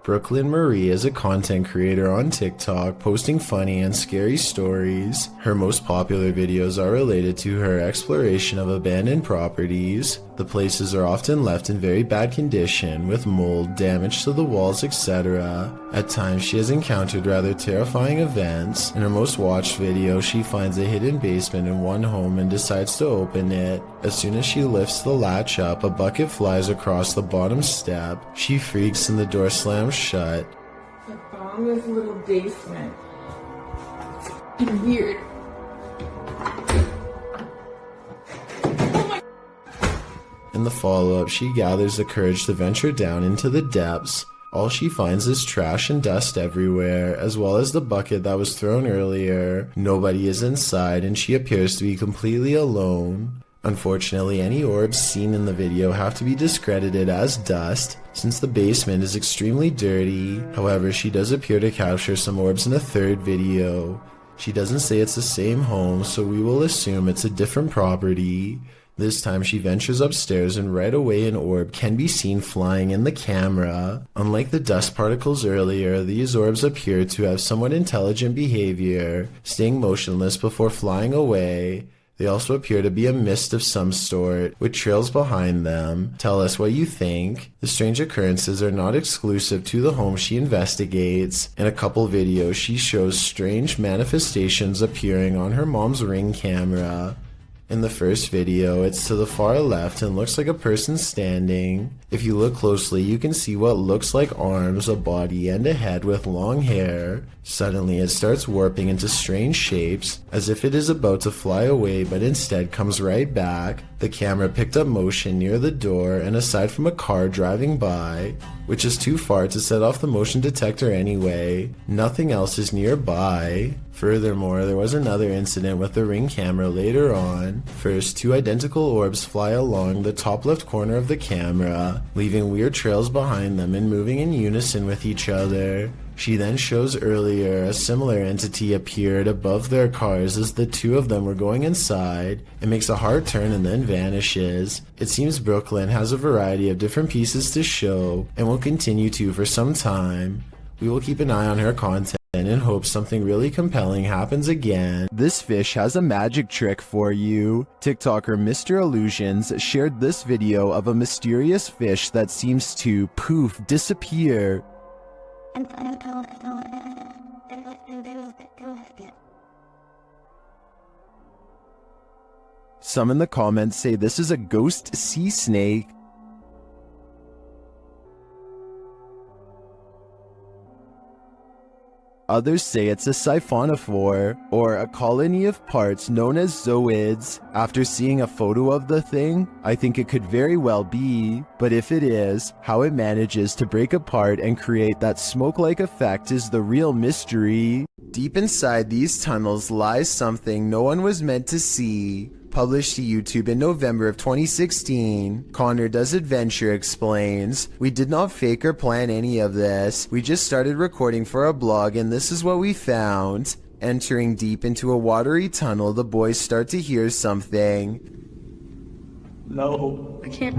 Brooklyn Marie is a content creator on TikTok, posting funny and scary stories. Her most popular videos are related to her exploration of abandoned properties. The places are often left in very bad condition, with mold, damage to the walls, etc. At times she has encountered rather terrifying events. In her most watched video, she finds a hidden basement in one home and decides to open it. As soon as she lifts the latch up, a bucket flies across the bottom step. She freaks and the door slams shut. I found this little basement. It's weird. In the follow-up, she gathers the courage to venture down into the depths. All she finds is trash and dust everywhere, as well as the bucket that was thrown earlier. Nobody is inside, and she appears to be completely alone. Unfortunately, any orbs seen in the video have to be discredited as dust, since the basement is extremely dirty. However, she does appear to capture some orbs in a third video. She doesn't say it's the same home, so we will assume it's a different property. This time she ventures upstairs and right away an orb can be seen flying in the camera. Unlike the dust particles earlier, these orbs appear to have somewhat intelligent behavior, staying motionless before flying away. They also appear to be a mist of some sort, with trails behind them. Tell us what you think. The strange occurrences are not exclusive to the home she investigates. In a couple videos, she shows strange manifestations appearing on her mom's Ring camera. In the first video, it's to the far left and looks like a person standing. If you look closely, you can see what looks like arms, a body, and a head with long hair. Suddenly, it starts warping into strange shapes, as if it is about to fly away, but instead comes right back. The camera picked up motion near the door and aside from a car driving by, which is too far to set off the motion detector anyway. Nothing else is nearby. Furthermore, there was another incident with the Ring camera later on. First, two identical orbs fly along the top left corner of the camera, leaving weird trails behind them and moving in unison with each other. She then shows earlier a similar entity appeared above their cars as the two of them were going inside. It makes a hard turn and then vanishes. It seems Brooklyn has a variety of different pieces to show and will continue to for some time. We will keep an eye on her content and hope something really compelling happens again. This fish has a magic trick for you. TikToker Mr. Illusions shared this video of a mysterious fish that seems to poof disappear. Some in the comments say this is a ghost sea snake. Others say it's a siphonophore, or a colony of parts known as zooids. After seeing a photo of the thing, I think it could very well be, but if it is, how it manages to break apart and create that smoke-like effect is the real mystery. Deep inside these tunnels lies something no one was meant to see. Published to YouTube in November of 2016, Connor Does Adventure explains, "We did not fake or plan any of this. We just started recording for a blog and this is what we found." Entering deep into a watery tunnel, the boys start to hear something. No, I can't.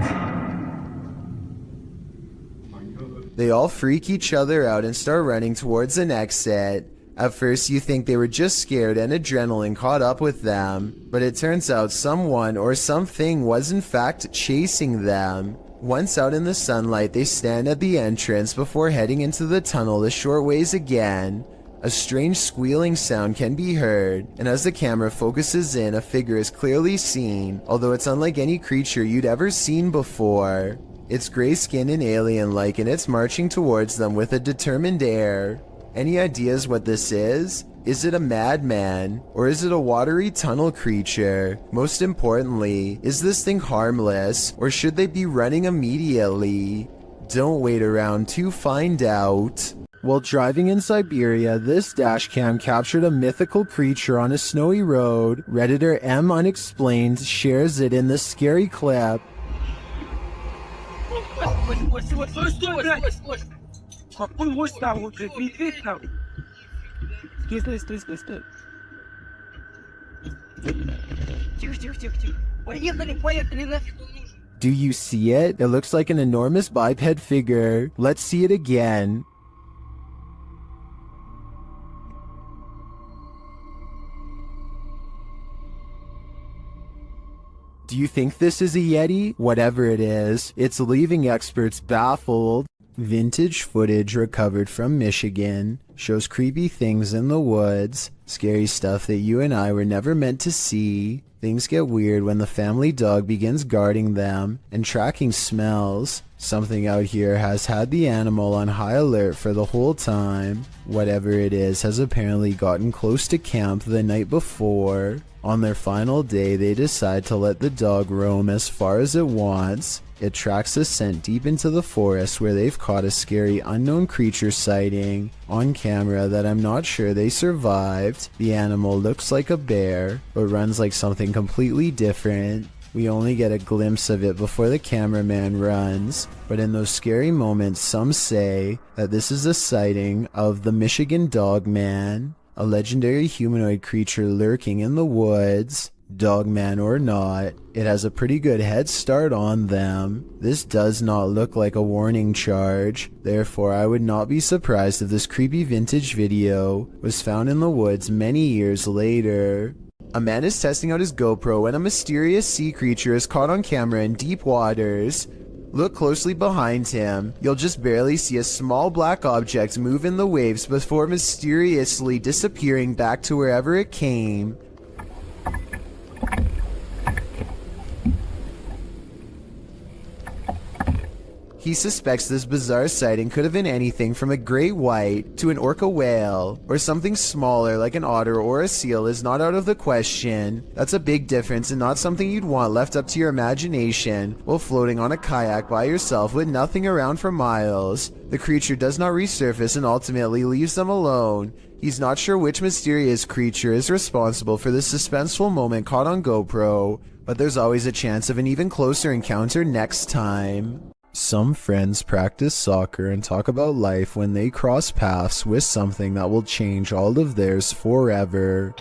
They all freak each other out and start running towards an exit. At first you think they were just scared and adrenaline caught up with them, but it turns out someone or something was in fact chasing them. Once out in the sunlight, they stand at the entrance before heading into the tunnel a short ways again. A strange squealing sound can be heard, and as the camera focuses in, a figure is clearly seen, although it's unlike any creature you'd ever seen before. It's gray-skinned and alien-like, and it's marching towards them with a determined air. Any ideas what this is? Is it a madman? Or is it a watery tunnel creature? Most importantly, is this thing harmless? Or should they be running immediately? Don't wait around to find out. While driving in Siberia, this dashcam captured a mythical creature on a snowy road. Redditor Unexplained shares it in this scary clip. Do you see it? It looks like an enormous biped figure. Let's see it again. Do you think this is a Yeti? Whatever it is, it's leaving experts baffled. Vintage footage recovered from Michigan shows creepy things in the woods, scary stuff that you and I were never meant to see. Things get weird when the family dog begins guarding them and tracking smells. Something out here has had the animal on high alert for the whole time. Whatever it is has apparently gotten close to camp the night before. On their final day, they decide to let the dog roam as far as it wants. It tracks a scent deep into the forest where they've caught a scary unknown creature sighting on camera that I'm not sure they survived. The animal looks like a bear, but runs like something completely different. We only get a glimpse of it before the cameraman runs, but in those scary moments, some say that this is a sighting of the Michigan Dog Man, a legendary humanoid creature lurking in the woods. Dogman or not, it has a pretty good head start on them. This does not look like a warning charge, therefore I would not be surprised if this creepy vintage video was found in the woods many years later. A man is testing out his GoPro when a mysterious sea creature is caught on camera in deep waters. Look closely behind him. You'll just barely see a small black object move in the waves before mysteriously disappearing back to wherever it came. He suspects this bizarre sighting could have been anything from a great white to an orca whale, or something smaller like an otter or a seal is not out of the question. That's a big difference and not something you'd want left up to your imagination while floating on a kayak by yourself with nothing around for miles. The creature does not resurface and ultimately leaves them alone. He's not sure which mysterious creature is responsible for this suspenseful moment caught on GoPro, but there's always a chance of an even closer encounter next time. Some friends practice soccer and talk about life when they cross paths with something that will change all of theirs forever.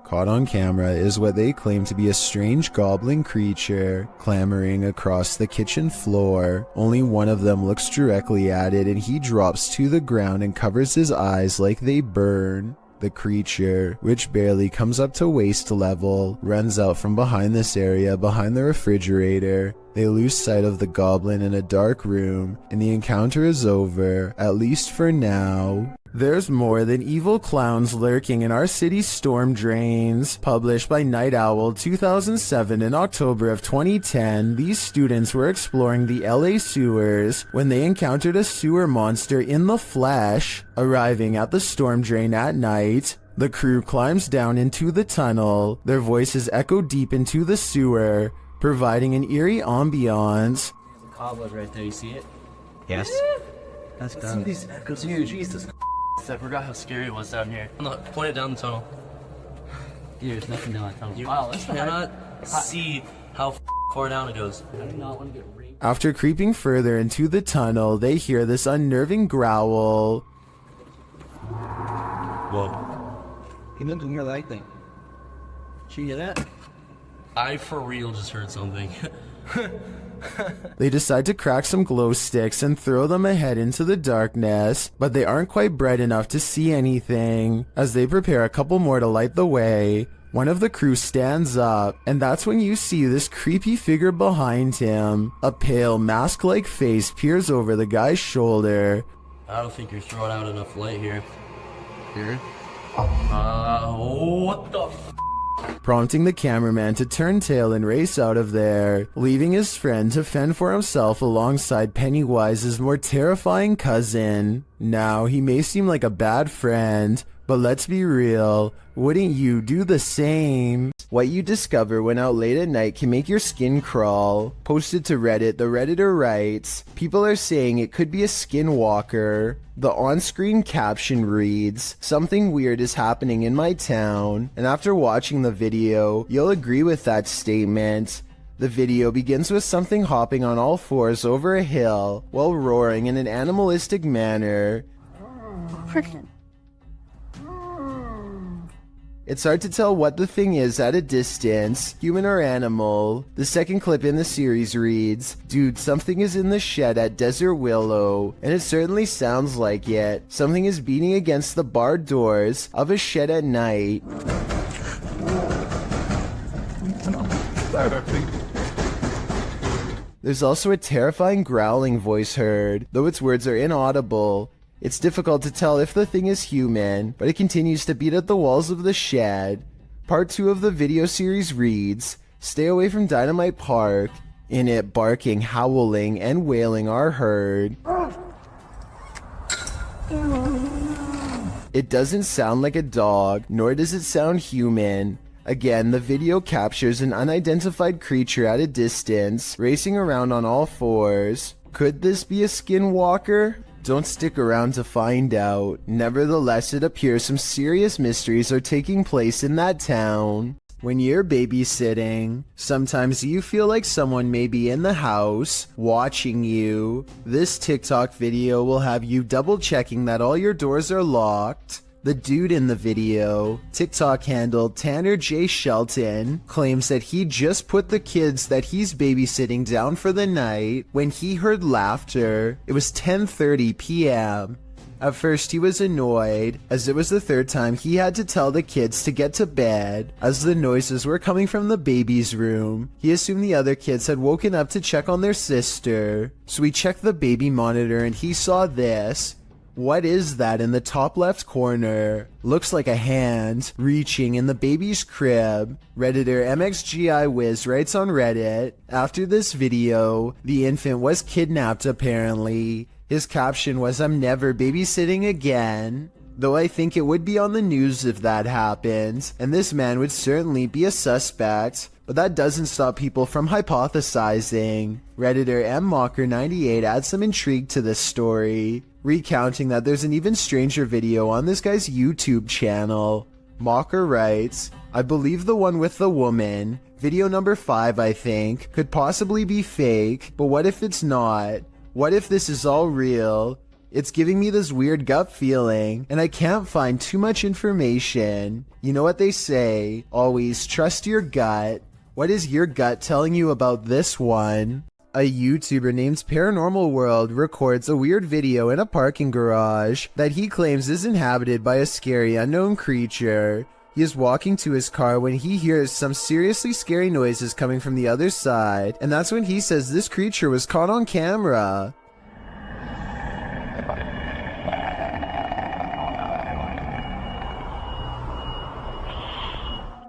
Caught on camera is what they claim to be a strange goblin creature clambering across the kitchen floor. Only one of them looks directly at it and he drops to the ground and covers his eyes like they burn. The creature, which barely comes up to waist level, runs out from behind this area behind the refrigerator. They lose sight of the goblin in a dark room, and the encounter is over, at least for now. There's more than evil clowns lurking in our city's storm drains. Published by Night Owl 2007 in October of 2010, these students were exploring the LA sewers when they encountered a sewer monster in the flesh. Arriving at the storm drain at night, the crew climbs down into the tunnel. Their voices echo deep into the sewer, providing an eerie ambiance. There's a cobweb right there, you see it? Yes. Let's see these echoes. Dude, Jesus. I forgot how scary it was down here. Look, point it down the tunnel. Dude, there's nothing down that tunnel. Wow, that's cannot see how far down it goes. I do not want to get raped. After creeping further into the tunnel, they hear this unnerving growl. Whoa. He didn't hear that thing. Did you hear that? I for real just heard something. They decide to crack some glow sticks and throw them ahead into the darkness, but they aren't quite bright enough to see anything. As they prepare a couple more to light the way, one of the crew stands up, and that's when you see this creepy figure behind him. A pale, mask-like face peers over the guy's shoulder. I don't think you're throwing out enough light here. Here? What the f? Prompting the cameraman to turn tail and race out of there, leaving his friend to fend for himself alongside Pennywise's more terrifying cousin. Now, he may seem like a bad friend, but let's be real, wouldn't you do the same? What you discover when out late at night can make your skin crawl. Posted to Reddit, the Redditor writes, people are saying it could be a skinwalker. The on-screen caption reads, something weird is happening in my town. And after watching the video, you'll agree with that statement. The video begins with something hopping on all fours over a hill while roaring in an animalistic manner. It's hard to tell what the thing is at a distance, human or animal. The second clip in the series reads, "Dude, something is in the shed at Desert Willow, and it certainly sounds like it. Something is beating against the barred doors of a shed at night." There's also a terrifying growling voice heard, though its words are inaudible. It's difficult to tell if the thing is human, but it continues to beat at the walls of the shed. Part 2 of the video series reads, "Stay away from Dynamite Park." In it, barking, howling, and wailing are heard. It doesn't sound like a dog, nor does it sound human. Again, the video captures an unidentified creature at a distance, racing around on all fours. Could this be a skinwalker? Don't stick around to find out. Nevertheless, it appears some serious mysteries are taking place in that town. When you're babysitting, sometimes you feel like someone may be in the house, watching you. This TikTok video will have you double checking that all your doors are locked. The dude in the video, TikTok handle Tanner J. Shelton, claims that he just put the kids that he's babysitting down for the night when he heard laughter. It was 10:30 p.m. At first he was annoyed, as it was the third time he had to tell the kids to get to bed, as the noises were coming from the baby's room. He assumed the other kids had woken up to check on their sister, so he checked the baby monitor and he saw this. What is that in the top left corner? Looks like a hand reaching in the baby's crib. Redditor MXGIWiz writes on Reddit, "After this video, the infant was kidnapped apparently. His caption was, 'I'm never babysitting again.' Though I think it would be on the news if that happened, and this man would certainly be a suspect. But that doesn't stop people from hypothesizing." Redditor MMocker98 adds some intrigue to this story, recounting that there's an even stranger video on this guy's YouTube channel. Mocker writes, "I believe the one with the woman, video number 5 I think, could possibly be fake, but what if it's not? What if this is all real? It's giving me this weird gut feeling, and I can't find too much information. You know what they say, always trust your gut. What is your gut telling you about this one?" A YouTuber named Paranormal World records a weird video in a parking garage that he claims is inhabited by a scary unknown creature. He is walking to his car when he hears some seriously scary noises coming from the other side, and that's when he says this creature was caught on camera.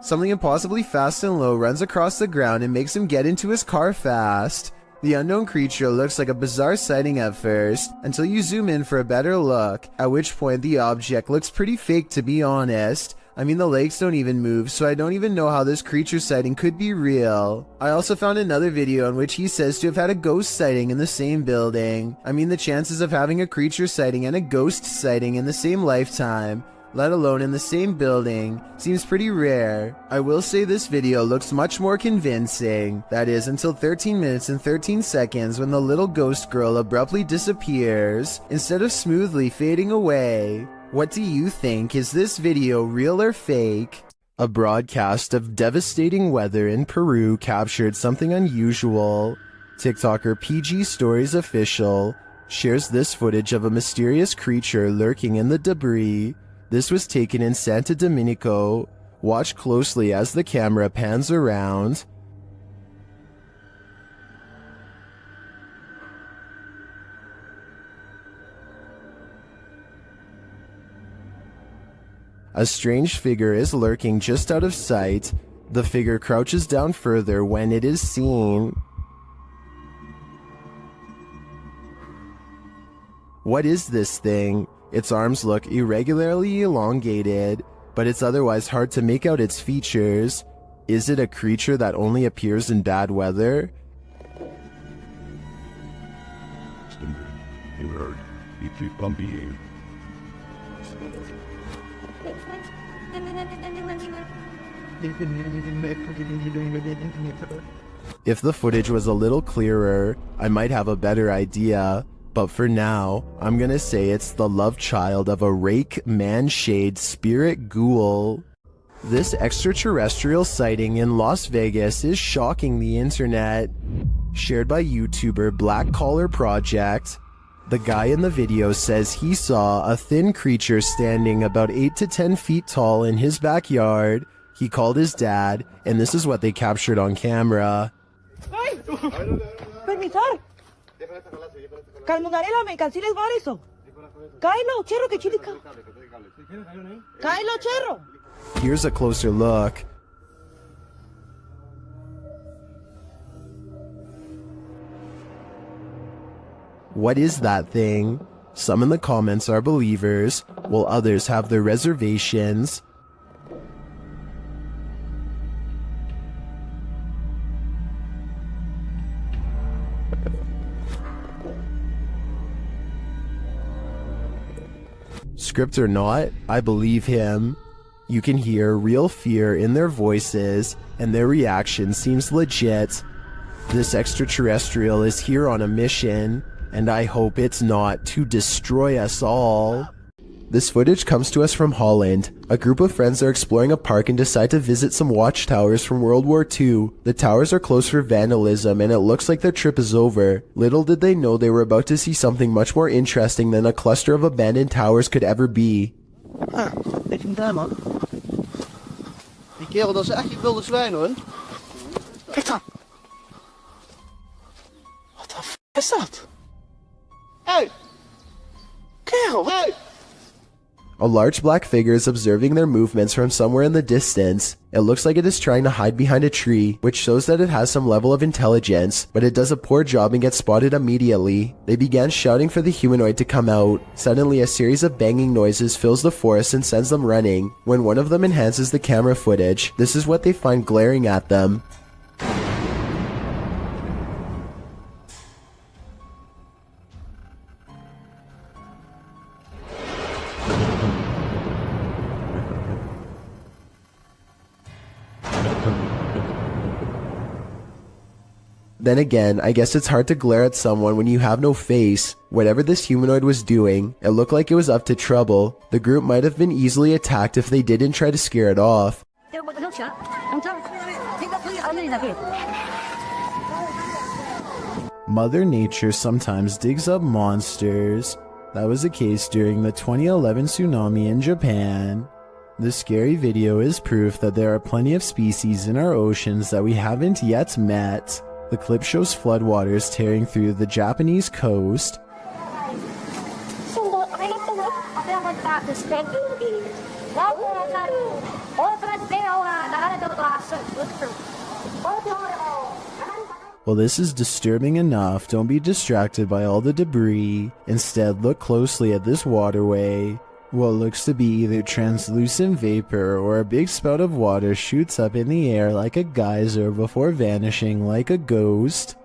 Something impossibly fast and low runs across the ground and makes him get into his car fast. The unknown creature looks like a bizarre sighting at first, until you zoom in for a better look, at which point the object looks pretty fake to be honest. I mean, the legs don't even move, so I don't even know how this creature sighting could be real. I also found another video in which he says to have had a ghost sighting in the same building. I mean, the chances of having a creature sighting and a ghost sighting in the same lifetime, let alone in the same building, seems pretty rare. I will say this video looks much more convincing. That is, until 13 minutes and 13 seconds when the little ghost girl abruptly disappears, instead of smoothly fading away. What do you think? Is this video real or fake? A broadcast of devastating weather in Peru captured something unusual. TikToker PG Stories Official shares this footage of a mysterious creature lurking in the debris. This was taken in Santo Domenico. Watch closely as the camera pans around. A strange figure is lurking just out of sight. The figure crouches down further when it is seen. What is this thing? Its arms look irregularly elongated, but it's otherwise hard to make out its features. Is it a creature that only appears in bad weather? If the footage was a little clearer, I might have a better idea. But for now, I'm gonna say it's the love child of a rake man-shade spirit ghoul. This extraterrestrial sighting in Las Vegas is shocking the internet. Shared by YouTuber Black Collar Project. The guy in the video says he saw a thin creature standing about 8 to 10 feet tall in his backyard. He called his dad, and this is what they captured on camera. Permitar. Calmonarela me canceles variso. Kylo, cherro que chilica. Kylo, cherro. Here's a closer look. What is that thing? Some in the comments are believers, while others have their reservations. Script or not, I believe him. You can hear real fear in their voices, and their reaction seems legit. This extraterrestrial is here on a mission, and I hope it's not to destroy us all. This footage comes to us from Holland. A group of friends are exploring a park and decide to visit some watchtowers from World War II. The towers are closed for vandalism and it looks like their trip is over. Little did they know they were about to see something much more interesting than a cluster of abandoned towers could ever be. Weet je hem daar, man? Die kerel, dat is echt een wilde zwijn, hoor. Kijk dan. Wat de f*** is dat? Hey! Kerel, hey! A large black figure is observing their movements from somewhere in the distance. It looks like it is trying to hide behind a tree, which shows that it has some level of intelligence, but it does a poor job and gets spotted immediately. They began shouting for the humanoid to come out. Suddenly, a series of banging noises fills the forest and sends them running. When one of them enhances the camera footage, this is what they find glaring at them. Then again, I guess it's hard to glare at someone when you have no face. Whatever this humanoid was doing, it looked like it was up to trouble. The group might have been easily attacked if they didn't try to scare it off. Mother Nature sometimes digs up monsters. That was the case during the 2011 tsunami in Japan. This scary video is proof that there are plenty of species in our oceans that we haven't yet met. The clip shows floodwaters tearing through the Japanese coast. While this is disturbing enough, don't be distracted by all the debris. Instead, look closely at this waterway. What looks to be either translucent vapor or a big spout of water shoots up in the air like a geyser before vanishing like a ghost.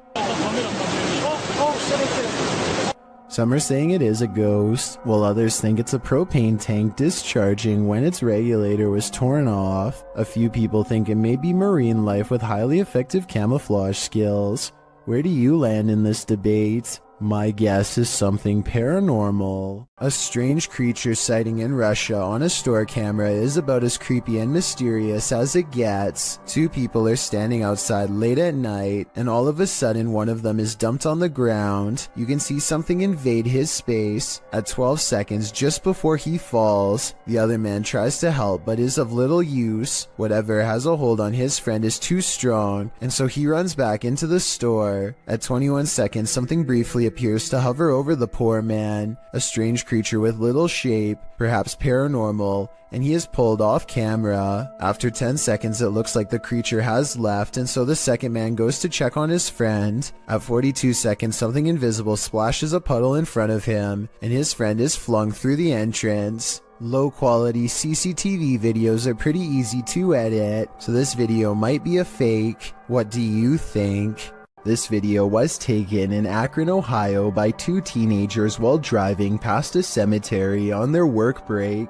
Some are saying it is a ghost, while others think it's a propane tank discharging when its regulator was torn off. A few people think it may be marine life with highly effective camouflage skills. Where do you land in this debate? My guess is something paranormal. A strange creature sighting in Russia on a store camera is about as creepy and mysterious as it gets. Two people are standing outside late at night, and all of a sudden one of them is dumped on the ground. You can see something invade his space. At 12 seconds, just before he falls, the other man tries to help but is of little use. Whatever has a hold on his friend is too strong, and so he runs back into the store. At 21 seconds, something briefly appears to hover over the poor man. A strange creature with little shape, perhaps paranormal, and he is pulled off camera. After 10 seconds it looks like the creature has left, and so the second man goes to check on his friend. At 42 seconds something invisible splashes a puddle in front of him, and his friend is flung through the entrance. Low quality CCTV videos are pretty easy to edit, so this video might be a fake. What do you think? This video was taken in Akron, Ohio by two teenagers while driving past a cemetery on their work break.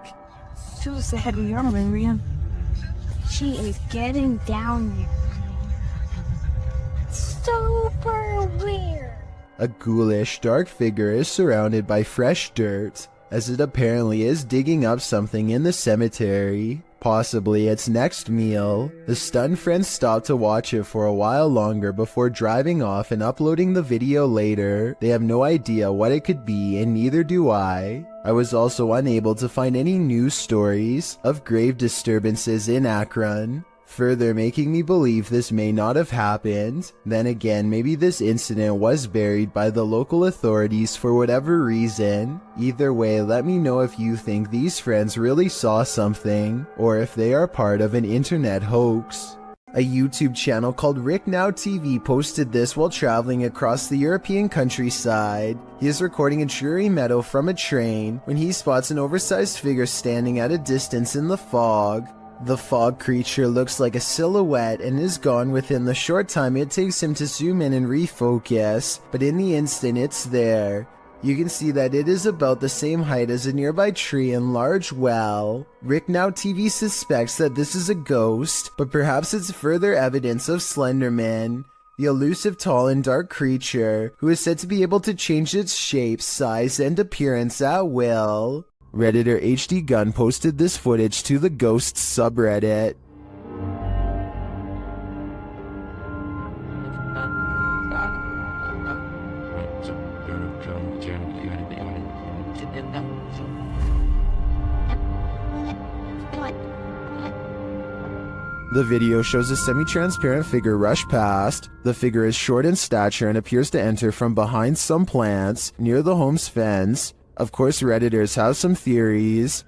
She was the head of your Marian. She is getting down there. Super weird. A ghoulish, dark figure is surrounded by fresh dirt, as it apparently is digging up something in the cemetery, possibly its next meal. The stunned friends stop to watch it for a while longer before driving off and uploading the video later. They have no idea what it could be, and neither do I. I was also unable to find any news stories of grave disturbances in Akron, further making me believe this may not have happened. Then again, maybe this incident was buried by the local authorities for whatever reason. Either way, let me know if you think these friends really saw something, or if they are part of an internet hoax. A YouTube channel called Rick Now TV posted this while traveling across the European countryside. He is recording a dreary meadow from a train when he spots an oversized figure standing at a distance in the fog. The fog creature looks like a silhouette and is gone within the short time it takes him to zoom in and refocus, but in the instant it's there. You can see that it is about the same height as a nearby tree and large well. Rick Now TV suspects that this is a ghost, but perhaps it's further evidence of Slenderman, the elusive tall and dark creature who is said to be able to change its shape, size, and appearance at will. Redditor HD Gun posted this footage to the Ghosts subreddit. The video shows a semi-transparent figure rush past. The figure is short in stature and appears to enter from behind some plants near the home's fence. Of course, Redditors have some theories.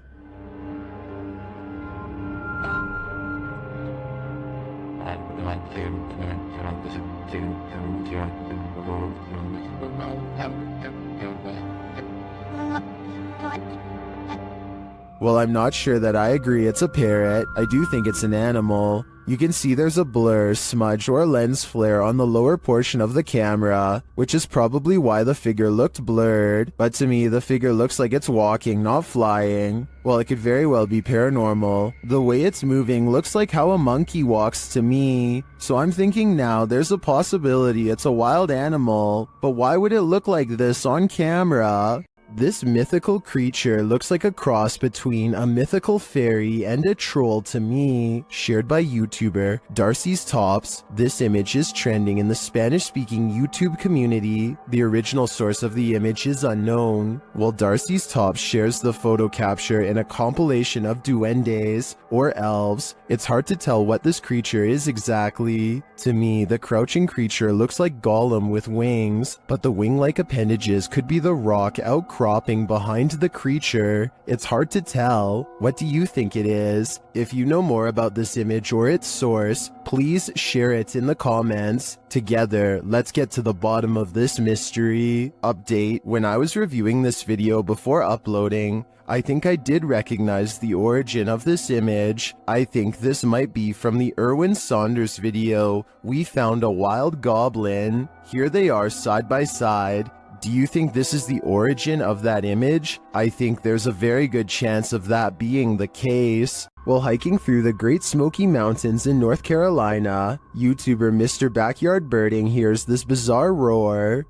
Well, I'm not sure that I agree it's a parrot. I do think it's an animal. You can see there's a blur, smudge, or lens flare on the lower portion of the camera, which is probably why the figure looked blurred. But to me, the figure looks like it's walking, not flying. Well, it could very well be paranormal. The way it's moving looks like how a monkey walks to me. So I'm thinking now there's a possibility it's a wild animal. But why would it look like this on camera? This mythical creature looks like a cross between a mythical fairy and a troll to me. Shared by YouTuber Darcy's Tops, this image is trending in the Spanish-speaking YouTube community. The original source of the image is unknown. While Darcy's Tops shares the photo capture in a compilation of duendes, or elves, it's hard to tell what this creature is exactly. To me, the crouching creature looks like Gollum with wings, but the wing-like appendages could be the rock outcropping behind the creature. It's hard to tell. What do you think it is? If you know more about this image or its source, please share it in the comments. Together, let's get to the bottom of this mystery. Update: when I was reviewing this video before uploading, I think I did recognize the origin of this image. I think this might be from the Erwin Saunders video, We Found a Wild Goblin. Here they are side by side. Do you think this is the origin of that image? I think there's a very good chance of that being the case. While hiking through the Great Smoky Mountains in North Carolina, YouTuber Mr. Backyard Birding hears this bizarre roar.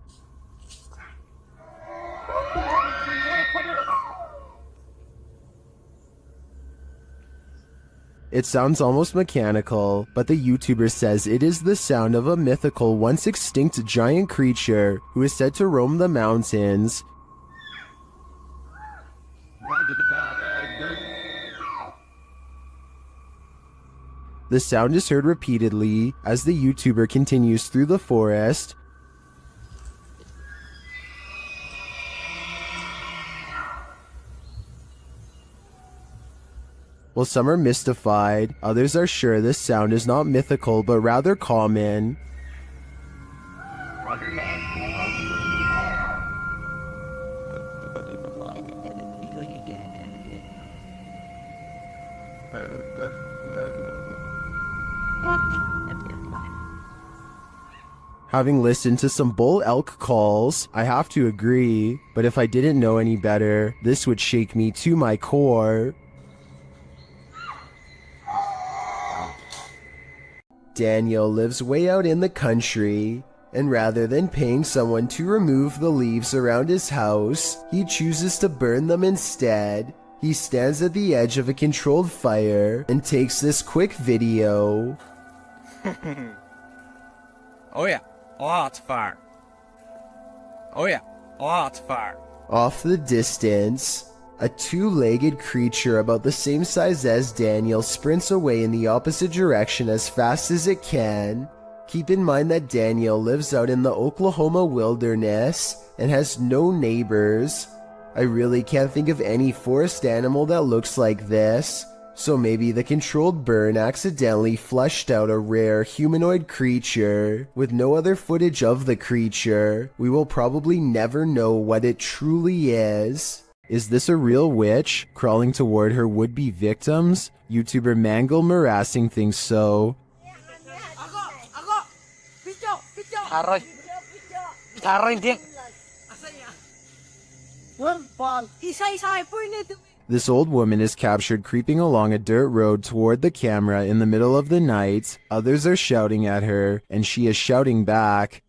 It sounds almost mechanical, but the YouTuber says it is the sound of a mythical, once extinct giant creature who is said to roam the mountains. The sound is heard repeatedly as the YouTuber continues through the forest. While some are mystified, others are sure this sound is not mythical but rather common. Having listened to some bull elk calls, I have to agree, but if I didn't know any better, this would shake me to my core. Daniel lives way out in the country, and rather than paying someone to remove the leaves around his house, he chooses to burn them instead. He stands at the edge of a controlled fire and takes this quick video. Oh yeah, lots of fire. Oh yeah, lots of fire. Off the distance, a two-legged creature about the same size as Daniel sprints away in the opposite direction as fast as it can. Keep in mind that Daniel lives out in the Oklahoma wilderness and has no neighbors. I really can't think of any forest animal that looks like this, so maybe the controlled burn accidentally fleshed out a rare humanoid creature. With no other footage of the creature, we will probably never know what it truly is. Is this a real witch crawling toward her would-be victims? YouTuber Mangle Menacing thinks so. This old woman is captured creeping along a dirt road toward the camera in the middle of the night. Others are shouting at her, and she is shouting back.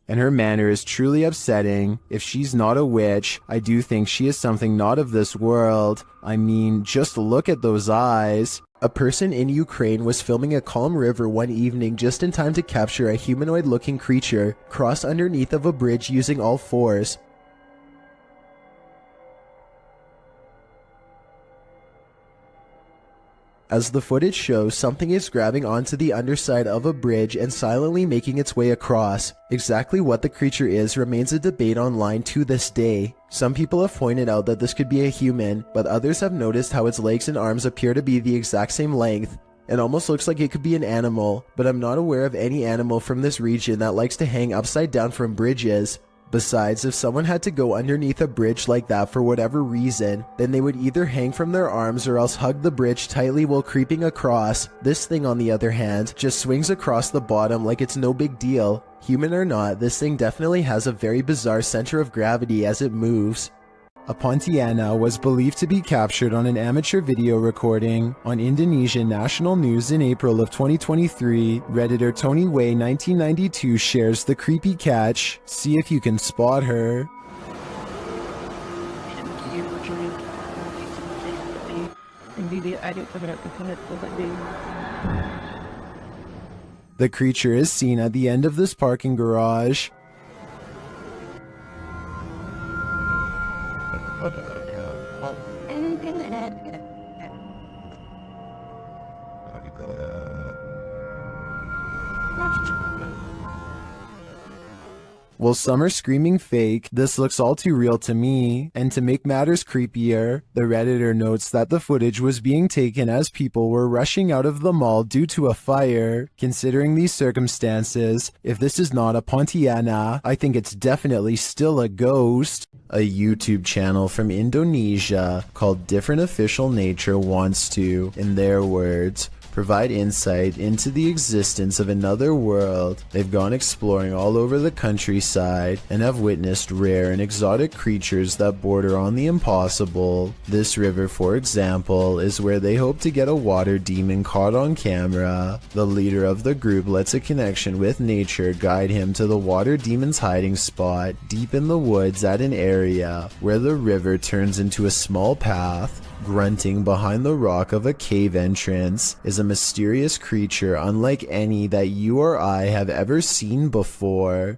And her manner is truly upsetting. If she's not a witch, I do think she is something not of this world. I mean, just look at those eyes. A person in Ukraine was filming a calm river one evening just in time to capture a humanoid-looking creature cross underneath of a bridge using all fours. As the footage shows, something is grabbing onto the underside of a bridge and silently making its way across. Exactly what the creature is remains a debate online to this day. Some people have pointed out that this could be a human, but others have noticed how its legs and arms appear to be the exact same length. It almost looks like it could be an animal, but I'm not aware of any animal from this region that likes to hang upside down from bridges. Besides, if someone had to go underneath a bridge like that for whatever reason, then they would either hang from their arms or else hug the bridge tightly while creeping across. This thing, on the other hand, just swings across the bottom like it's no big deal. Human or not, this thing definitely has a very bizarre center of gravity as it moves. A Pontiana was believed to be captured on an amateur video recording on Indonesian national news in April of 2023. Redditor Tony Way 1992 shares the creepy catch. See if you can spot her. The creature is seen at the end of this parking garage. While some are screaming fake, this looks all too real to me. And to make matters creepier, the Redditor notes that the footage was being taken as people were rushing out of the mall due to a fire. Considering these circumstances, if this is not a Pontiana, I think it's definitely still a ghost. A YouTube channel from Indonesia called Different Official Nature wants to, in their words, provide insight into the existence of another world. They've gone exploring all over the countryside and have witnessed rare and exotic creatures that border on the impossible. This river, for example, is where they hope to get a water demon caught on camera. The leader of the group lets a connection with nature guide him to the water demon's hiding spot deep in the woods at an area where the river turns into a small path. Grunting behind the rock of a cave entrance is a mysterious creature unlike any that you or I have ever seen before.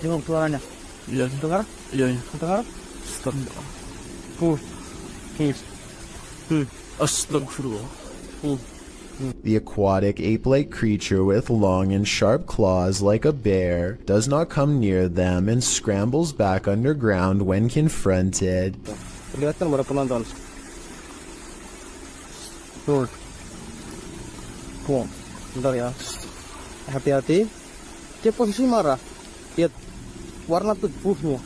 Yung keluarannya. Iya, dengar? Iya, dengar? Astagfirullah. The aquatic ape-like creature with long and sharp claws like a bear does not come near them and scrambles back underground when confronted. Kelihatan para penonton. Tuh. Bentar ya. Hati-hati. Dia posisi marah. Lihat warna tubuhnya.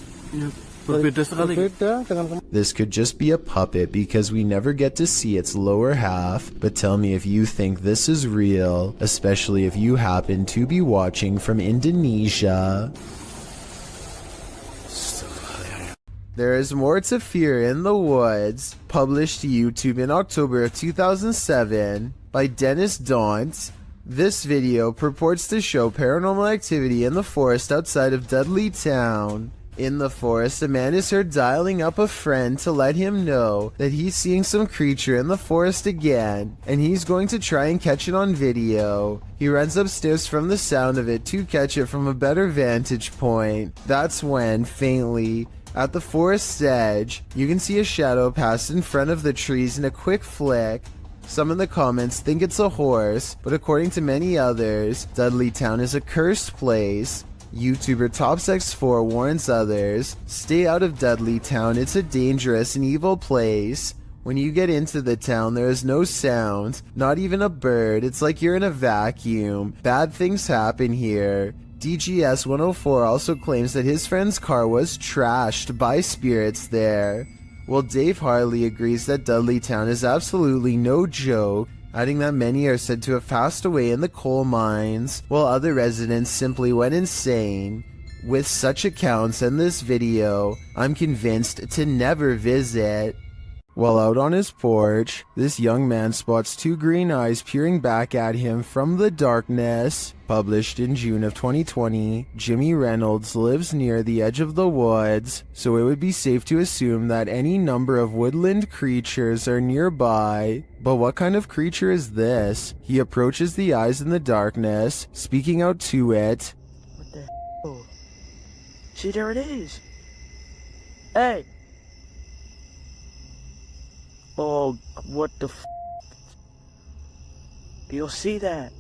This could just be a puppet because we never get to see its lower half, but tell me if you think this is real, especially if you happen to be watching from Indonesia. There is More to Fear in the Woods, published to YouTube in October of 2007 by Dennis Daunt. This video purports to show paranormal activity in the forest outside of Dudley Town. In the forest, a man is heard dialing up a friend to let him know that he's seeing some creature in the forest again, and he's going to try and catch it on video. He runs upstairs from the sound of it to catch it from a better vantage point. That's when, faintly, at the forest's edge, you can see a shadow pass in front of the trees in a quick flick. Some in the comments think it's a horse, but according to many others, Dudley Town is a cursed place. YouTuber TopsX4 warns others, stay out of Dudley Town, it's a dangerous and evil place. When you get into the town, there is no sound, not even a bird, it's like you're in a vacuum. Bad things happen here. DGS 104 also claims that his friend's car was trashed by spirits there. Well, Dave Harley agrees that Dudley Town is absolutely no joke, adding that many are said to have passed away in the coal mines, while other residents simply went insane. With such accounts and this video, I'm convinced to never visit. While out on his porch, this young man spots two green eyes peering back at him from the darkness. Published in June of 2020, Jimmy Reynolds lives near the edge of the woods, so it would be safe to assume that any number of woodland creatures are nearby. But what kind of creature is this? He approaches the eyes in the darkness, speaking out to it. What the hell? See, there it is. Hey! Oh, what the f***? You'll see that.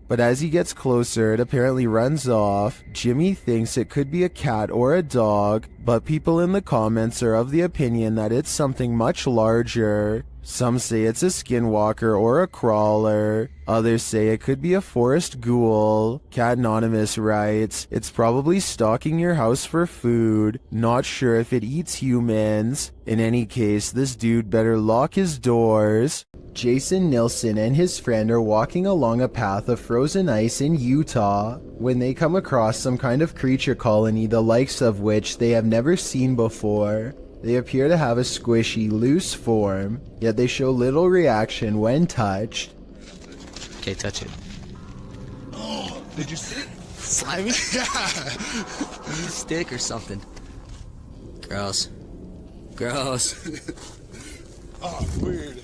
But as he gets closer, it apparently runs off. Jimmy thinks it could be a cat or a dog, but people in the comments are of the opinion that it's something much larger. Some say it's a skinwalker or a crawler. Others say it could be a forest ghoul. Cat Anonymous writes, it's probably stalking your house for food. Not sure if it eats humans. In any case, this dude better lock his doors. Jason Nilsson and his friend are walking along a path of frozen ice in Utah when they come across some kind of creature colony the likes of which they have never seen before. They appear to have a squishy, loose form, yet they show little reaction when touched. Okay, touch it. Oh, did you see it? Slimy? Yeah. Stick or something. Gross. Gross. Oh, weird.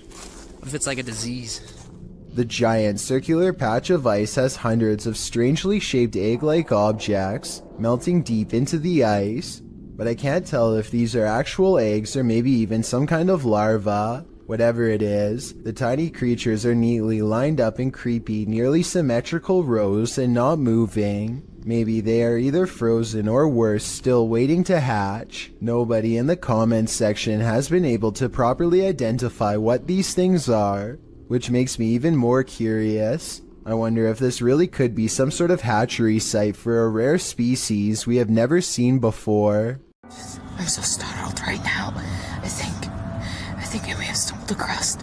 What if it's like a disease? The giant circular patch of ice has hundreds of strangely shaped egg-like objects melting deep into the ice, but I can't tell if these are actual eggs or maybe even some kind of larva. Whatever it is, the tiny creatures are neatly lined up in creepy, nearly symmetrical rows and not moving. Maybe they are either frozen or worse, still waiting to hatch. Nobody in the comments section has been able to properly identify what these things are, which makes me even more curious. I wonder if this really could be some sort of hatchery site for a rare species we have never seen before. I'm so startled right now. I think I may have stumbled across.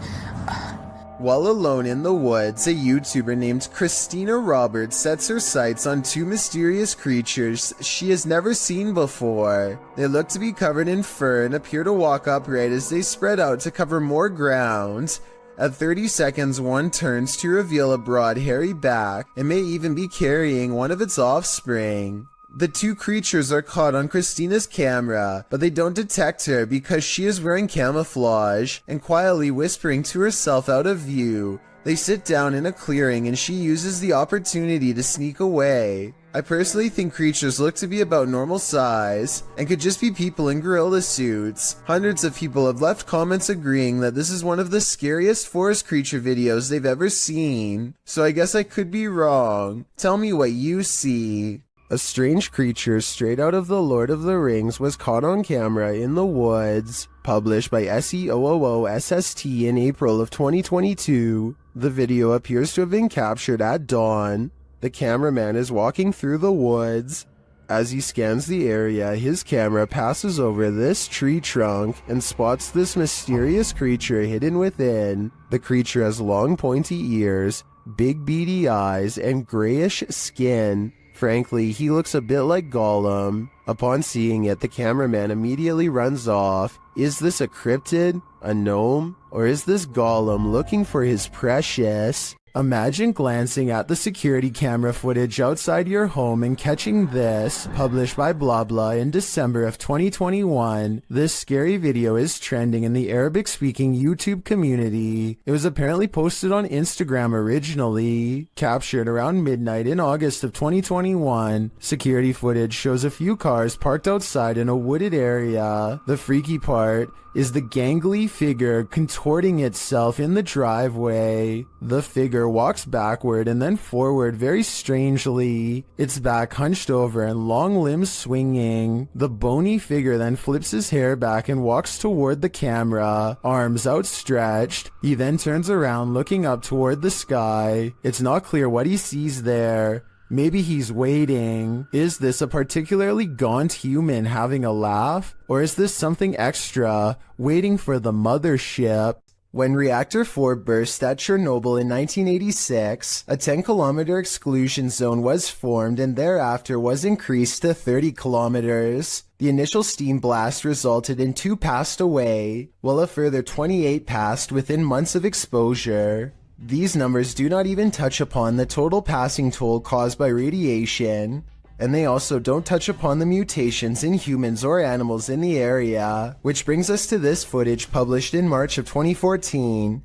While alone in the woods, a YouTuber named Christina Roberts sets her sights on two mysterious creatures she has never seen before. They look to be covered in fur and appear to walk upright as they spread out to cover more ground. At 30 seconds, one turns to reveal a broad, hairy back and may even be carrying one of its offspring. The two creatures are caught on Christina's camera, but they don't detect her because she is wearing camouflage and quietly whispering to herself out of view. They sit down in a clearing and she uses the opportunity to sneak away. I personally think creatures look to be about normal size and could just be people in gorilla suits. Hundreds of people have left comments agreeing that this is one of the scariest forest creature videos they've ever seen. So I guess I could be wrong. Tell me what you see. A strange creature straight out of The Lord of the Rings was caught on camera in the woods. Published by SEOOOSST in April of 2022. The video appears to have been captured at dawn. The cameraman is walking through the woods. As he scans the area, his camera passes over this tree trunk and spots this mysterious creature hidden within. The creature has long pointy ears, big beady eyes, and grayish skin. Frankly, he looks a bit like Gollum. Upon seeing it, the cameraman immediately runs off. Is this a cryptid? A gnome? Or is this Gollum looking for his precious? Imagine glancing at the security camera footage outside your home and catching this, published by blah blah in December of 2021. This scary video is trending in the Arabic-speaking YouTube community. It was apparently posted on Instagram originally, captured around midnight in August of 2021. Security footage shows a few cars parked outside in a wooded area. The freaky part is the gangly figure contorting itself in the driveway. The figure walks backward and then forward very strangely, its back hunched over and long limbs swinging. The bony figure then flips his hair back and walks toward the camera, arms outstretched. He then turns around looking up toward the sky. It's not clear what he sees there. Maybe he's waiting. Is this a particularly gaunt human having a laugh? Or is this something extra, waiting for the mothership? When Reactor 4 burst at Chernobyl in 1986, a 10-kilometer exclusion zone was formed and thereafter was increased to 30 kilometers. The initial steam blast resulted in 2 passed away, while a further 28 passed within months of exposure. These numbers do not even touch upon the total passing toll caused by radiation, and they also don't touch upon the mutations in humans or animals in the area, which brings us to this footage published in March of 2014.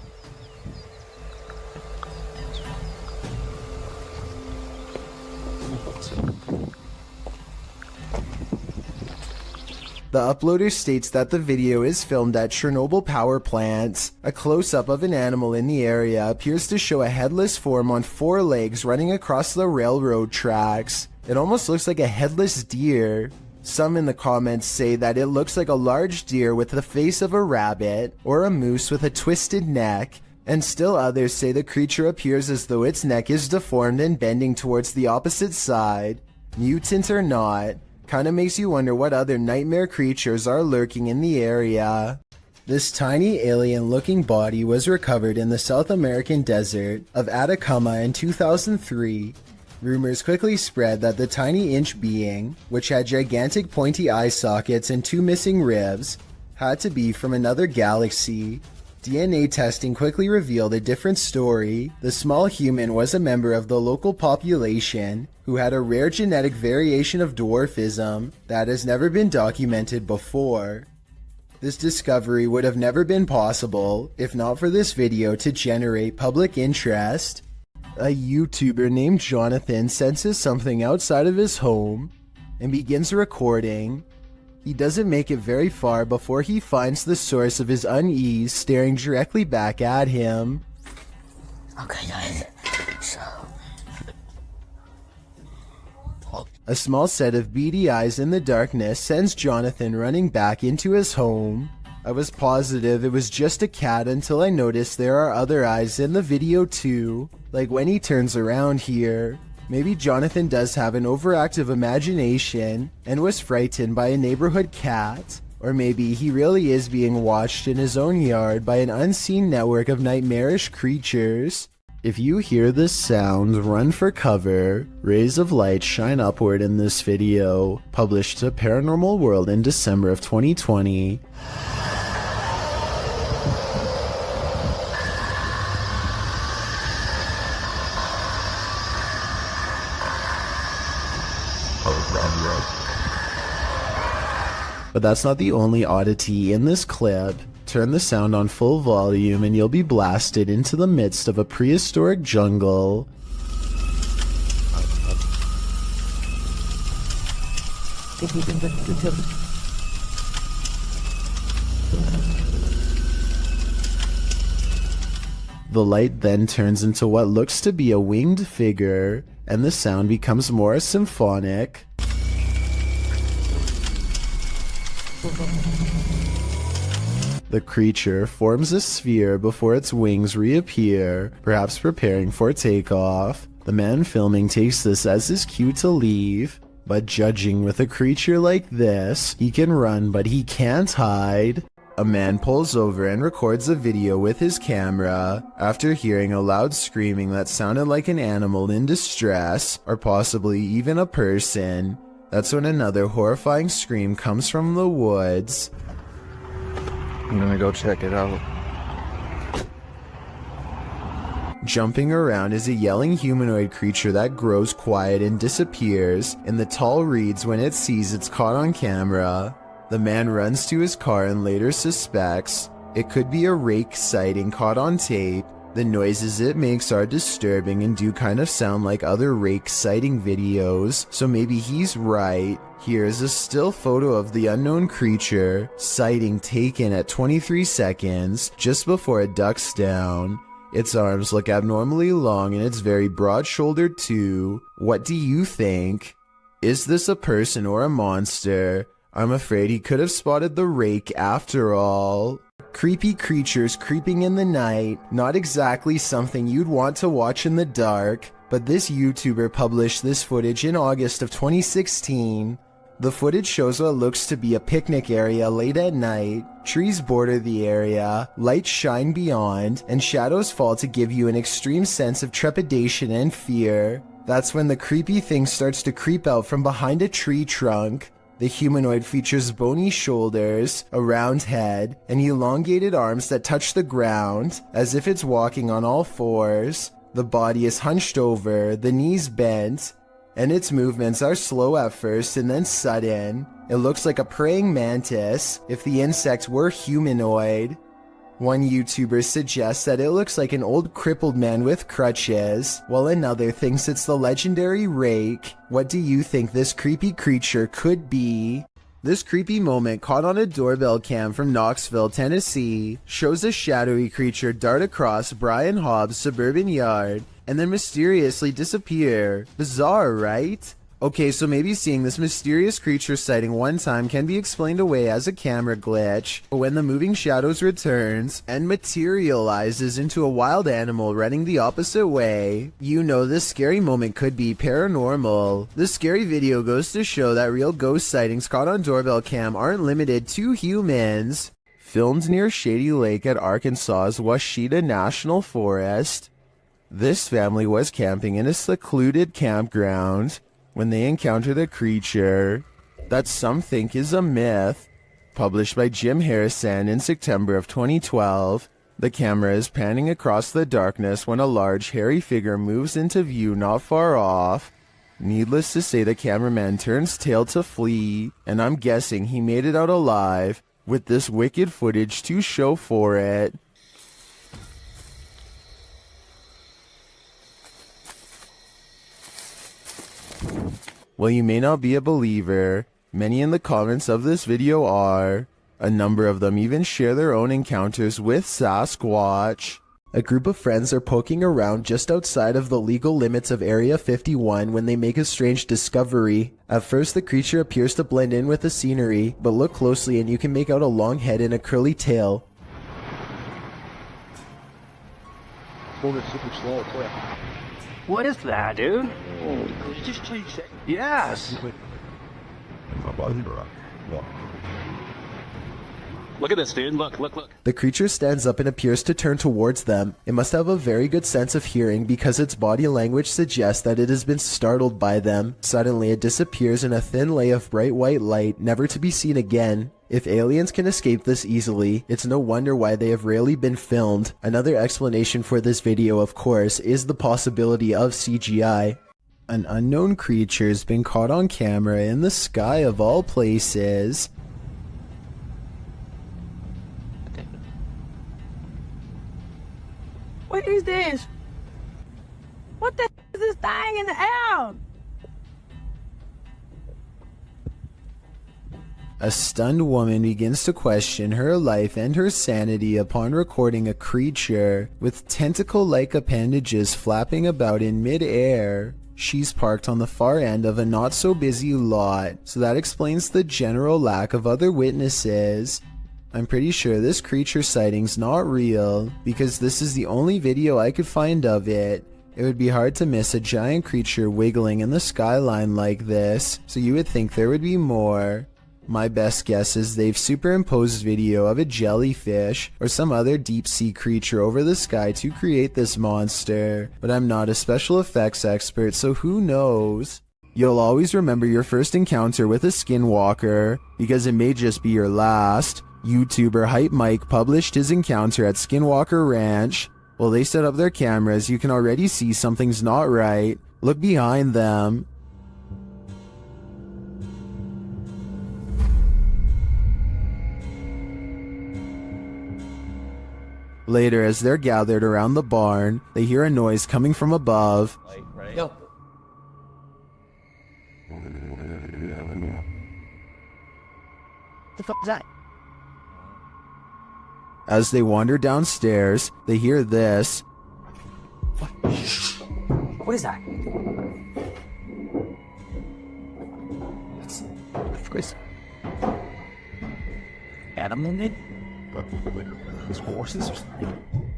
The uploader states that the video is filmed at Chernobyl power plants. A close-up of an animal in the area appears to show a headless form on 4 legs running across the railroad tracks. It almost looks like a headless deer. Some in the comments say that it looks like a large deer with the face of a rabbit, or a moose with a twisted neck, and still others say the creature appears as though its neck is deformed and bending towards the opposite side. Mutant or not, kinda makes you wonder what other nightmare creatures are lurking in the area. This tiny alien-looking body was recovered in the South American desert of Atacama in 2003. Rumors quickly spread that the tiny inch being, which had gigantic pointy eye sockets and 2 missing ribs, had to be from another galaxy. DNA testing quickly revealed a different story. The small human was a member of the local population who had a rare genetic variation of dwarfism that has never been documented before. This discovery would have never been possible if not for this video to generate public interest. A YouTuber named Jonathan senses something outside of his home and begins recording. He doesn't make it very far before he finds the source of his unease staring directly back at him. Okay, guys. So. A small set of beady eyes in the darkness sends Jonathan running back into his home. I was positive it was just a cat until I noticed there are other eyes in the video too, like when he turns around here. Maybe Jonathan does have an overactive imagination and was frightened by a neighborhood cat, or maybe he really is being watched in his own yard by an unseen network of nightmarish creatures. If you hear this sound, run for cover. Rays of light shine upward in this video, published to Paranormal World in December of 2020. But that's not the only oddity in this clip. Turn the sound on full volume and you'll be blasted into the midst of a prehistoric jungle. The light then turns into what looks to be a winged figure, and the sound becomes more symphonic. The creature forms a sphere before its wings reappear, perhaps preparing for takeoff. The man filming takes this as his cue to leave, but judging with a creature like this, he can run but he can't hide. A man pulls over and records a video with his camera after hearing a loud screaming that sounded like an animal in distress, or possibly even a person. That's when another horrifying scream comes from the woods. I'm gonna go check it out. Jumping around is a yelling humanoid creature that grows quiet and disappears in the tall reeds when it sees it's caught on camera. The man runs to his car and later suspects it could be a rake sighting caught on tape. The noises it makes are disturbing and do kind of sound like other rake sighting videos, so maybe he's right. Here's a still photo of the unknown creature, sighting taken at 23 seconds, just before it ducks down. Its arms look abnormally long and it's very broad-shouldered too. What do you think? Is this a person or a monster? I'm afraid he could have spotted the rake after all. Creepy creatures creeping in the night, not exactly something you'd want to watch in the dark, but this YouTuber published this footage in August of 2016. The footage shows what looks to be a picnic area late at night. Trees border the area, lights shine beyond, and shadows fall to give you an extreme sense of trepidation and fear. That's when the creepy thing starts to creep out from behind a tree trunk. The humanoid features bony shoulders, a round head, and elongated arms that touch the ground, as if it's walking on all fours. The body is hunched over, the knees bent, and its movements are slow at first and then sudden. It looks like a praying mantis if the insect were humanoid. One YouTuber suggests that it looks like an old crippled man with crutches, while another thinks it's the legendary rake. What do you think this creepy creature could be? This creepy moment caught on a doorbell cam from Knoxville, Tennessee, shows a shadowy creature dart across Brian Hobbs' suburban yard and then mysteriously disappear. Bizarre, right? Okay, so maybe seeing this mysterious creature sighting one time can be explained away as a camera glitch, but when the moving shadows returns and materializes into a wild animal running the opposite way, you know this scary moment could be paranormal. This scary video goes to show that real ghost sightings caught on doorbell cam aren't limited to humans. Filmed near Shady Lake at Arkansas's Washita National Forest, this family was camping in a secluded campground when they encountered a creature that some think is a myth. Published by Jim Harrison in September of 2012, the camera is panning across the darkness when a large hairy figure moves into view not far off. Needless to say, the cameraman turns tail to flee, and I'm guessing he made it out alive, with this wicked footage to show for it. While you may not be a believer, many in the comments of this video are. A number of them even share their own encounters with Sasquatch. A group of friends are poking around just outside of the legal limits of Area 51 when they make a strange discovery. At first, the creature appears to blend in with the scenery, but look closely and you can make out a long head and a curly tail. What is that, dude? Just change it. Yes. Look at this, dude. Look, look, look. The creature stands up and appears to turn towards them. It must have a very good sense of hearing because its body language suggests that it has been startled by them. Suddenly, it disappears in a thin lay of bright white light, never to be seen again. If aliens can escape this easily, it's no wonder why they have rarely been filmed. Another explanation for this video, of course, is the possibility of CGI. An unknown creature has been caught on camera in the sky of all places. What is this? What the is this thing in the air? A stunned woman begins to question her life and her sanity upon recording a creature with tentacle-like appendages flapping about in mid-air. She's parked on the far end of a not-so-busy lot, so that explains the general lack of other witnesses. I'm pretty sure this creature sighting's not real, because this is the only video I could find of it. It would be hard to miss a giant creature wiggling in the skyline like this, so you would think there would be more. My best guess is they've superimposed video of a jellyfish or some other deep sea creature over the sky to create this monster, but I'm not a special effects expert, so who knows? You'll always remember your first encounter with a skinwalker, because it may just be your last. YouTuber Hype Mike published his encounter at Skinwalker Ranch. While they set up their cameras, you can already see something's not right. Look behind them. Later, as they're gathered around the barn, they hear a noise coming from above. Yo. The fuck is that? As they wander downstairs, they hear this. What is that? Of course. Animated? His horses or something?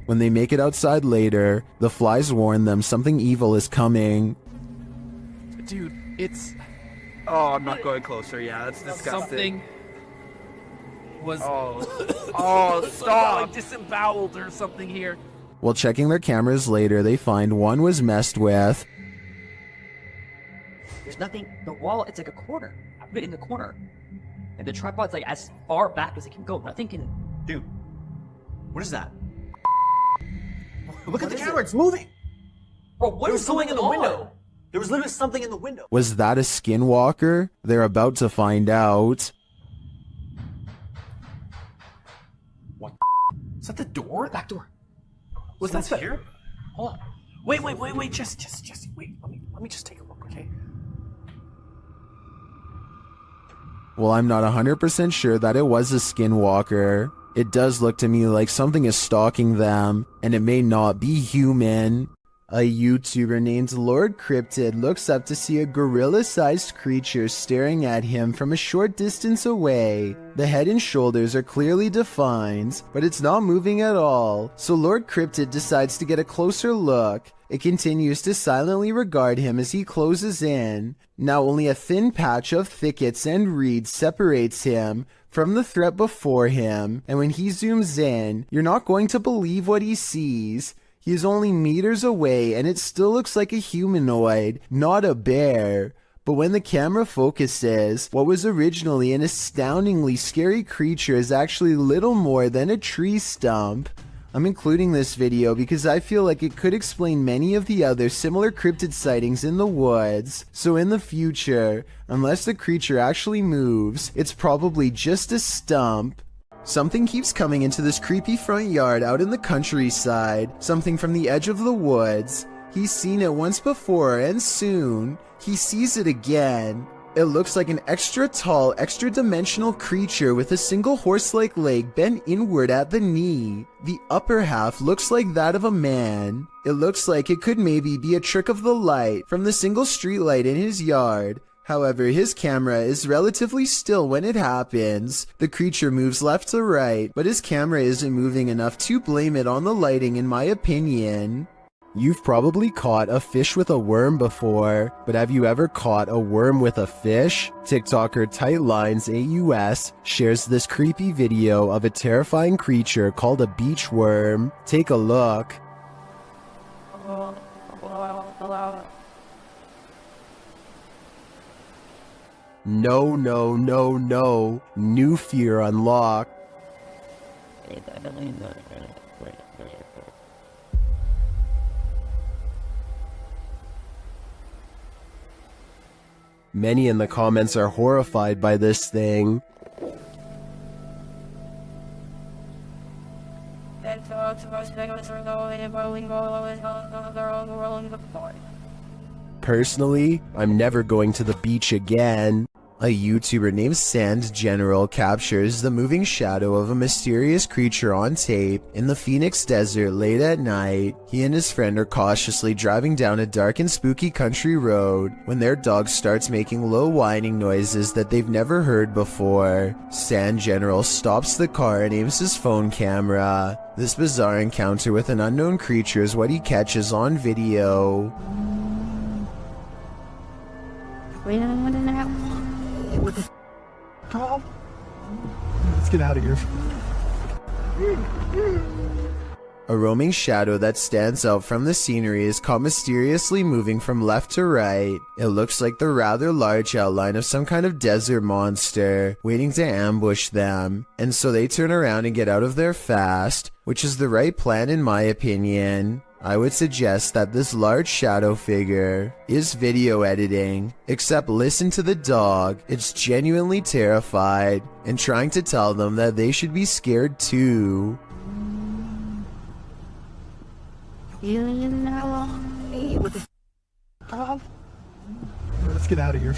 When they make it outside later, the flies warn them something evil is coming. Dude, it's... Oh, I'm not going closer. Yeah, that's disgusting. Something was Stop! like disemboweled or something here. While checking their cameras later, they find one was messed with. There's nothing. The wall, it's like a corner. I put it in the corner. And the tripod's like as far back as it can go. Nothing can. Dude, what is that? Look at the camera, it's moving! Bro, what is going in the window? There was literally something in the window. Was that a skinwalker? They're about to find out. What? Is that the door? Back door. Was that here? Hold on. Wait. Just wait. Let me just take a look, okay? Well, I'm not 100% sure that it was a skinwalker. It does look to me like something is stalking them, and it may not be human. A YouTuber named Lord Cryptid looks up to see a gorilla-sized creature staring at him from a short distance away. The head and shoulders are clearly defined, but it's not moving at all, so Lord Cryptid decides to get a closer look. It continues to silently regard him as he closes in. Now only a thin patch of thickets and reeds separates him from the threat before him, and when he zooms in, you're not going to believe what he sees. He is only meters away, and it still looks like a humanoid, not a bear. But when the camera focuses, what was originally an astoundingly scary creature is actually little more than a tree stump. I'm including this video because I feel like it could explain many of the other similar cryptid sightings in the woods. So in the future, unless the creature actually moves, it's probably just a stump. Something keeps coming into this creepy front yard out in the countryside, something from the edge of the woods. He's seen it once before, and soon, he sees it again. It looks like an extra tall, extra dimensional creature with a single horse-like leg bent inward at the knee. The upper half looks like that of a man. It looks like it could maybe be a trick of the light from the single streetlight in his yard. However, his camera is relatively still when it happens. The creature moves left to right, but his camera isn't moving enough to blame it on the lighting in my opinion. You've probably caught a fish with a worm before, but have you ever caught a worm with a fish? TikToker Tightlines AUS shares this creepy video of a terrifying creature called a beach worm. Take a look. No. New fear unlocked. Many in the comments are horrified by this thing. Personally, I'm never going to the beach again. A YouTuber named Sand General captures the moving shadow of a mysterious creature on tape in the Phoenix desert late at night. He and his friend are cautiously driving down a dark and spooky country road when their dog starts making low whining noises that they've never heard before. Sand General stops the car and aims his phone camera. This bizarre encounter with an unknown creature is what he catches on video. We don't want to know. What the f***? Let's get out of here. A roaming shadow that stands out from the scenery is caught mysteriously moving from left to right. It looks like the rather large outline of some kind of desert monster waiting to ambush them, and so they turn around and get out of there fast, which is the right plan in my opinion. I would suggest that this large shadow figure is video editing, except listen to the dog. It's genuinely terrified and trying to tell them that they should be scared too. Let's get out of here.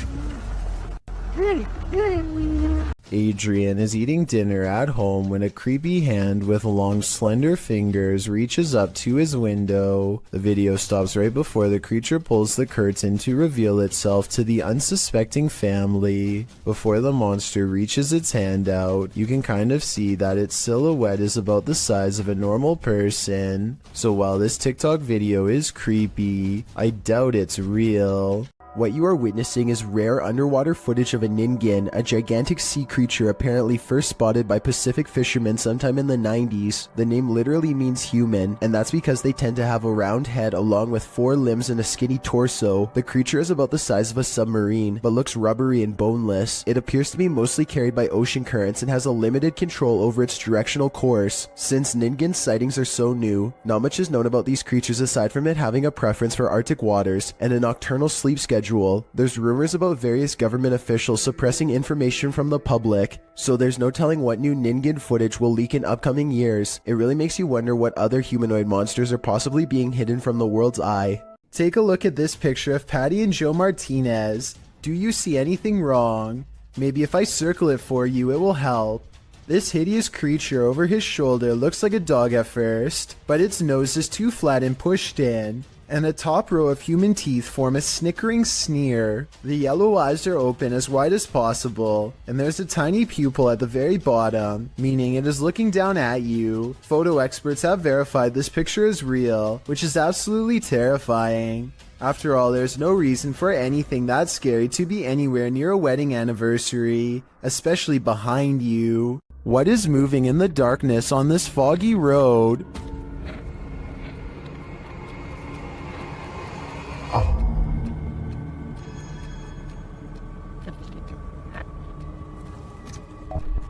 Adrian is eating dinner at home when a creepy hand with long slender fingers reaches up to his window. The video stops right before the creature pulls the curtain to reveal itself to the unsuspecting family. Before the monster reaches its hand out, you can kind of see that its silhouette is about the size of a normal person. So while this TikTok video is creepy, I doubt it's real. What you are witnessing is rare underwater footage of a ningen, a gigantic sea creature apparently first spotted by Pacific fishermen sometime in the 90s. The name literally means human, and that's because they tend to have a round head along with 4 limbs and a skinny torso. The creature is about the size of a submarine, but looks rubbery and boneless. It appears to be mostly carried by ocean currents and has a limited control over its directional course. Since ningen sightings are so new, not much is known about these creatures aside from it having a preference for Arctic waters and a nocturnal sleep schedule. There's rumors about various government officials suppressing information from the public, so there's no telling what new ningen footage will leak in upcoming years. It really makes you wonder what other humanoid monsters are possibly being hidden from the world's eye. Take a look at this picture of Patty and Joe Martinez. Do you see anything wrong? Maybe if I circle it for you, it will help. This hideous creature over his shoulder looks like a dog at first, but its nose is too flat and pushed in, and the top row of human teeth form a snickering sneer. The yellow eyes are open as wide as possible, and there's a tiny pupil at the very bottom, meaning it is looking down at you. Photo experts have verified this picture is real, which is absolutely terrifying. After all, there's no reason for anything that scary to be anywhere near a wedding anniversary, especially behind you. What is moving in the darkness on this foggy road?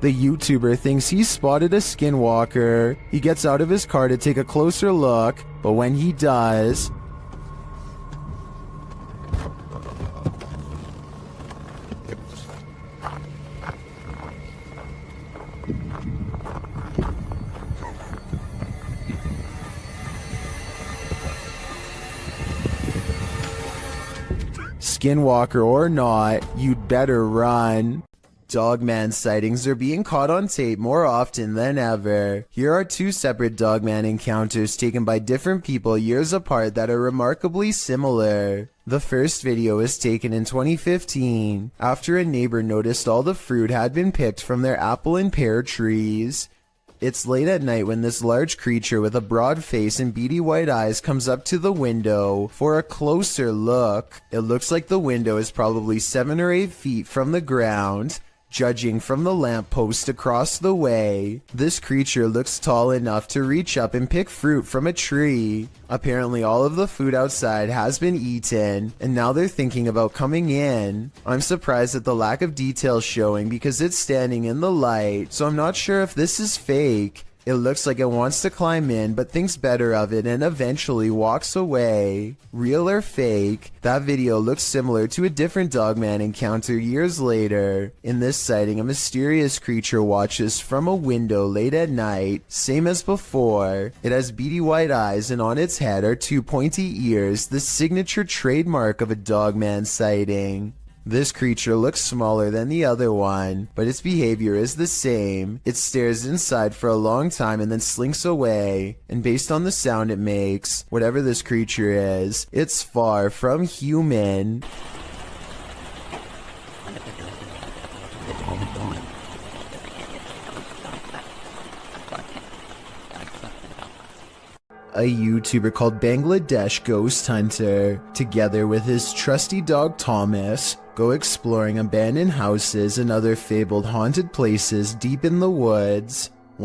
The YouTuber thinks he's spotted a skinwalker. He gets out of his car to take a closer look, but when he does, skinwalker or not, you'd better run. Dogman sightings are being caught on tape more often than ever. Here are 2 separate dogman encounters taken by different people years apart that are remarkably similar. The first video was taken in 2015, after a neighbor noticed all the fruit had been picked from their apple and pear trees. It's late at night when this large creature with a broad face and beady white eyes comes up to the window for a closer look. It looks like the window is probably 7 or 8 feet from the ground. Judging from the lamppost across the way, this creature looks tall enough to reach up and pick fruit from a tree. Apparently all of the food outside has been eaten, and now they're thinking about coming in. I'm surprised at the lack of detail showing because it's standing in the light, so I'm not sure if this is fake. It looks like it wants to climb in, but thinks better of it and eventually walks away. Real or fake, that video looks similar to a different dogman encounter years later. In this sighting, a mysterious creature watches from a window late at night, same as before. It has beady white eyes and on its head are 2 pointy ears, the signature trademark of a dogman sighting. This creature looks smaller than the other one, but its behavior is the same. It stares inside for a long time and then slinks away, and based on the sound it makes, whatever this creature is, it's far from human. A YouTuber called Bangladesh Ghost Hunter, together with his trusty dog Thomas, go exploring abandoned houses and other fabled haunted places deep in the woods.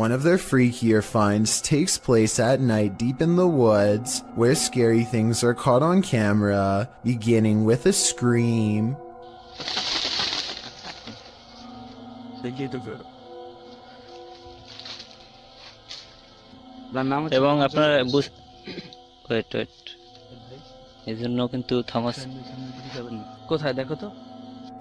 One of their freakier finds takes place at night deep in the woods, where scary things are caught on camera, beginning with a scream. এবং আপনারা wait এই জন্য কিন্তু Thomas কোথায় দেখো তো।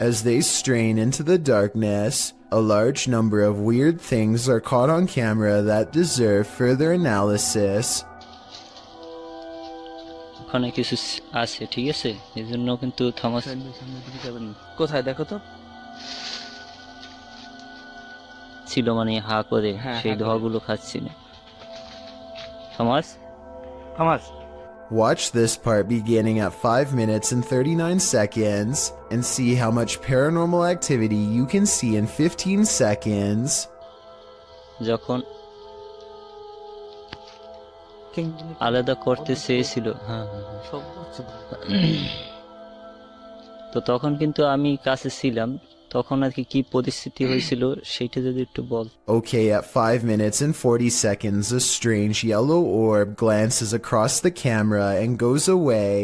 As they strain into the darkness, a large number of weird things are caught on camera that deserve further analysis. ওখানে কিছু আছে, ঠিক আছে, এই জন্য কিন্তু থমাস কোথায় দেখো তো ছিল, মানে হা করে সেই ধোঁয়াগুলো খাচ্ছিল। Thomas. Watch this part beginning at 5 minutes and 39 seconds and see how much paranormal activity you can see in 15 seconds. যখন আলাদা করতে চেয়েছিল, তো তখন কিন্তু আমি কাছে ছিলাম, তখন আর কি পরিস্থিতি হয়েছিল সেটা যদি একটু বল। Okay, at 5 minutes and 40 seconds, a strange yellow orb glances across the camera and goes away.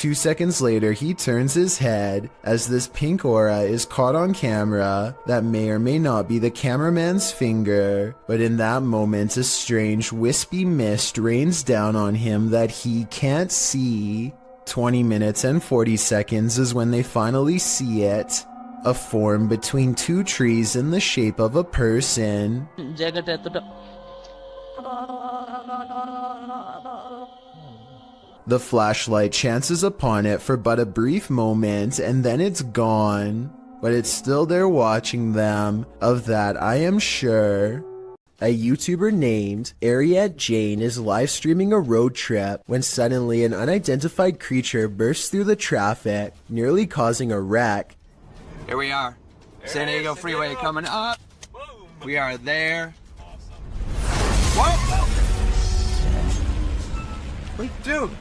2 seconds later, he turns his head as this pink aura is caught on camera that may or may not be the cameraman's finger, but in that moment, a strange wispy mist rains down on him that he can't see. 20 minutes and 40 seconds is when they finally see it. A form between two trees in the shape of a person. The flashlight chances upon it for but a brief moment and then it's gone. But it's still there watching them, of that I am sure. A YouTuber named Ariad Jane is live streaming a road trip when suddenly an unidentified creature bursts through the traffic, nearly causing a wreck. Here we are. San Diego Freeway coming up. We are there. Whoa! Wait, dude.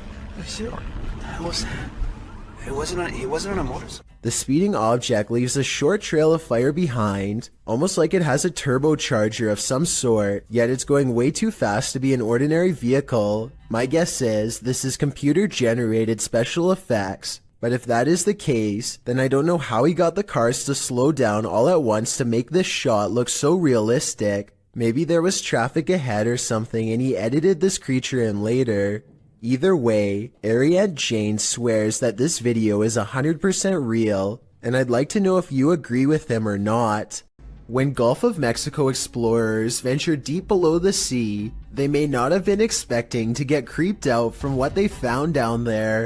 He wasn't on a motorcycle. The speeding object leaves a short trail of fire behind, almost like it has a turbocharger of some sort, yet it's going way too fast to be an ordinary vehicle. My guess is this is computer-generated special effects. But if that is the case, then I don't know how he got the cars to slow down all at once to make this shot look so realistic. Maybe there was traffic ahead or something and he edited this creature in later. Either way, Ariad Jane swears that this video is 100% real, and I'd like to know if you agree with him or not. When Gulf of Mexico explorers venture deep below the sea, they may not have been expecting to get creeped out from what they found down there.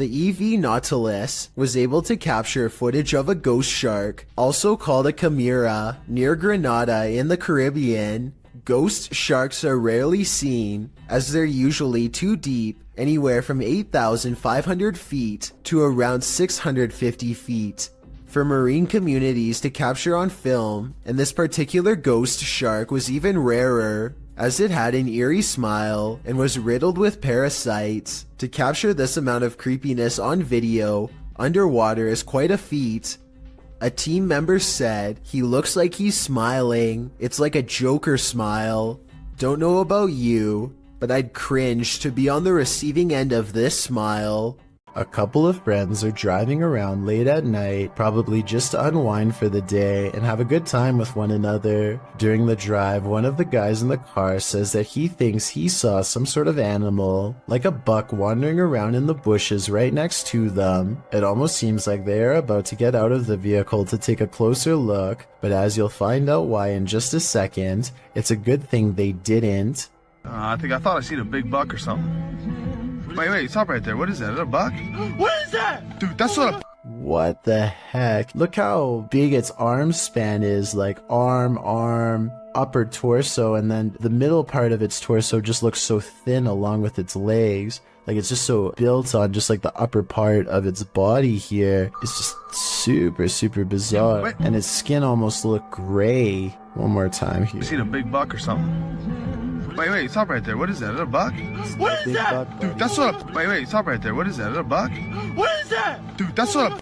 The EV Nautilus was able to capture footage of a ghost shark, also called a chimera, near Grenada in the Caribbean. Ghost sharks are rarely seen, as they're usually too deep, anywhere from 8,500 feet to around 650 feet. For marine communities to capture on film, and this particular ghost shark was even rarer, as it had an eerie smile and was riddled with parasites. To capture this amount of creepiness on video, underwater is quite a feat. A team member said, "He looks like he's smiling. It's like a Joker smile." Don't know about you, but I'd cringe to be on the receiving end of this smile. A couple of friends are driving around late at night, probably just to unwind for the day and have a good time with one another. During the drive, one of the guys in the car says that he thinks he saw some sort of animal, like a buck wandering around in the bushes right next to them. It almost seems like they are about to get out of the vehicle to take a closer look, but as you'll find out why in just a second, it's a good thing they didn't. I thought I seen a big buck or something. Wait, stop right there. What is that? Is that a buck? What is that? Dude, that's what a... What the heck? Look how big its arm span is, like arm, upper torso, and then the middle part of its torso just looks so thin along with its legs. Like it's just so built on just like the upper part of its body here. It's just super bizarre. Yeah, and its skin almost looked gray. One more time here. You seen a big buck or something? Wait, stop right there. What is that? Is that a buck? What is that? Dude, that's what a... Wait, stop right there. What is that? Is that a buck? What is that? Dude, that's what a...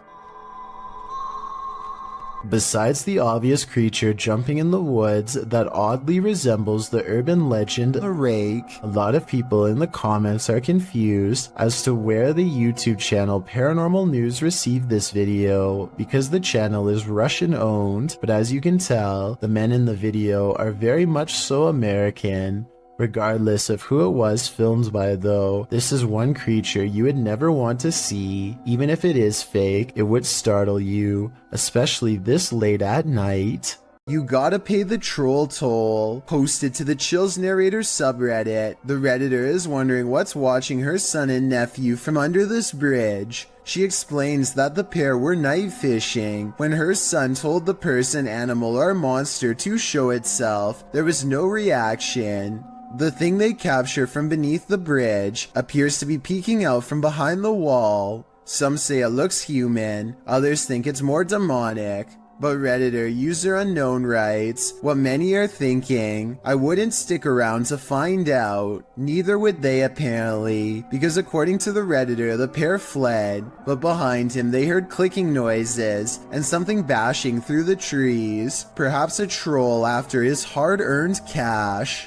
Besides the obvious creature jumping in the woods that oddly resembles the urban legend a rake, a lot of people in the comments are confused as to where the YouTube channel Paranormal News received this video, because the channel is Russian owned, but as you can tell, the men in the video are very much so American. Regardless of who it was filmed by though, this is one creature you would never want to see. Even if it is fake, it would startle you, especially this late at night. You gotta pay the troll toll. Posted to the Chills Narrator subreddit, the redditor is wondering what's watching her son and nephew from under this bridge. She explains that the pair were night fishing. When her son told the person, animal, or monster to show itself, there was no reaction. The thing they capture from beneath the bridge appears to be peeking out from behind the wall. Some say it looks human, others think it's more demonic. But Redditor user unknown writes, what many are thinking, I wouldn't stick around to find out. Neither would they apparently, because according to the Redditor, the pair fled, but behind him they heard clicking noises and something bashing through the trees, perhaps a troll after his hard-earned cash.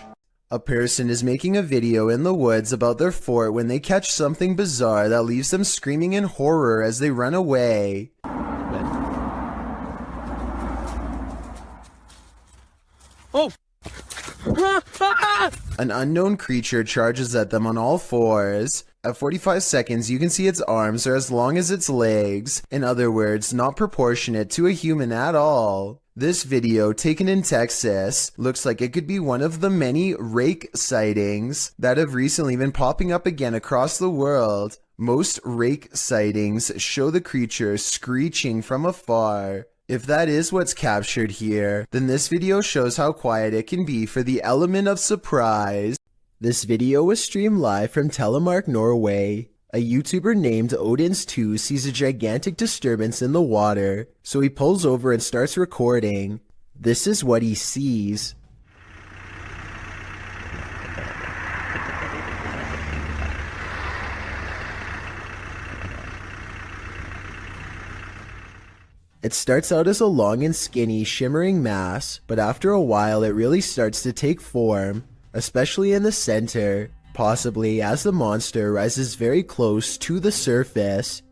A person is making a video in the woods about their fort when they catch something bizarre that leaves them screaming in horror as they run away. Oh! An unknown creature charges at them on all fours. At 45 seconds, you can see its arms are as long as its legs. In other words, not proportionate to a human at all. This video, taken in Texas, looks like it could be one of the many rake sightings that have recently been popping up again across the world. Most rake sightings show the creature screeching from afar. If that is what's captured here, then this video shows how quiet it can be for the element of surprise. This video was streamed live from Telemark, Norway. A YouTuber named Odins2 sees a gigantic disturbance in the water, so he pulls over and starts recording. This is what he sees. It starts out as a long and skinny, shimmering mass, but after a while it really starts to take form, especially in the center. Possibly as the monster rises very close to the surface.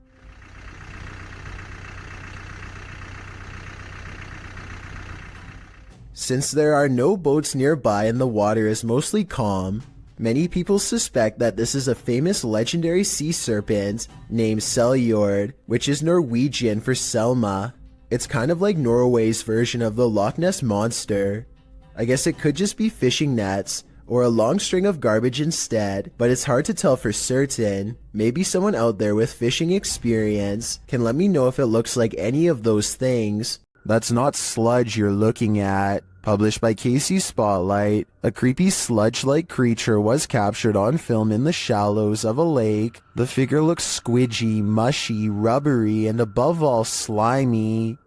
Since there are no boats nearby and the water is mostly calm, many people suspect that this is a famous legendary sea serpent named Seljord, which is Norwegian for Selma. It's kind of like Norway's version of the Loch Ness monster. I guess it could just be fishing nets, or a long string of garbage instead, but it's hard to tell for certain. Maybe someone out there with fishing experience can let me know if it looks like any of those things. That's not Sludge you're looking at. Published by Casey Spotlight, a creepy sludge-like creature was captured on film in the shallows of a lake. The figure looks squidgy, mushy, rubbery, and above all slimy.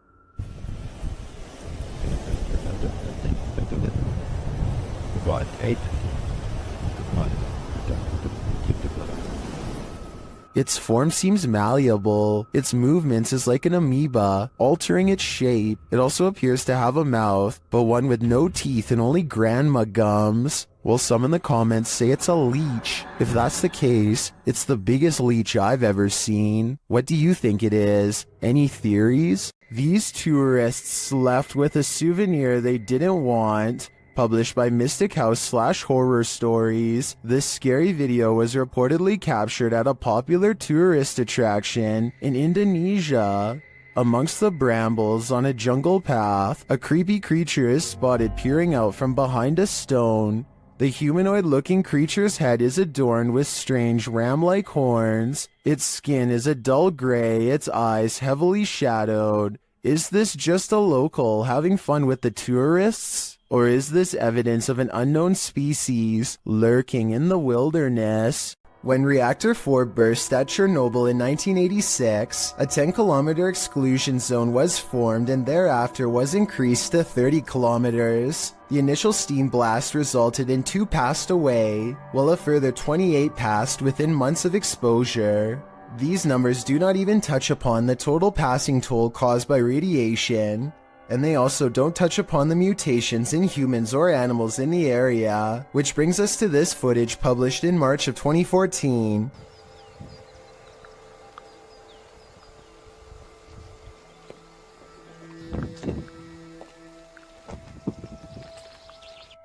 Its form seems malleable. Its movements is like an amoeba, altering its shape. It also appears to have a mouth, but one with no teeth and only grandma gums. Well, some in the comments say it's a leech. If that's the case, it's the biggest leech I've ever seen. What do you think it is? Any theories? These tourists left with a souvenir they didn't want. Published by Mystic House / Horror Stories, this scary video was reportedly captured at a popular tourist attraction in Indonesia. Amongst the brambles on a jungle path, a creepy creature is spotted peering out from behind a stone. The humanoid-looking creature's head is adorned with strange ram-like horns. Its skin is a dull gray, its eyes heavily shadowed. Is this just a local having fun with the tourists? Or is this evidence of an unknown species lurking in the wilderness? When Reactor 4 burst at Chernobyl in 1986, a 10-kilometer exclusion zone was formed and thereafter was increased to 30 kilometers. The initial steam blast resulted in 2 passed away, while a further 28 passed within months of exposure. These numbers do not even touch upon the total passing toll caused by radiation. And they also don't touch upon the mutations in humans or animals in the area, which brings us to this footage published in March of 2014.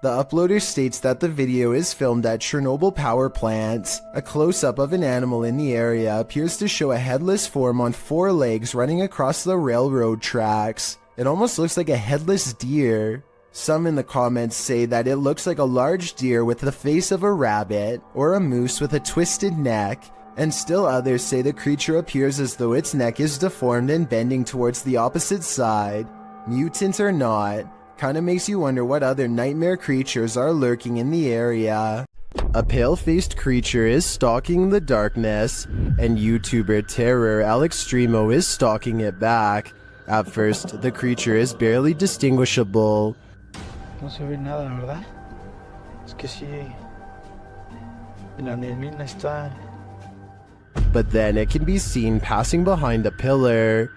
The uploader states that the video is filmed at Chernobyl power plant. A close-up of an animal in the area appears to show a headless form on 4 legs running across the railroad tracks. It almost looks like a headless deer. Some in the comments say that it looks like a large deer with the face of a rabbit, or a moose with a twisted neck, and still others say the creature appears as though its neck is deformed and bending towards the opposite side. Mutant or not, kinda makes you wonder what other nightmare creatures are lurking in the area. A pale-faced creature is stalking the darkness, and YouTuber Terror Alextremo is stalking it back. At first, the creature is barely distinguishable. No se ve nada, ¿verdad? Es que sí. La neblina está. But then it can be seen passing behind a pillar.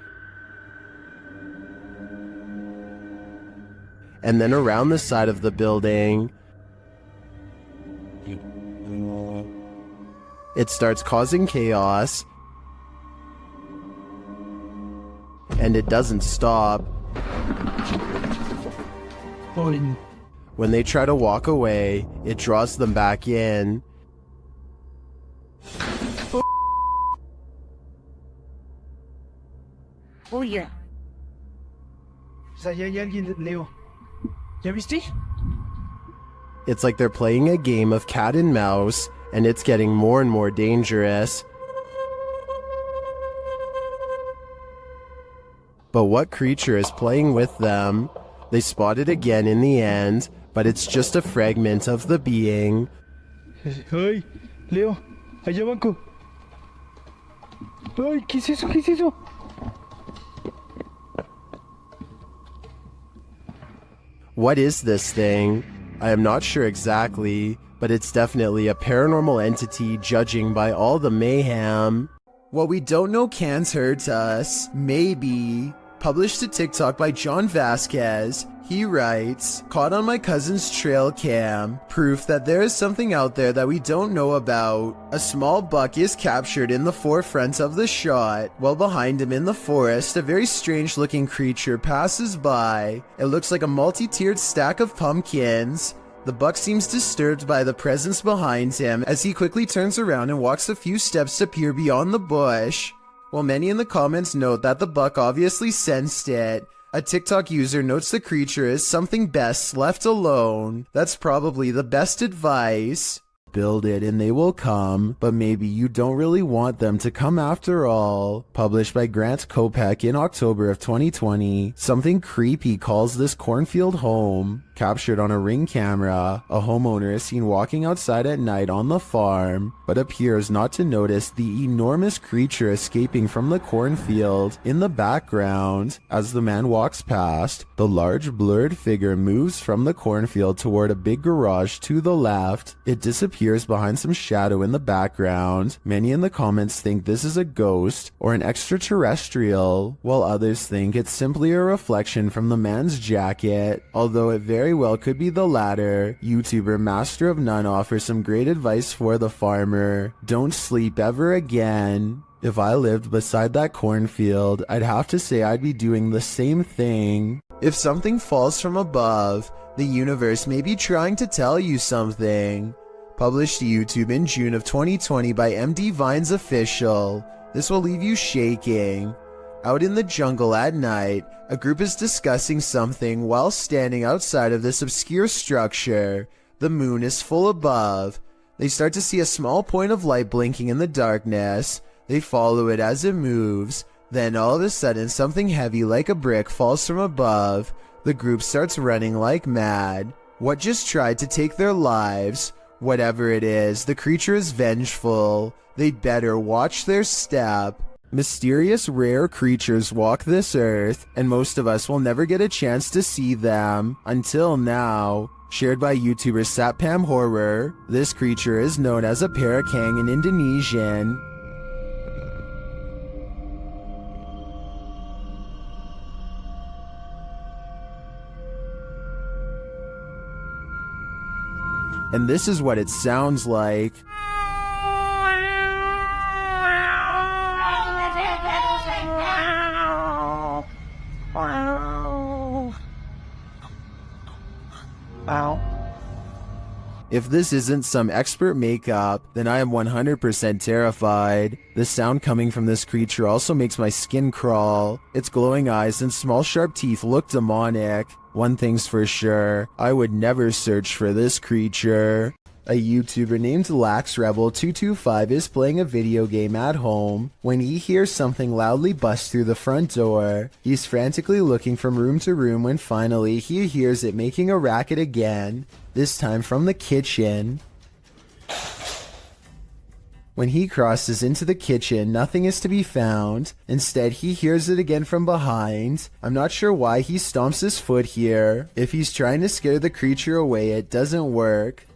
And then around the side of the building. It starts causing chaos. And it doesn't stop. When they try to walk away, it draws them back in. Oye. O sea, ya hay alguien, Leo. ¿Ya viste? It's like they're playing a game of cat and mouse, and it's getting more and more dangerous. But what creature is playing with them? They spot it again in the end, but it's just a fragment of the being. Ay, Leo, allá banco. Ay, ¿qué es eso? ¿Qué es eso? What is this thing? I am not sure exactly, but it's definitely a paranormal entity judging by all the mayhem. What we don't know can't hurt us. Maybe. Published to TikTok by John Vasquez. He writes, caught on my cousin's trail cam, proof that there is something out there that we don't know about. A small buck is captured in the forefront of the shot, while behind him in the forest a very strange looking creature passes by. It looks like a multi-tiered stack of pumpkins. The buck seems disturbed by the presence behind him as he quickly turns around and walks a few steps to peer beyond the bush. While many in the comments note that the buck obviously sensed it, a TikTok user notes the creature is something best left alone. That's probably the best advice. Build it and they will come, but maybe you don't really want them to come after all. Published by Grant Kopek in October of 2020. Something creepy calls this cornfield home. Captured on a Ring camera, a homeowner is seen walking outside at night on the farm, but appears not to notice the enormous creature escaping from the cornfield in the background. As the man walks past, the large blurred figure moves from the cornfield toward a big garage to the left. It disappears behind some shadow in the background. Many in the comments think this is a ghost or an extraterrestrial, while others think it's simply a reflection from the man's jacket, although it very well could be the latter. YouTuber Master of None offers some great advice for the farmer. Don't sleep ever again. If I lived beside that cornfield, I'd have to say I'd be doing the same thing. If something falls from above, the universe may be trying to tell you something. Published to YouTube in June of 2020 by MD Vines Official. This will leave you shaking. Out in the jungle at night, a group is discussing something while standing outside of this obscure structure. The moon is full above. They start to see a small point of light blinking in the darkness. They follow it as it moves. Then all of a sudden something heavy like a brick falls from above. The group starts running like mad. What just tried to take their lives? Whatever it is, the creature is vengeful. They'd better watch their step. Mysterious rare creatures walk this earth, and most of us will never get a chance to see them, until now. Shared by YouTuber Satpam Horror, this creature is known as a parakang in Indonesian. and this is what it sounds like. Ow. If this isn't some expert makeup, then I am 100% terrified. The sound coming from this creature also makes my skin crawl. Its glowing eyes and small sharp teeth look demonic. One thing's for sure, I would never search for this creature. A YouTuber named LaxRebel225 is playing a video game at home when he hears something loudly bust through the front door. He's frantically looking from room to room when finally he hears it making a racket again, this time from the kitchen. When he crosses into the kitchen, nothing is to be found. Instead, he hears it again from behind. I'm not sure why he stomps his foot here. If he's trying to scare the creature away, it doesn't work.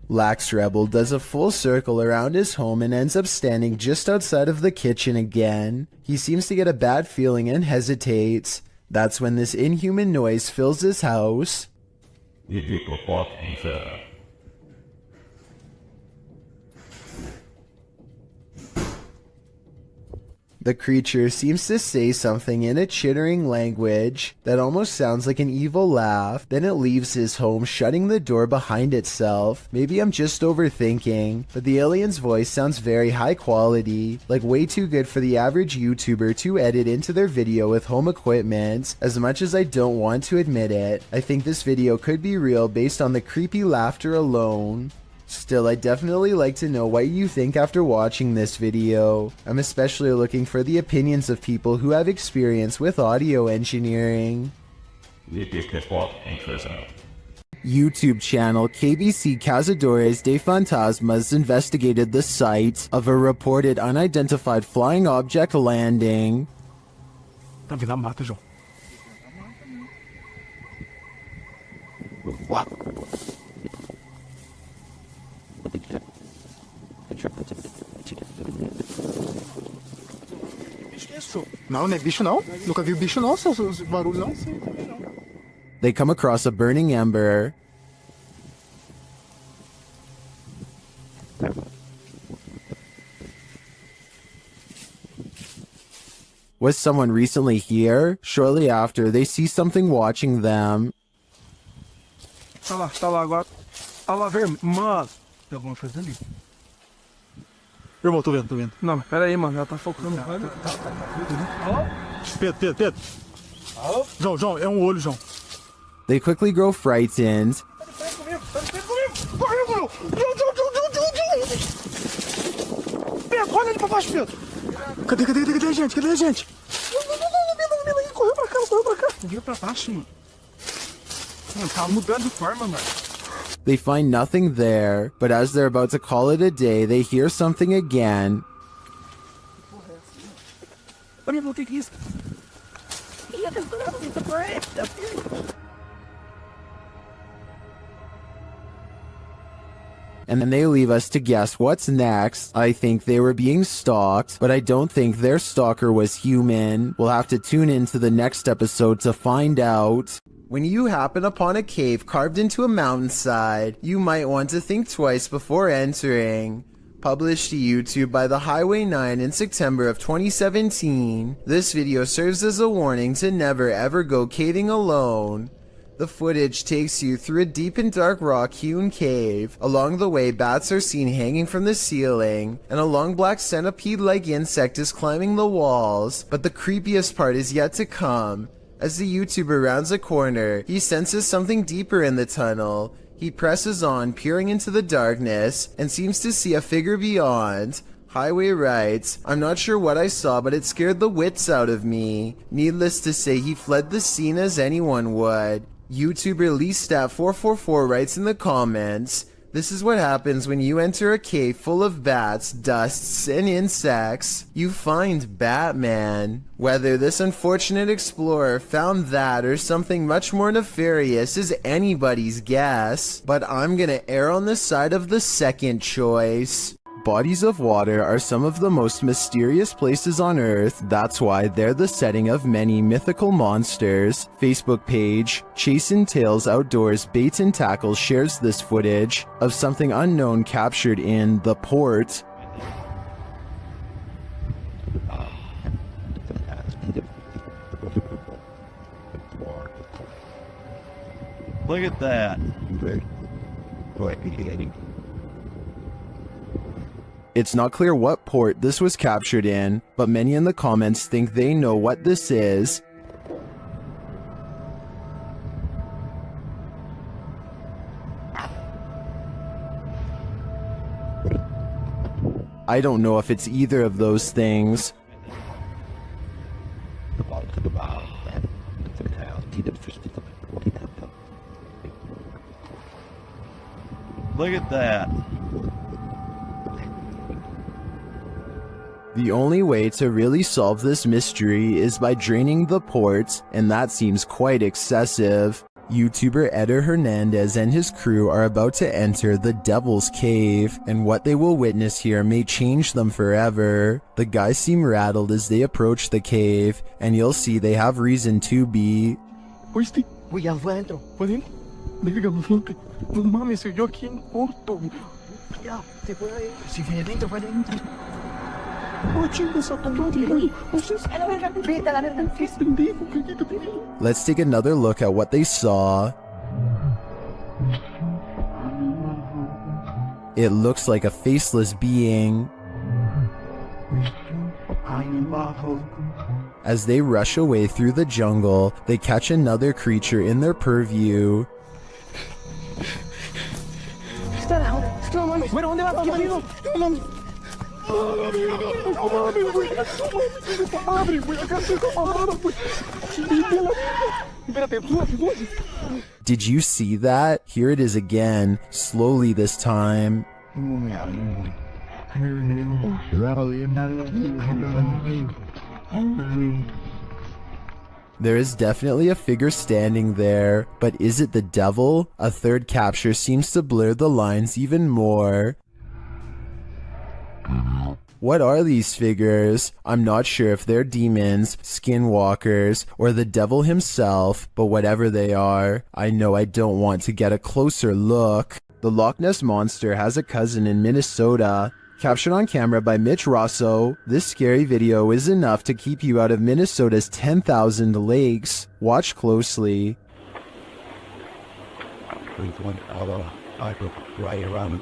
LaxRebel does a full circle around his home and ends up standing just outside of the kitchen again. He seems to get a bad feeling and hesitates. That's when this inhuman noise fills his house. The creature seems to say something in a chittering language that almost sounds like an evil laugh. Then it leaves his home, shutting the door behind itself. Maybe I'm just overthinking, but the alien's voice sounds very high quality, like way too good for the average YouTuber to edit into their video with home equipment. As much as I don't want to admit it, I think this video could be real based on the creepy laughter alone. Still, I'd definitely like to know what you think after watching this video. I'm especially looking for the opinions of people who have experience with audio engineering. YouTube channel KBC Cazadores de Fantasmas investigated the site of a reported unidentified flying object landing. Tá vindo a mata, João. Uau. Não, não é bicho não. Nunca vi bicho não, seus barulhos não. They come across a burning ember. Was someone recently here? Shortly after, they see something watching them. Tá lá agora. Tá lá, vermelho. Mano, tem alguma coisa ali. Irmão, tô vendo. Não, mas pera aí, mano, ela tá focando. Pedro. João, é olho, João. They quickly grow frightened. Corre comigo! Pedro, olha ali pra baixo, Pedro. Cadê a gente? Correu pra cá. Correu pra baixo, mano. Mano, tá mudando de forma, mano. They find nothing there, but as they're about to call it a day, they hear something again. Olha, o que é isso? And then they leave us to guess what's next. I think they were being stalked, but I don't think their stalker was human. We'll have to tune into the next episode to find out. When you happen upon a cave carved into a mountainside, you might want to think twice before entering. Published to YouTube by the Highway 9 in September of 2017, this video serves as a warning to never ever go caving alone. The footage takes you through a deep and dark rock-hewn cave. Along the way, bats are seen hanging from the ceiling, and a long black centipede-like insect is climbing the walls. But the creepiest part is yet to come. As the YouTuber rounds a corner, he senses something deeper in the tunnel. He presses on, peering into the darkness, and seems to see a figure beyond. Highway writes, "I'm not sure what I saw, but it scared the wits out of me." Needless to say, he fled the scene as anyone would. YouTuber LeeStat444 writes in the comments, "This is what happens when you enter a cave full of bats, dusts, and insects. You find Batman." Whether this unfortunate explorer found that or something much more nefarious is anybody's guess, but I'm gonna err on the side of the second choice. Bodies of water are some of the most mysterious places on Earth. That's why they're the setting of many mythical monsters. Facebook page Chasing Tales Outdoors Bait and Tackle shares this footage of something unknown captured in the port. Look at that. It's not clear what port this was captured in, but many in the comments think they know what this is. I don't know if it's either of those things. Look at that. The only way to really solve this mystery is by draining the ports, and that seems quite excessive. YouTuber Eder Hernandez and his crew are about to enter the Devil's Cave, and what they will witness here may change them forever. The guys seem rattled as they approach the cave, and you'll see they have reason to be. ¿Oíste? Güey, ya fue adentro. ¿Fue adentro? Verga, no flote. No mames, soy yo aquí en corto. Ya, se fue adentro. Si fue adentro, fue adentro. Oh, chingos, a tu madre, güey. A la verga, vete a la verga. ¿Qué es pendejo? Cállate, pendejo. Let's take another look at what they saw. It looks like a faceless being. As they rush away through the jungle, they catch another creature in their purview. Did you see that? Here it is again, slowly this time. There is definitely a figure standing there, but is it the devil? A third capture seems to blur the lines even more. What are these figures? I'm not sure if they're demons, skinwalkers, or the devil himself, but whatever they are, I know I don't want to get a closer look. The Loch Ness Monster has a cousin in Minnesota. Captured on camera by Mitch Rosso, this scary video is enough to keep you out of Minnesota's 10,000 lakes. Watch closely. Right around.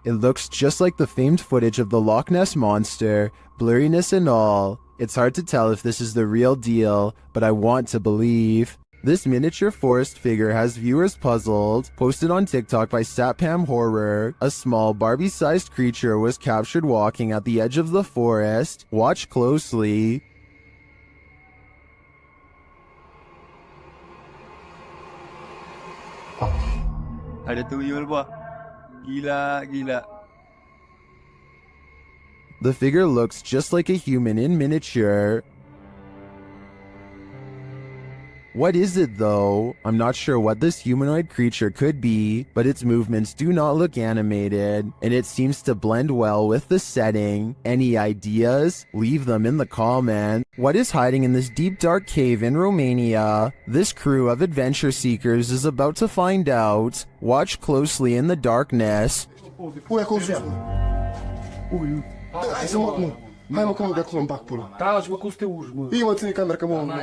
It looks just like the famed footage of the Loch Ness Monster, blurriness and all. It's hard to tell if this is the real deal, but I want to believe. This miniature forest figure has viewers puzzled. Posted on TikTok by Satpam Horror, a small Barbie-sized creature was captured walking at the edge of the forest. Watch closely. Ada tuyul ba? Gila, gila. The figure looks just like a human in miniature. What is it though? I'm not sure what this humanoid creature could be, but its movements do not look animated, and it seems to blend well with the setting. Any ideas? Leave them in the comments. What is hiding in this deep dark cave in Romania? This crew of adventure seekers is about to find out. Watch closely in the darkness. Hai să mă, hai mă, că mă de acolo în bac pula. Da, și mă, cum să te urci, mă? Ei, mă, ține camera, că mă...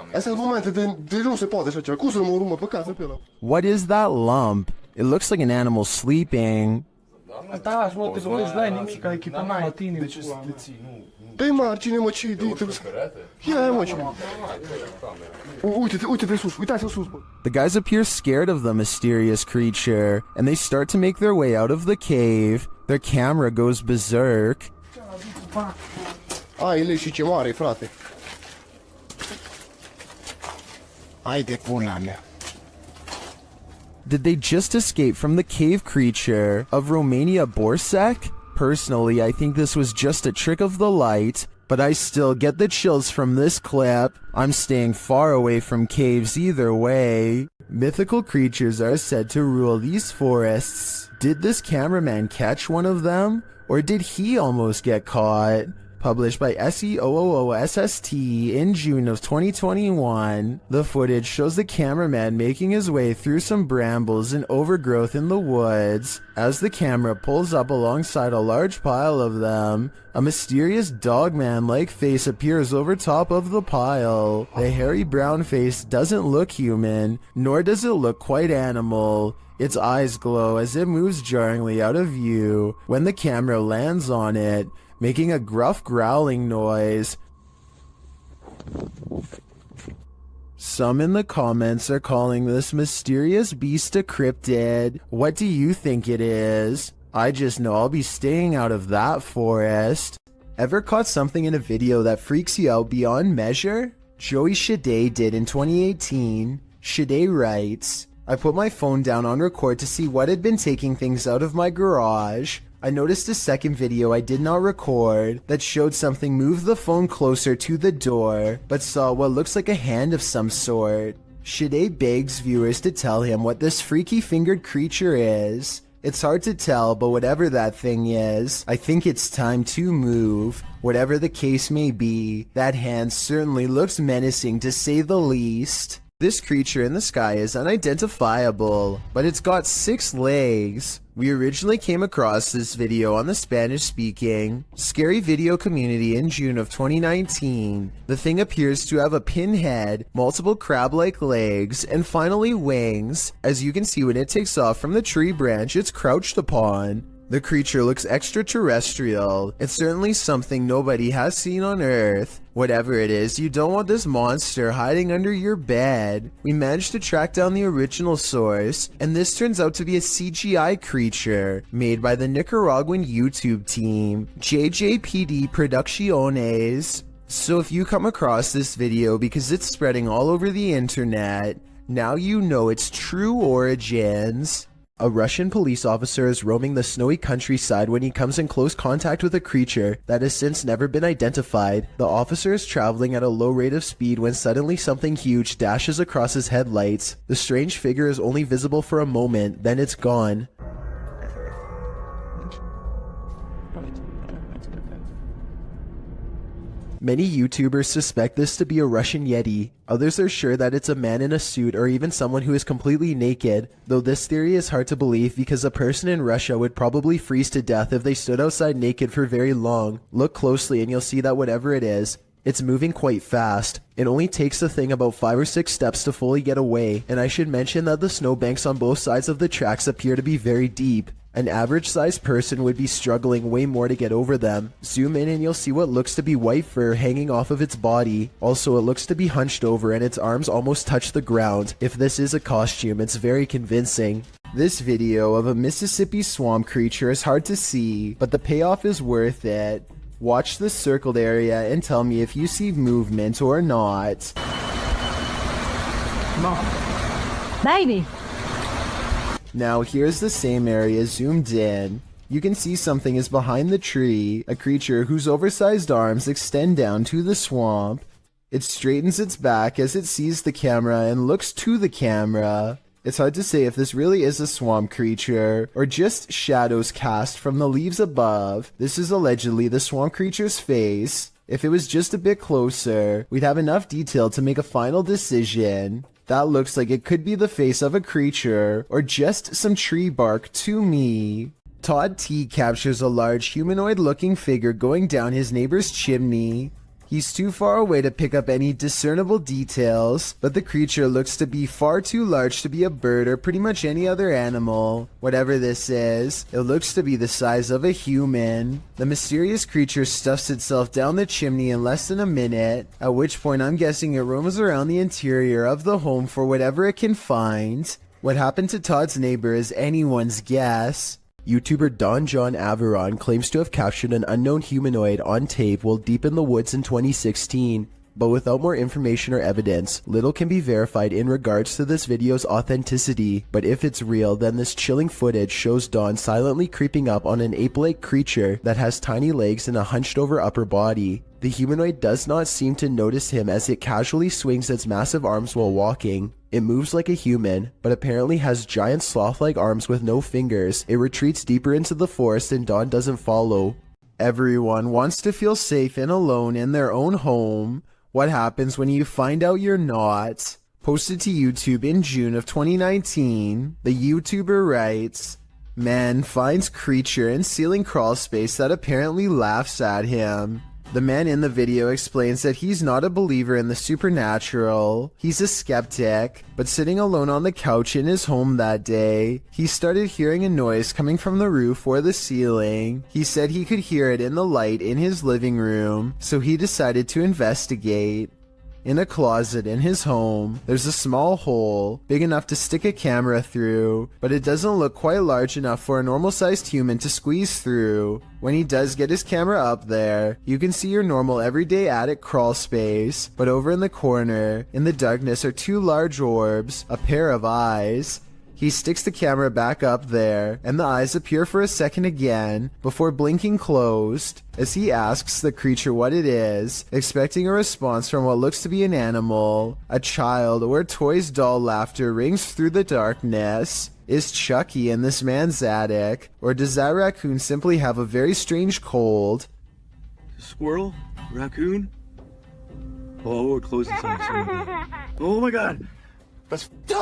Astea sunt momente de nu se poate așa ceva. Cum să mă urmă pe casă pe ăla? What is that lump? It looks like an animal sleeping. Da, și mă, te văd, n-ai nimic, ai echipa n-ai la tine. De ce să te ții, nu? Păi, margine, mă, ce-i de... Ia, mă, ce... Uite-te sus, uitați-vă sus, bă. The guys appear scared of the mysterious creature, and they start to make their way out of the cave. Their camera goes berserk. Ai, le și ce mare, frate. Hai de pula mea. Did they just escape from the cave creature of Romania Borsec? Personally, I think this was just a trick of the light, but I still get the chills from this clip. I'm staying far away from caves either way. Mythical creatures are said to rule these forests. Did this cameraman catch one of them? Or did he almost get caught? Published by SEOOOSST in June of 2021, the footage shows the cameraman making his way through some brambles and overgrowth in the woods. As the camera pulls up alongside a large pile of them, a mysterious dogman-like face appears over top of the pile. The hairy brown face doesn't look human, nor does it look quite animal. Its eyes glow as it moves jarringly out of view when the camera lands on it, making a gruff growling noise. Some in the comments are calling this mysterious beast a cryptid. What do you think it is? I just know I'll be staying out of that forest. Ever caught something in a video that freaks you out beyond measure? Joey Shade did in 2018. Shade writes, I put my phone down on record to see what had been taking things out of my garage. I noticed a second video I did not record that showed something move the phone closer to the door, but saw what looks like a hand of some sort. Shade begs viewers to tell him what this freaky fingered creature is. It's hard to tell, but whatever that thing is, I think it's time to move. Whatever the case may be, that hand certainly looks menacing to say the least. This creature in the sky is unidentifiable, but it's got 6 legs. We originally came across this video on the Spanish-speaking Scary Video community in June of 2019. The thing appears to have a pinhead, multiple crab-like legs, and finally wings. As you can see when it takes off from the tree branch it's crouched upon. The creature looks extraterrestrial. It's certainly something nobody has seen on Earth. Whatever it is, you don't want this monster hiding under your bed. We managed to track down the original source, and this turns out to be a CGI creature made by the Nicaraguan YouTube team, JJPD Producciones. So if you come across this video because it's spreading all over the internet, now you know its true origins. A Russian police officer is roaming the snowy countryside when he comes in close contact with a creature that has since never been identified. The officer is traveling at a low rate of speed when suddenly something huge dashes across his headlights. The strange figure is only visible for a moment, then it's gone. Many YouTubers suspect this to be a Russian Yeti. Others are sure that it's a man in a suit or even someone who is completely naked, though this theory is hard to believe because a person in Russia would probably freeze to death if they stood outside naked for very long. Look closely and you'll see that whatever it is, it's moving quite fast. It only takes the thing about 5 or 6 steps to fully get away, and I should mention that the snowbanks on both sides of the tracks appear to be very deep. An average-sized person would be struggling way more to get over them. Zoom in and you'll see what looks to be white fur hanging off of its body. Also, it looks to be hunched over and its arms almost touch the ground. If this is a costume, it's very convincing. This video of a Mississippi swamp creature is hard to see, but the payoff is worth it. Watch the circled area and tell me if you see movement or not. Mom. Baby. Now here's the same area zoomed in. You can see something is behind the tree, a creature whose oversized arms extend down to the swamp. It straightens its back as it sees the camera and looks to the camera. It's hard to say if this really is a swamp creature or just shadows cast from the leaves above. This is allegedly the swamp creature's face. If it was just a bit closer, we'd have enough detail to make a final decision. That looks like it could be the face of a creature, or just some tree bark to me. Todd T captures a large humanoid-looking figure going down his neighbor's chimney. He's too far away to pick up any discernible details, but the creature looks to be far too large to be a bird or pretty much any other animal. Whatever this is, it looks to be the size of a human. The mysterious creature stuffs itself down the chimney in less than a minute, at which point I'm guessing it roams around the interior of the home for whatever it can find. What happened to Todd's neighbor is anyone's guess. YouTuber Don John Averon claims to have captured an unknown humanoid on tape while deep in the woods in 2016. but without more information or evidence, little can be verified in regards to this video's authenticity. But if it's real, then this chilling footage shows Dawn silently creeping up on an ape-like creature that has tiny legs and a hunched over upper body. The humanoid does not seem to notice him as it casually swings its massive arms while walking. It moves like a human, but apparently has giant sloth-like arms with no fingers. It retreats deeper into the forest and Dawn doesn't follow. Everyone wants to feel safe and alone in their own home. What happens when you find out you're not? Posted to YouTube in June of 2019, the YouTuber writes, "Man finds creature in ceiling crawl space that apparently laughs at him." The man in the video explains that he's not a believer in the supernatural. He's a skeptic, but sitting alone on the couch in his home that day, he started hearing a noise coming from the roof or the ceiling. He said he could hear it in the light in his living room, so he decided to investigate. In a closet in his home, there's a small hole, big enough to stick a camera through, but it doesn't look quite large enough for a normal-sized human to squeeze through. When he does get his camera up there, you can see your normal everyday attic crawl space, but over in the corner, in the darkness, are two large orbs, a pair of eyes. He sticks the camera back up there, and the eyes appear for a second again, before blinking closed, as he asks the creature what it is, expecting a response from what looks to be an animal. A child or a toy's doll laughter rings through the darkness. Is Chucky in this man's attic, or does that raccoon simply have a very strange cold? Squirrel? Raccoon? Oh, we're closing something. Oh my god!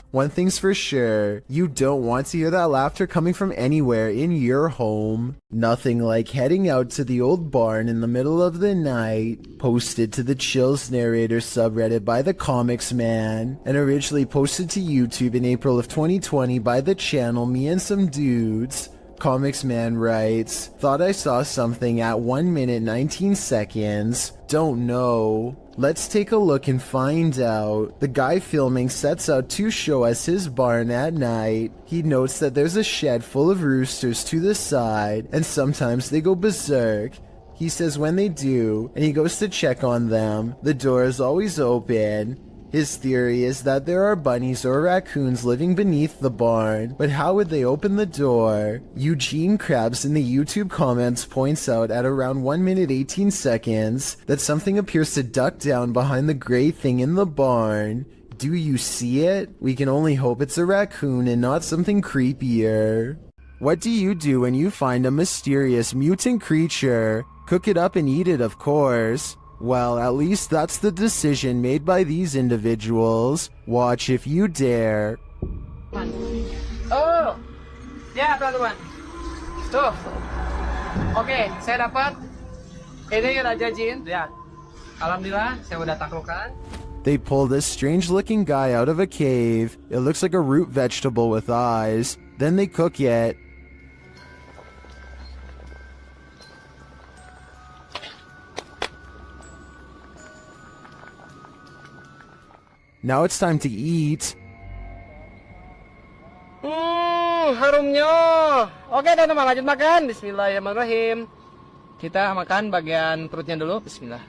One thing's for sure, you don't want to hear that laughter coming from anywhere in your home. Nothing like heading out to the old barn in the middle of the night. Posted to the Chills Narrator subreddit by the Comics Man, and originally posted to YouTube in April of 2020 by the channel Me and Some Dudes. Comics Man writes, "Thought I saw something at 1 minute 19 seconds. Don't know. Let's take a look and find out." The guy filming sets out to show us his barn at night. He notes that there's a shed full of roosters to the side, and sometimes they go berserk. He says when they do, and he goes to check on them, the door is always open. His theory is that there are bunnies or raccoons living beneath the barn, but how would they open the door? Eugene Krabs in the YouTube comments points out at around 1 minute 18 seconds that something appears to duck down behind the gray thing in the barn. Do you see it? We can only hope it's a raccoon and not something creepier. What do you do when you find a mysterious mutant creature? Cook it up and eat it, of course. Well, at least that's the decision made by these individuals. Watch if you dare. Oh, ya teman-teman. Tuh. Oke, saya dapat. Ini Raja Jin. Lihat. Alhamdulillah, saya udah taklukkan. They pull this strange-looking guy out of a cave. It looks like a root vegetable with eyes. Then they cook it. Now it's time to eat. Harumnya. Oke teman-teman, lanjut makan. Bismillahirrahmanirrahim. Kita makan bagian perutnya dulu. Bismillah.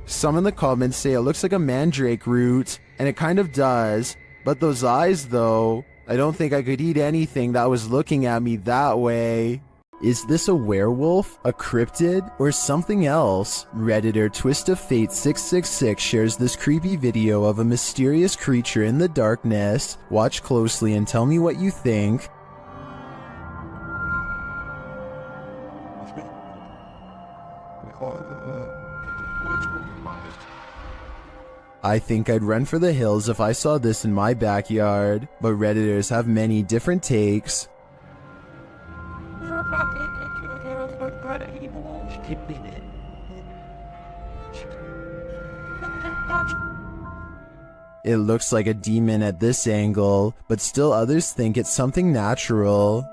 Some in the comments say it looks like a mandrake root, and it kind of does. But those eyes, though, I don't think I could eat anything that was looking at me that way. Is this a werewolf, a cryptid, or something else? Redditor Twist of Fate 666 shares this creepy video of a mysterious creature in the darkness. Watch closely and tell me what you think. I think I'd run for the hills if I saw this in my backyard, but Redditors have many different takes. It looks like a demon at this angle, but still others think it's something natural.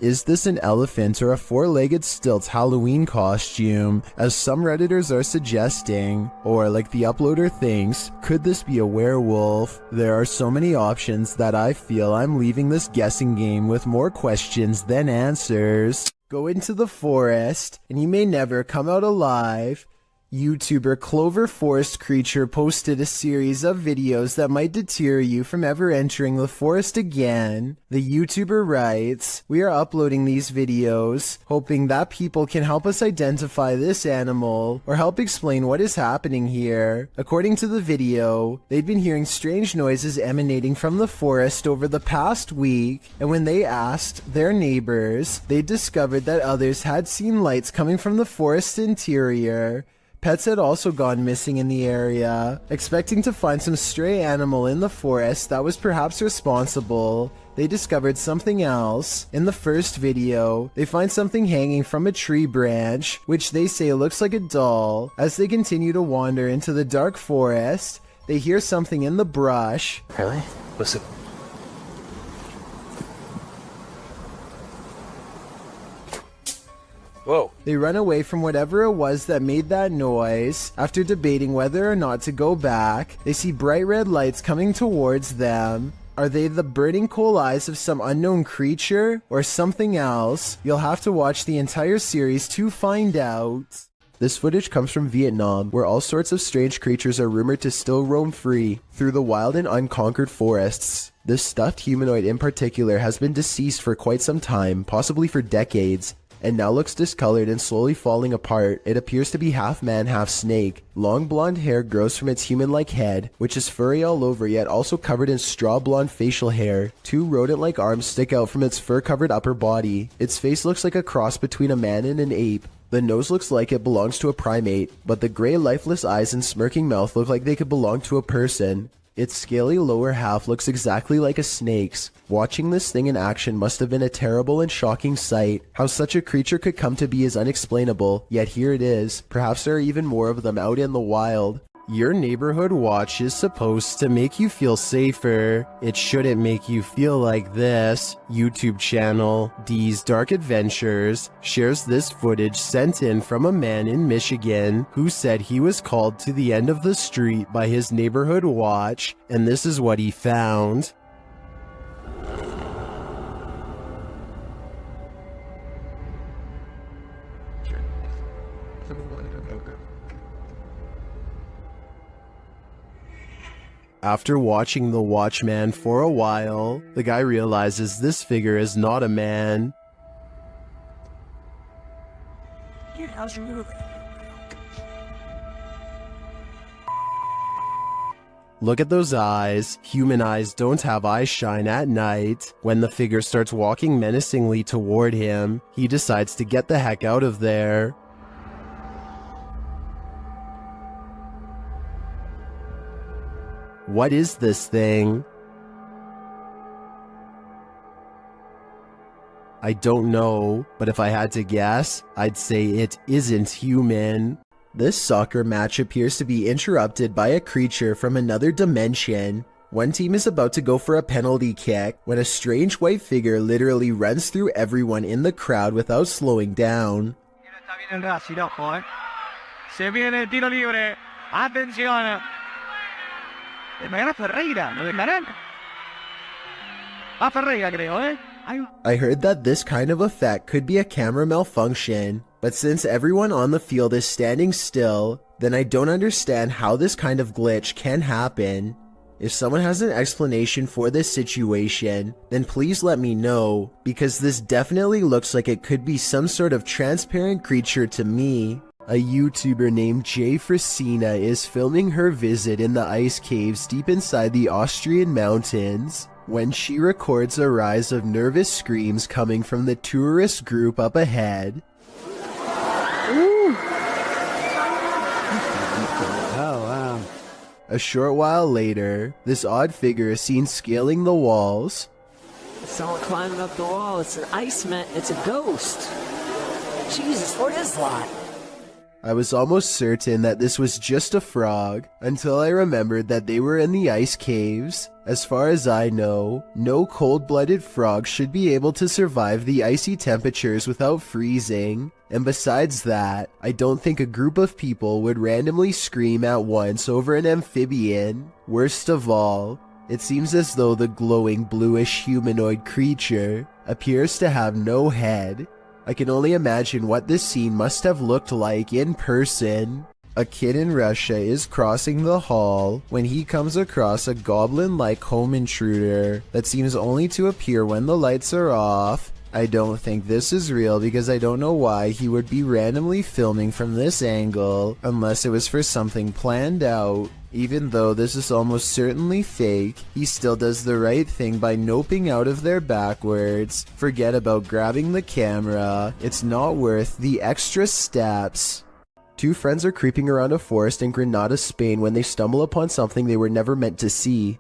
Is this an elephant or a four-legged stilt Halloween costume, as some Redditors are suggesting? Or, like the uploader thinks, could this be a werewolf? There are so many options that I feel I'm leaving this guessing game with more questions than answers. Go into the forest, and you may never come out alive. YouTuber Clover Forest Creature posted a series of videos that might deter you from ever entering the forest again. The YouTuber writes, "We are uploading these videos, hoping that people can help us identify this animal, or help explain what is happening here. According to the video, they'd been hearing strange noises emanating from the forest over the past week, and when they asked their neighbors, they discovered that others had seen lights coming from the forest interior. Pets had also gone missing in the area. Expecting to find some stray animal in the forest that was perhaps responsible, they discovered something else. In the first video, they find something hanging from a tree branch, which they say looks like a doll. As they continue to wander into the dark forest, they hear something in the brush. Really? Listen. Whoa. They run away from whatever it was that made that noise. After debating whether or not to go back, they see bright red lights coming towards them. Are they the burning coal eyes of some unknown creature or something else? You'll have to watch the entire series to find out. This footage comes from Vietnam, where all sorts of strange creatures are rumored to still roam free through the wild and unconquered forests. This stuffed humanoid in particular has been deceased for quite some time, possibly for decades, and now looks discolored and slowly falling apart. It appears to be half man, half snake. Long blonde hair grows from its human-like head, which is furry all over yet also covered in straw blonde facial hair. Two rodent-like arms stick out from its fur-covered upper body. Its face looks like a cross between a man and an ape. The nose looks like it belongs to a primate, but the gray lifeless eyes and smirking mouth look like they could belong to a person. Its scaly lower half looks exactly like a snake's. Watching this thing in action must have been a terrible and shocking sight. How such a creature could come to be is unexplainable, yet here it is. Perhaps there are even more of them out in the wild. Your neighborhood watch is supposed to make you feel safer. It shouldn't make you feel like this. YouTube channel D's Dark Adventures shares this footage sent in from a man in Michigan who said he was called to the end of the street by his neighborhood watch, and this is what he found. After watching the Watchman for a while, the guy realizes this figure is not a man. How's your move? Look at those eyes. Human eyes don't have eye shine at night. When the figure starts walking menacingly toward him, he decides to get the heck out of there. What is this thing? I don't know, but if I had to guess, I'd say it isn't human. This soccer match appears to be interrupted by a creature from another dimension. One team is about to go for a penalty kick when a strange white figure literally runs through everyone in the crowd without slowing down. Se viene el tiro libre. Atención. I heard that this kind of effect could be a camera malfunction, but since everyone on the field is standing still, then I don't understand how this kind of glitch can happen. If someone has an explanation for this situation, then please let me know, because this definitely looks like it could be some sort of transparent creature to me. A YouTuber named Jay Frasina is filming her visit in the ice caves deep inside the Austrian mountains when she records a rise of nervous screams coming from the tourist group up ahead. Ooh. Oh, wow. A short while later, this odd figure is seen scaling the walls. Someone climbing up the wall. It's an iceman. It's a ghost. Jesus, what is that? I was almost certain that this was just a frog until I remembered that they were in the ice caves. As far as I know, no cold-blooded frog should be able to survive the icy temperatures without freezing. And besides that, I don't think a group of people would randomly scream at once over an amphibian. Worst of all, it seems as though the glowing bluish humanoid creature appears to have no head. I can only imagine what this scene must have looked like in person. A kid in Russia is crossing the hall when he comes across a goblin-like home intruder that seems only to appear when the lights are off. I don't think this is real because I don't know why he would be randomly filming from this angle unless it was for something planned out. Even though this is almost certainly fake, he still does the right thing by noping out of there backwards. Forget about grabbing the camera, it's not worth the extra steps. Two friends are creeping around a forest in Granada, Spain when they stumble upon something they were never meant to see.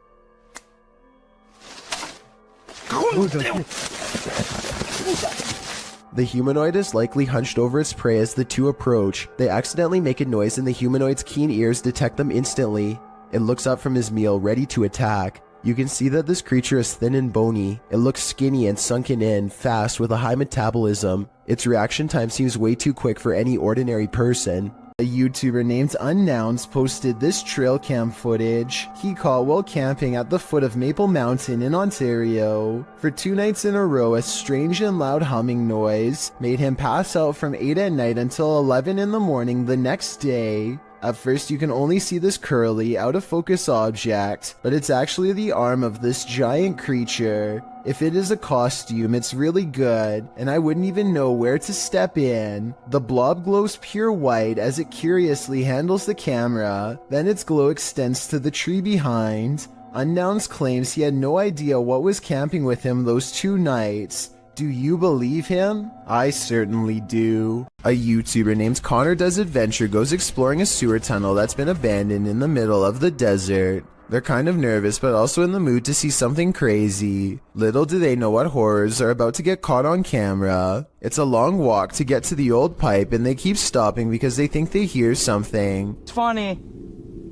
The humanoid is likely hunched over its prey as the two approach. They accidentally make a noise and the humanoid's keen ears detect them instantly. It looks up from his meal, ready to attack. You can see that this creature is thin and bony. It looks skinny and sunken in, fast, with a high metabolism. Its reaction time seems way too quick for any ordinary person. A YouTuber named Unknowns posted this trail cam footage he caught while camping at the foot of Maple Mountain in Ontario. For 2 nights in a row, a strange and loud humming noise made him pass out from 8 at night until 11 in the morning the next day. At first you can only see this curly, out of focus object, but it's actually the arm of this giant creature. If it is a costume, it's really good, and I wouldn't even know where to step in. The blob glows pure white as it curiously handles the camera, then its glow extends to the tree behind. Unknowns claims he had no idea what was camping with him those 2 nights. Do you believe him? I certainly do. A YouTuber named Connor Does Adventure goes exploring a sewer tunnel that's been abandoned in the middle of the desert. They're kind of nervous but also in the mood to see something crazy. Little do they know what horrors are about to get caught on camera. It's a long walk to get to the old pipe and they keep stopping because they think they hear something. It's funny.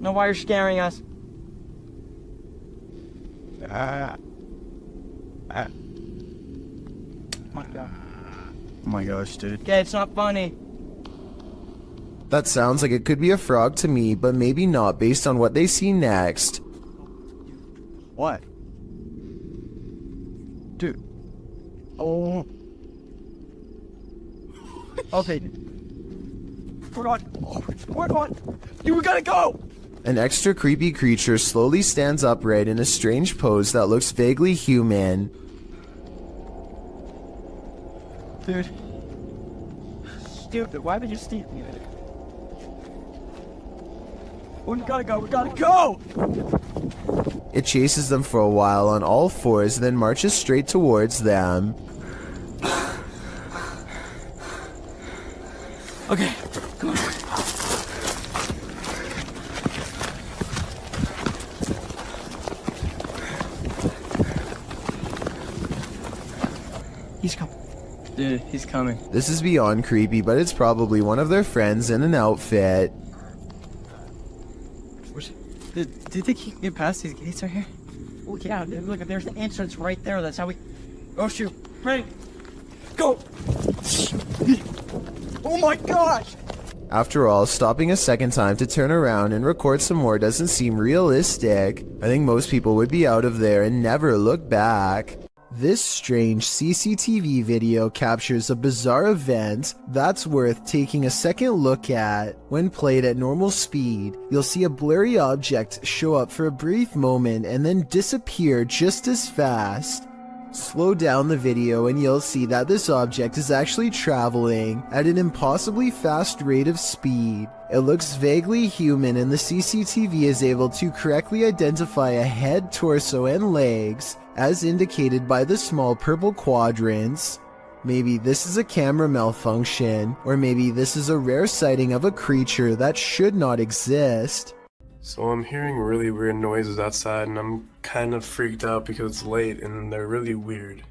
Know why you're scaring us? Oh my gosh, dude. Okay, it's not funny. That sounds like it could be a frog to me, but maybe not based on what they see next. What? Dude. Oh. Okay. We're on. You gotta go! An extra creepy creature slowly stands upright in a strange pose that looks vaguely human. Dude. Stupid, why would you steal me? We gotta go! It chases them for a while on all fours, then marches straight towards them. Okay, come on. He's coming. Dude, he's coming. This is beyond creepy, but it's probably one of their friends in an outfit. Do you think he can get past these gates right here? Oh yeah, dude, look, there's the entrance right there. That's how we... Oh shoot. Ready? Go! Oh my gosh! After all, stopping a second time to turn around and record some more doesn't seem realistic. I think most people would be out of there and never look back. This strange CCTV video captures a bizarre event that's worth taking a second look at. When played at normal speed, you'll see a blurry object show up for a brief moment and then disappear just as fast. Slow down the video and you'll see that this object is actually traveling at an impossibly fast rate of speed. It looks vaguely human and the CCTV is able to correctly identify a head, torso, and legs, as indicated by the small purple quadrants. Maybe this is a camera malfunction, or maybe this is a rare sighting of a creature that should not exist. So I'm hearing really weird noises outside and I'm kind of freaked out because it's late and they're really weird.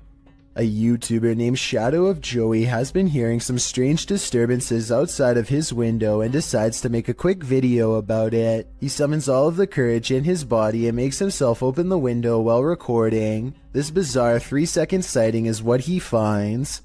A YouTuber named Shadow of Joey has been hearing some strange disturbances outside of his window and decides to make a quick video about it. He summons all of the courage in his body and makes himself open the window while recording. This bizarre 3-second sighting is what he finds.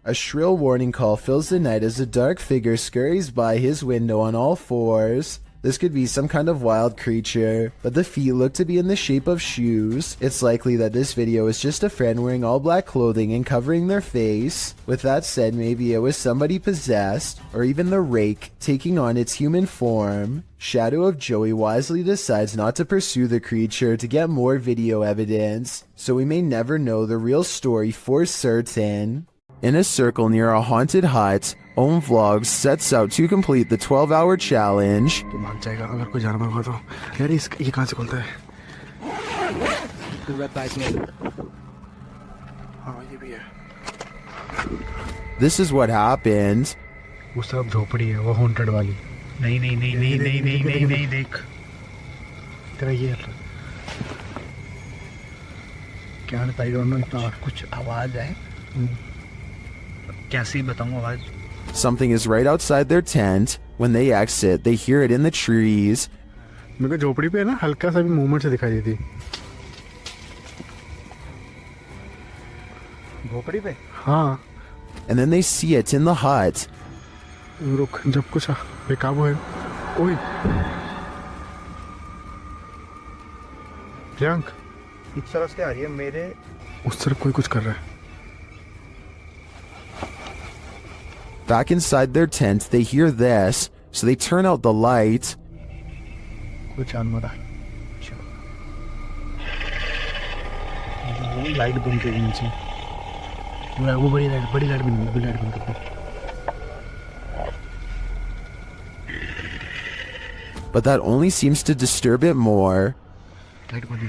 A shrill warning call fills the night as a dark figure scurries by his window on all fours. This could be some kind of wild creature, but the feet look to be in the shape of shoes. It's likely that this video is just a friend wearing all black clothing and covering their face. With that said, maybe it was somebody possessed, or even the rake taking on its human form. Shadow of Joey wisely decides not to pursue the creature to get more video evidence, so we may never know the real story for certain. In a circle near a haunted hut, Om Vlogs sets out to complete the 12-hour challenge. This is what happened. वो सब झोपड़ी है वो haunted वाली नहीं नहीं नहीं नहीं नहीं नहीं नहीं नहीं देख तेरा ये क्या है आई डोंट नो इतना कुछ आवाज है कैसे बताऊं आवाज. Something is right outside their tent. When they exit, they hear it in the trees. मेरे को झोपड़ी पे ना हल्का सा भी मूवमेंट से दिखाई देती झोपड़ी पे. हाँ. And then they see it in the hut. रुक जब कुछ बेकाबू है. ओए प्रियंक इस तरफ से आ रही है मेरे उस तरफ कोई कुछ कर रहा है. Back inside their tent, they hear this, so they turn out the light. कुछ जानवर है. वो लाइट बंद कर नीचे. वो बड़ी लाइट बंद कर. But that only seems to disturb it more. Light बंद.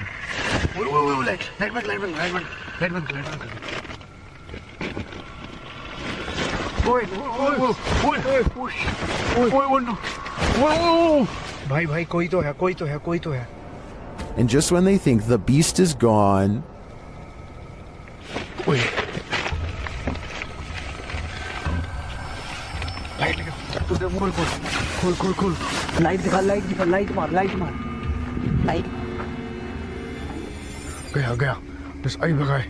वो लाइट बंद. भाई कोई तो है. And just when they think the beast is gone, खोल लाइट मार गया बस आई भगाए.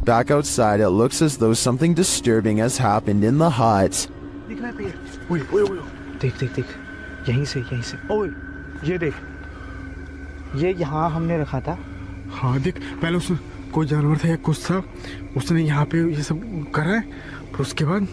back outside, it looks as though something disturbing has happened in the hut. देख यहीं से ओए ये देख ये यहाँ हमने रखा था. हाँ देख पहले उसने कोई जानवर था या कुछ था उसने यहाँ पे ये सब करा है फिर उसके बाद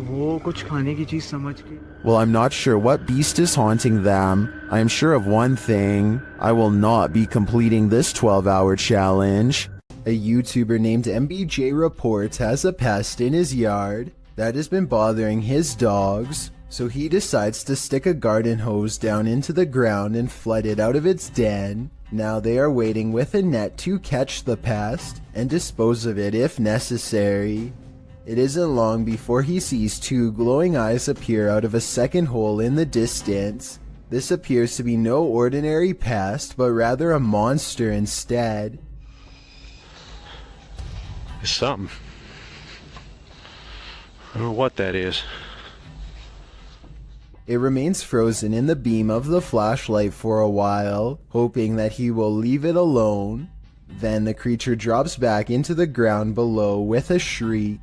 वो कुछ खाने की चीज समझ के. Well, I'm not sure what beast is haunting them. I am sure of one thing. I will not be completing this 12-hour challenge. A YouTuber named MBJ Reports has a pest in his yard that has been bothering his dogs, so he decides to stick a garden hose down into the ground and flood it out of its den. Now they are waiting with a net to catch the pest and dispose of it if necessary. It isn't long before he sees two glowing eyes appear out of a second hole in the distance. This appears to be no ordinary pest, but rather a monster instead. It's something. I don't know what that is. It remains frozen in the beam of the flashlight for a while, hoping that he will leave it alone. Then the creature drops back into the ground below with a shriek.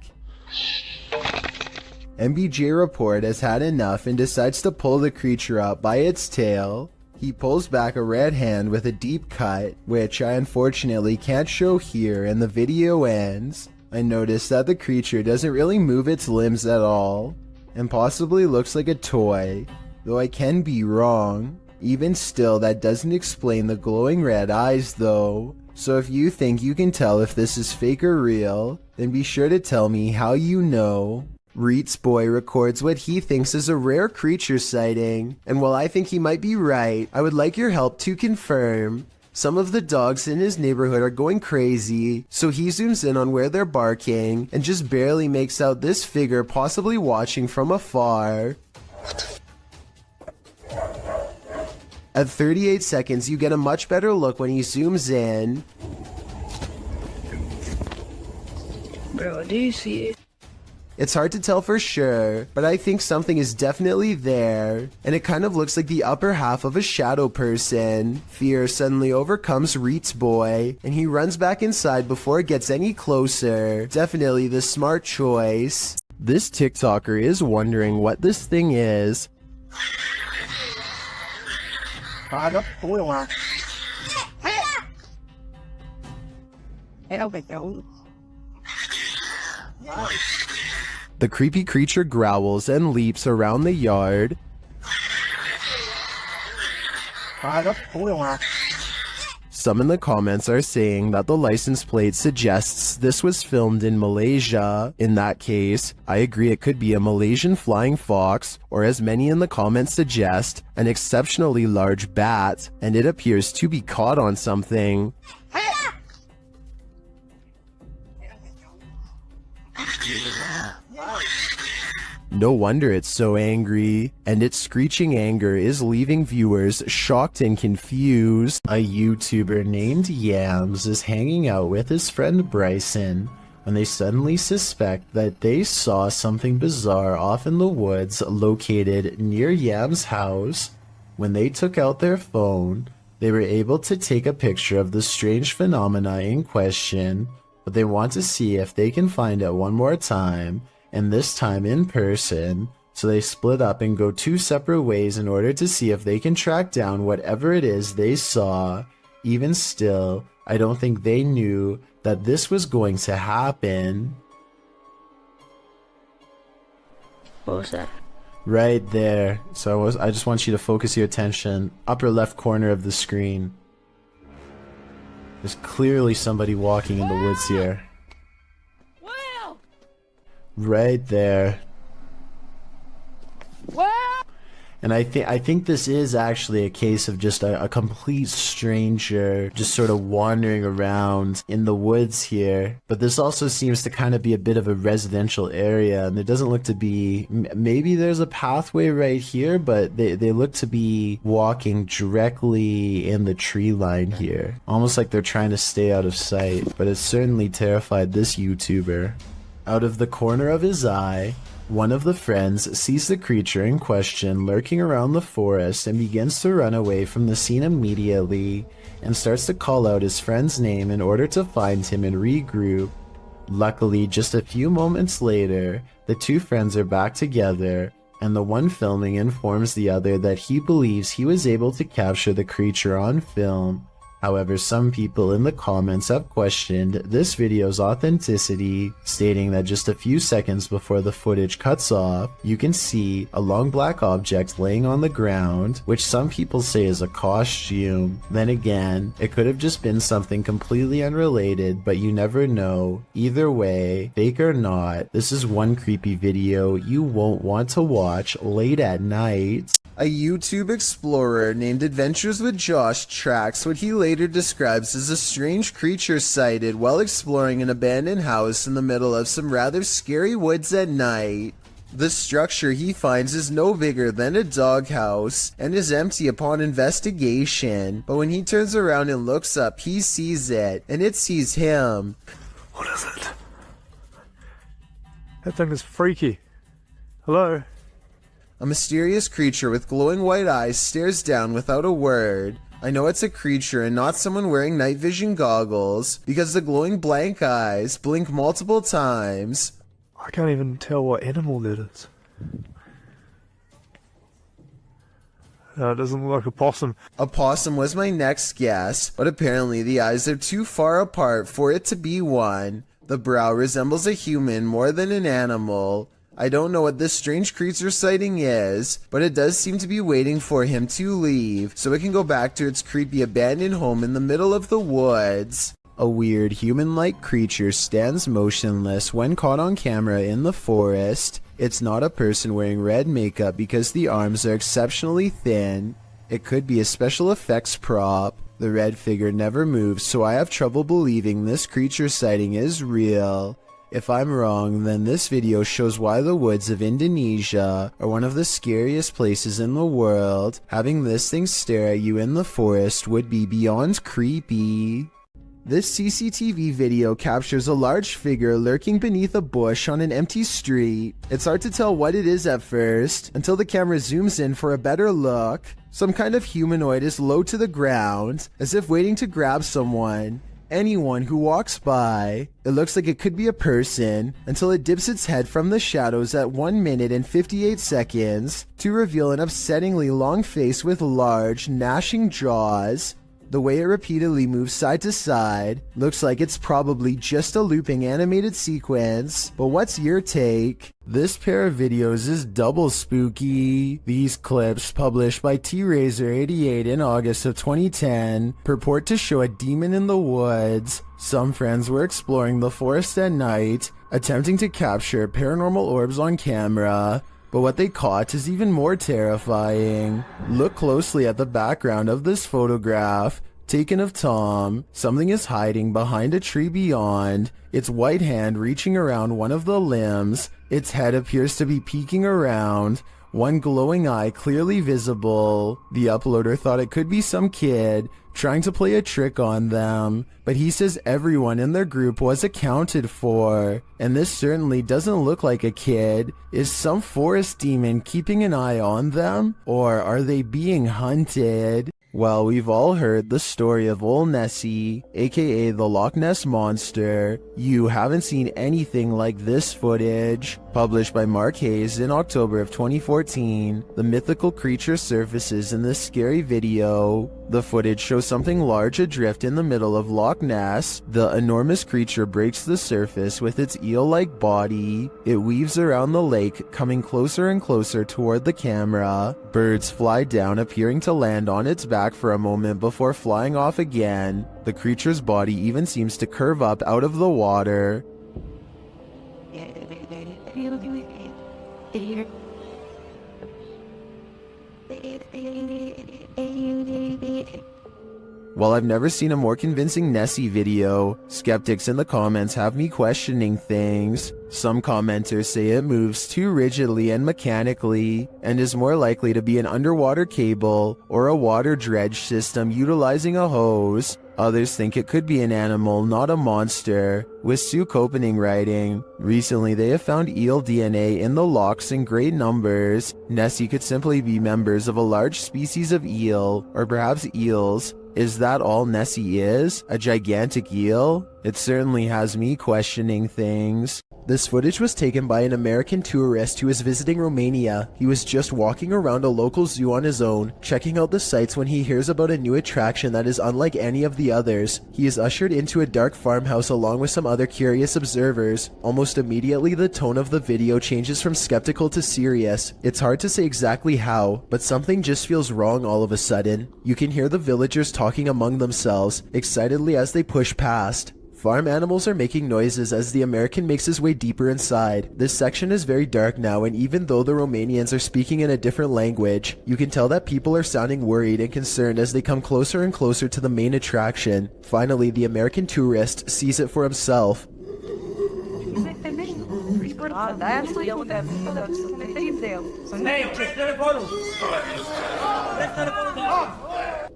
MBJ Report has had enough and decides to pull the creature up by its tail. He pulls back a red hand with a deep cut, which I unfortunately can't show here, and the video ends. I notice that the creature doesn't really move its limbs at all, and possibly looks like a toy, though I can be wrong. Even still, that doesn't explain the glowing red eyes though. So if you think you can tell if this is fake or real, then be sure to tell me how you know. Reets Boy records what he thinks is a rare creature sighting, and while I think he might be right, I would like your help to confirm. Some of the dogs in his neighborhood are going crazy, so he zooms in on where they're barking and just barely makes out this figure possibly watching from afar. At 38 seconds, you get a much better look when he zooms in. Bro, do you see it? It's hard to tell for sure, but I think something is definitely there, and it kind of looks like the upper half of a shadow person. Fear suddenly overcomes Reet's boy, and he runs back inside before it gets any closer. Definitely the smart choice. This TikToker is wondering what this thing is. The creepy creature growls and leaps around the yard. Some in the comments are saying that the license plate suggests this was filmed in Malaysia. In that case, I agree it could be a Malaysian flying fox, or as many in the comments suggest, an exceptionally large bat, and it appears to be caught on something. No wonder it's so angry, and its screeching anger is leaving viewers shocked and confused. A YouTuber named Yams is hanging out with his friend Bryson when they suddenly suspect that they saw something bizarre off in the woods located near Yams' house. When they took out their phone, they were able to take a picture of the strange phenomena in question, but they want to see if they can find it one more time, and this time in person, so they split up and go two separate ways in order to see if they can track down whatever it is they saw. Even still, I don't think they knew that this was going to happen. What was that? Right there. So I just want you to focus your attention. Upper left corner of the screen. There's clearly somebody walking in the woods here. Right there. And I think this is actually a case of just a complete stranger just sort of wandering around in the woods here. But this also seems to kind of be a bit of a residential area, and there doesn't look to be, maybe there's a pathway right here, but they look to be walking directly in the tree line here. Almost like they're trying to stay out of sight, but it certainly terrified this YouTuber. Out of the corner of his eye, one of the friends sees the creature in question lurking around the forest and begins to run away from the scene immediately and starts to call out his friend's name in order to find him and regroup. Luckily, just a few moments later, the two friends are back together, and the one filming informs the other that he believes he was able to capture the creature on film. However, some people in the comments have questioned this video's authenticity, stating that just a few seconds before the footage cuts off, you can see a long black object laying on the ground, which some people say is a costume. Then again, it could have just been something completely unrelated, but you never know. Either way, fake or not, this is one creepy video you won't want to watch late at night. A YouTube explorer named Adventures with Josh tracks what he later describes as a strange creature sighted while exploring an abandoned house in the middle of some rather scary woods at night. The structure he finds is no bigger than a doghouse and is empty upon investigation, but when he turns around and looks up, he sees it, and it sees him. What is it? That thing is freaky. Hello? A mysterious creature with glowing white eyes stares down without a word. I know it's a creature and not someone wearing night vision goggles, because the glowing blank eyes blink multiple times. I can't even tell what animal that is. No, it doesn't look like a possum. A possum was my next guess, but apparently the eyes are too far apart for it to be one. The brow resembles a human more than an animal. I don't know what this strange creature sighting is, but it does seem to be waiting for him to leave, so it can go back to its creepy abandoned home in the middle of the woods. A weird human-like creature stands motionless when caught on camera in the forest. It's not a person wearing red makeup because the arms are exceptionally thin. It could be a special effects prop. The red figure never moves, so I have trouble believing this creature sighting is real. If I'm wrong, then this video shows why the woods of Indonesia are one of the scariest places in the world. Having this thing stare at you in the forest would be beyond creepy. This CCTV video captures a large figure lurking beneath a bush on an empty street. It's hard to tell what it is at first, until the camera zooms in for a better look. Some kind of humanoid is low to the ground, as if waiting to grab someone. Anyone who walks by. It looks like it could be a person, until it dips its head from the shadows at 1 minute and 58 seconds, to reveal an upsettingly long face with large, gnashing jaws. The way it repeatedly moves side to side looks like it's probably just a looping animated sequence, but what's your take? This pair of videos is double spooky. These clips, published by T-Razor88 in August of 2010, purport to show a demon in the woods. Some friends were exploring the forest at night, attempting to capture paranormal orbs on camera. But what they caught is even more terrifying. Look closely at the background of this photograph, taken of Tom. Something is hiding behind a tree beyond, its white hand reaching around one of the limbs. Its head appears to be peeking around, one glowing eye clearly visible. The uploader thought it could be some kid trying to play a trick on them, but he says everyone in their group was accounted for, and this certainly doesn't look like a kid. Is some forest demon keeping an eye on them, or are they being hunted? Well, we've all heard the story of Old Nessie, aka the Loch Ness Monster. You haven't seen anything like this footage. Published by Mark Hayes in October of 2014, the mythical creature surfaces in this scary video. The footage shows something large adrift in the middle of Loch Ness. The enormous creature breaks the surface with its eel-like body. It weaves around the lake, coming closer and closer toward the camera. Birds fly down, appearing to land on its back for a moment before flying off again. The creature's body even seems to curve up out of the water. While I've never seen a more convincing Nessie video, skeptics in the comments have me questioning things. Some commenters say it moves too rigidly and mechanically, and is more likely to be an underwater cable or a water dredge system utilizing a hose. Others think it could be an animal, not a monster, with Sue Copening writing, "Recently they have found eel DNA in the lochs in great numbers. Nessie could simply be members of a large species of eel, or perhaps eels. Is that all Nessie is? A gigantic eel?" It certainly has me questioning things. This footage was taken by an American tourist who was visiting Romania. He was just walking around a local zoo on his own, checking out the sights when he hears about a new attraction that is unlike any of the others. He is ushered into a dark farmhouse along with some other curious observers. Almost immediately, the tone of the video changes from skeptical to serious. It's hard to say exactly how, but something just feels wrong all of a sudden. You can hear the villagers talking among themselves, excitedly as they push past. Farm animals are making noises as the American makes his way deeper inside. This section is very dark now, and even though the Romanians are speaking in a different language, you can tell that people are sounding worried and concerned as they come closer and closer to the main attraction. Finally, the American tourist sees it for himself.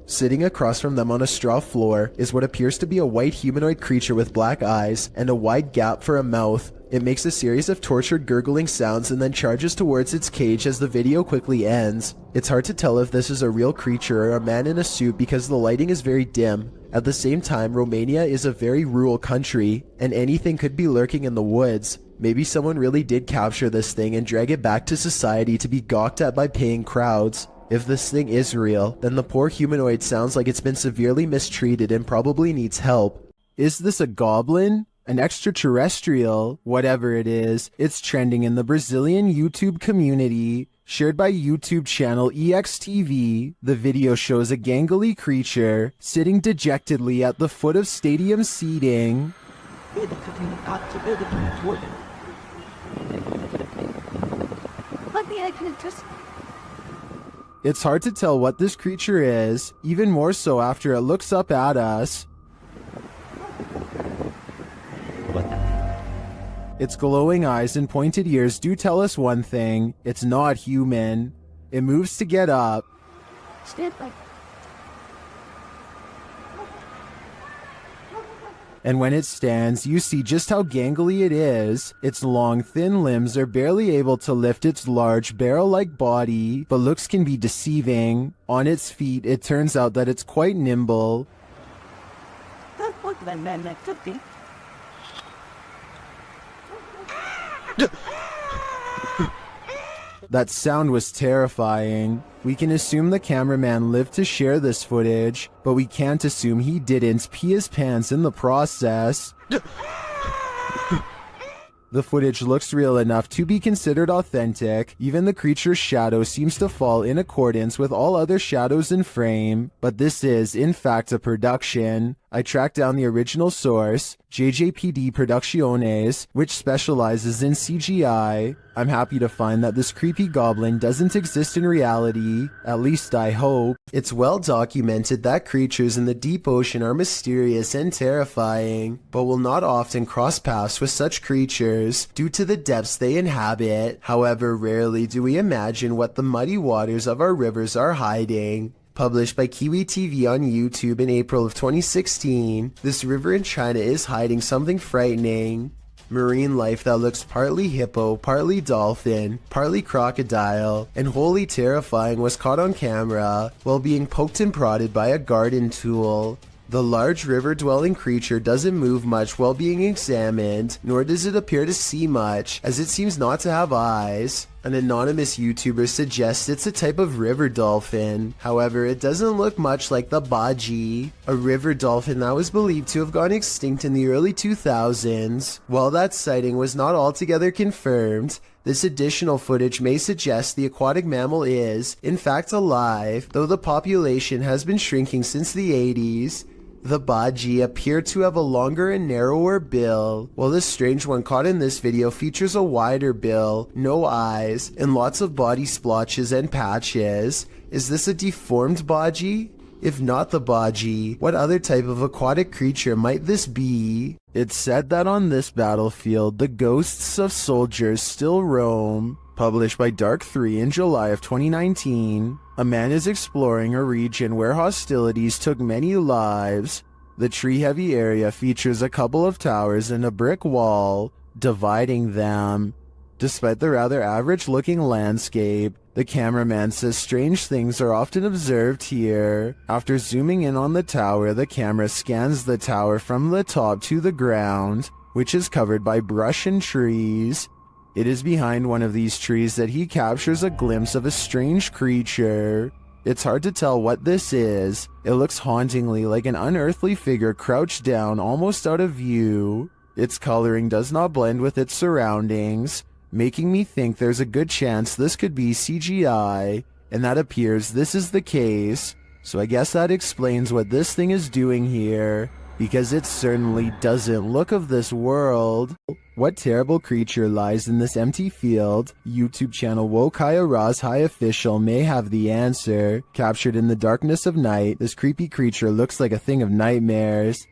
Sitting across from them on a straw floor is what appears to be a white humanoid creature with black eyes and a wide gap for a mouth. It makes a series of tortured gurgling sounds and then charges towards its cage as the video quickly ends. It's hard to tell if this is a real creature or a man in a suit because the lighting is very dim. At the same time, Romania is a very rural country, and anything could be lurking in the woods. Maybe someone really did capture this thing and drag it back to society to be gawked at by paying crowds. If this thing is real, then the poor humanoid sounds like it's been severely mistreated and probably needs help. Is this a goblin? An extraterrestrial? Whatever it is, it's trending in the Brazilian YouTube community. Shared by YouTube channel EXTV, the video shows a gangly creature sitting dejectedly at the foot of stadium seating. It's hard to tell what this creature is, even more so after it looks up at us. Its glowing eyes and pointed ears do tell us one thing: it's not human. It moves to get up. Stand back. And when it stands, you see just how gangly it is. Its long, thin limbs are barely able to lift its large, barrel-like body, but looks can be deceiving. On its feet, it turns out that it's quite nimble. That sound was terrifying. We can assume the cameraman lived to share this footage, but we can't assume he didn't pee his pants in the process. The footage looks real enough to be considered authentic. Even the creature's shadow seems to fall in accordance with all other shadows in frame, but this is, in fact, a production. I tracked down the original source, JJPD Producciones, which specializes in CGI. I'm happy to find that this creepy goblin doesn't exist in reality, at least I hope. It's well documented that creatures in the deep ocean are mysterious and terrifying, but will not often cross paths with such creatures due to the depths they inhabit. However, rarely do we imagine what the muddy waters of our rivers are hiding. Published by Kiwi TV on YouTube in April of 2016, this river in China is hiding something frightening. Marine life that looks partly hippo, partly dolphin, partly crocodile, and wholly terrifying was caught on camera while being poked and prodded by a garden tool. The large river-dwelling creature doesn't move much while being examined, nor does it appear to see much, as it seems not to have eyes. An anonymous YouTuber suggests it's a type of river dolphin. However, it doesn't look much like the baji, a river dolphin that was believed to have gone extinct in the early 2000s. While that sighting was not altogether confirmed, this additional footage may suggest the aquatic mammal is, in fact, alive, though the population has been shrinking since the 80s. The baji appear to have a longer and narrower bill, while the strange one caught in this video features a wider bill, no eyes, and lots of body splotches and patches. Is this a deformed baji? If not the baji, what other type of aquatic creature might this be? It's said that on this battlefield, the ghosts of soldiers still roam. Published by Dark 3 in July of 2019, a man is exploring a region where hostilities took many lives. The tree-heavy area features a couple of towers and a brick wall, dividing them. Despite the rather average-looking landscape, the cameraman says strange things are often observed here. After zooming in on the tower, the camera scans the tower from the top to the ground, which is covered by brush and trees. It is behind one of these trees that he captures a glimpse of a strange creature. It's hard to tell what this is. It looks hauntingly like an unearthly figure crouched down almost out of view. Its coloring does not blend with its surroundings, making me think there's a good chance this could be CGI, and that appears this is the case. So I guess that explains what this thing is doing here, because it certainly doesn't look of this world. What terrible creature lies in this empty field? YouTube channel Wokaya Raz High Official may have the answer. Captured in the darkness of night, this creepy creature looks like a thing of nightmares.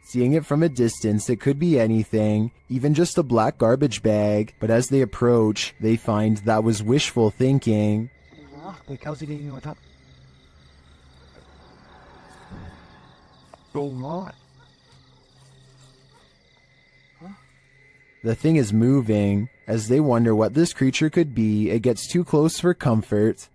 Seeing it from a distance, it could be anything, even just a black garbage bag, but as they approach, they find that was wishful thinking. The thing is moving. As they wonder what this creature could be, it gets too close for comfort.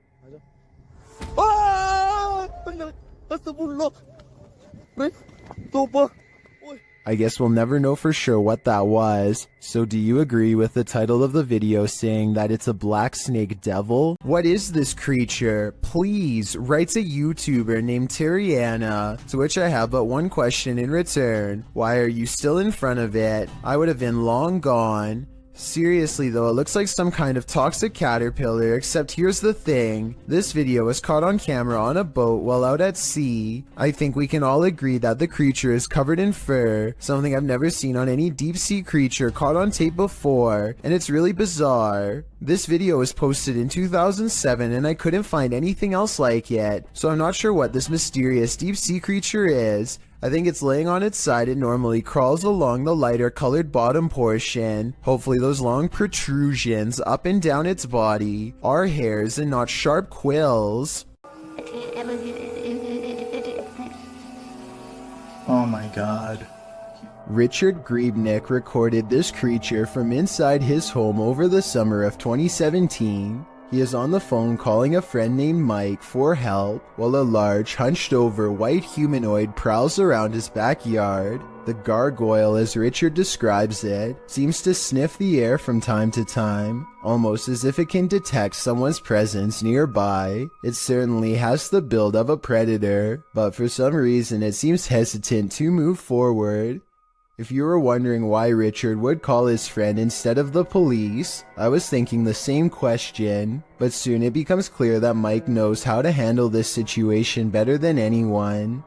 I guess we'll never know for sure what that was. So do you agree with the title of the video saying that it's a black snake devil? What is this creature? Please, writes a YouTuber named Terriana, to which I have but one question in return. Why are you still in front of it? I would have been long gone. Seriously though, it looks like some kind of toxic caterpillar, except here's the thing. This video was caught on camera on a boat while out at sea. I think we can all agree that the creature is covered in fur, something I've never seen on any deep sea creature caught on tape before, and it's really bizarre. This video was posted in 2007 and I couldn't find anything else like it, so I'm not sure what this mysterious deep sea creature is. I think it's laying on its side and normally crawls along the lighter colored bottom portion. Hopefully those long protrusions up and down its body are hairs and not sharp quills. Oh my god. Richard Griebnick recorded this creature from inside his home over the summer of 2017. He is on the phone calling a friend named Mike for help while a large, hunched-over white humanoid prowls around his backyard. The gargoyle, as Richard describes it, seems to sniff the air from time to time, almost as if it can detect someone's presence nearby. It certainly has the build of a predator, but for some reason it seems hesitant to move forward. If you were wondering why Richard would call his friend instead of the police, I was thinking the same question, but soon it becomes clear that Mike knows how to handle this situation better than anyone.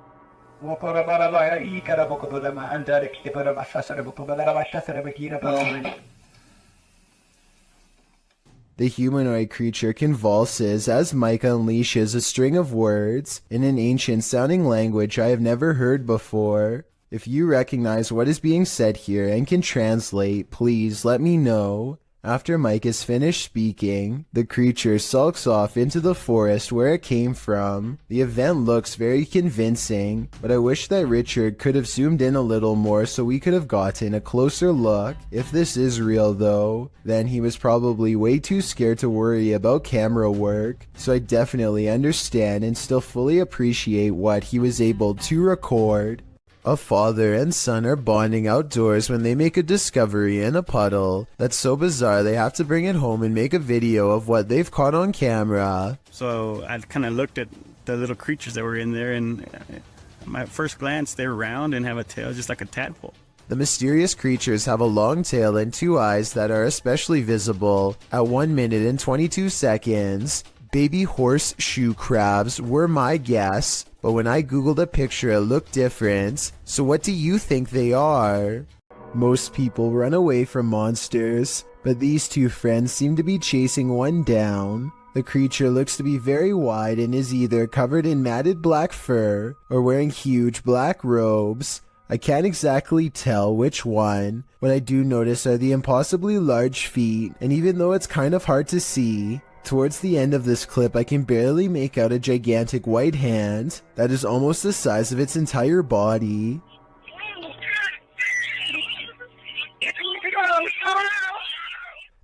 The humanoid creature convulses as Mike unleashes a string of words in an ancient-sounding language I have never heard before. If you recognize what is being said here and can translate, please let me know. After Mike is finished speaking, the creature sulks off into the forest where it came from. The event looks very convincing, but I wish that Richard could have zoomed in a little more so we could have gotten a closer look. If this is real though, then he was probably way too scared to worry about camera work, so I definitely understand and still fully appreciate what he was able to record. A father and son are bonding outdoors when they make a discovery in a puddle that's so bizarre they have to bring it home and make a video of what they've caught on camera. So I kind of looked at the little creatures that were in there, and at my first glance they're round and have a tail just like a tadpole. The mysterious creatures have a long tail and two eyes that are especially visible at 1 minute and 22 seconds. Baby horseshoe crabs were my guess, but when I googled a picture it looked different. So what do you think they are? Most people run away from monsters, but these two friends seem to be chasing one down. The creature looks to be very wide and is either covered in matted black fur or wearing huge black robes. I can't exactly tell which one. What I do notice are the impossibly large feet, and even though it's kind of hard to see, towards the end of this clip I can barely make out a gigantic white hand that is almost the size of its entire body.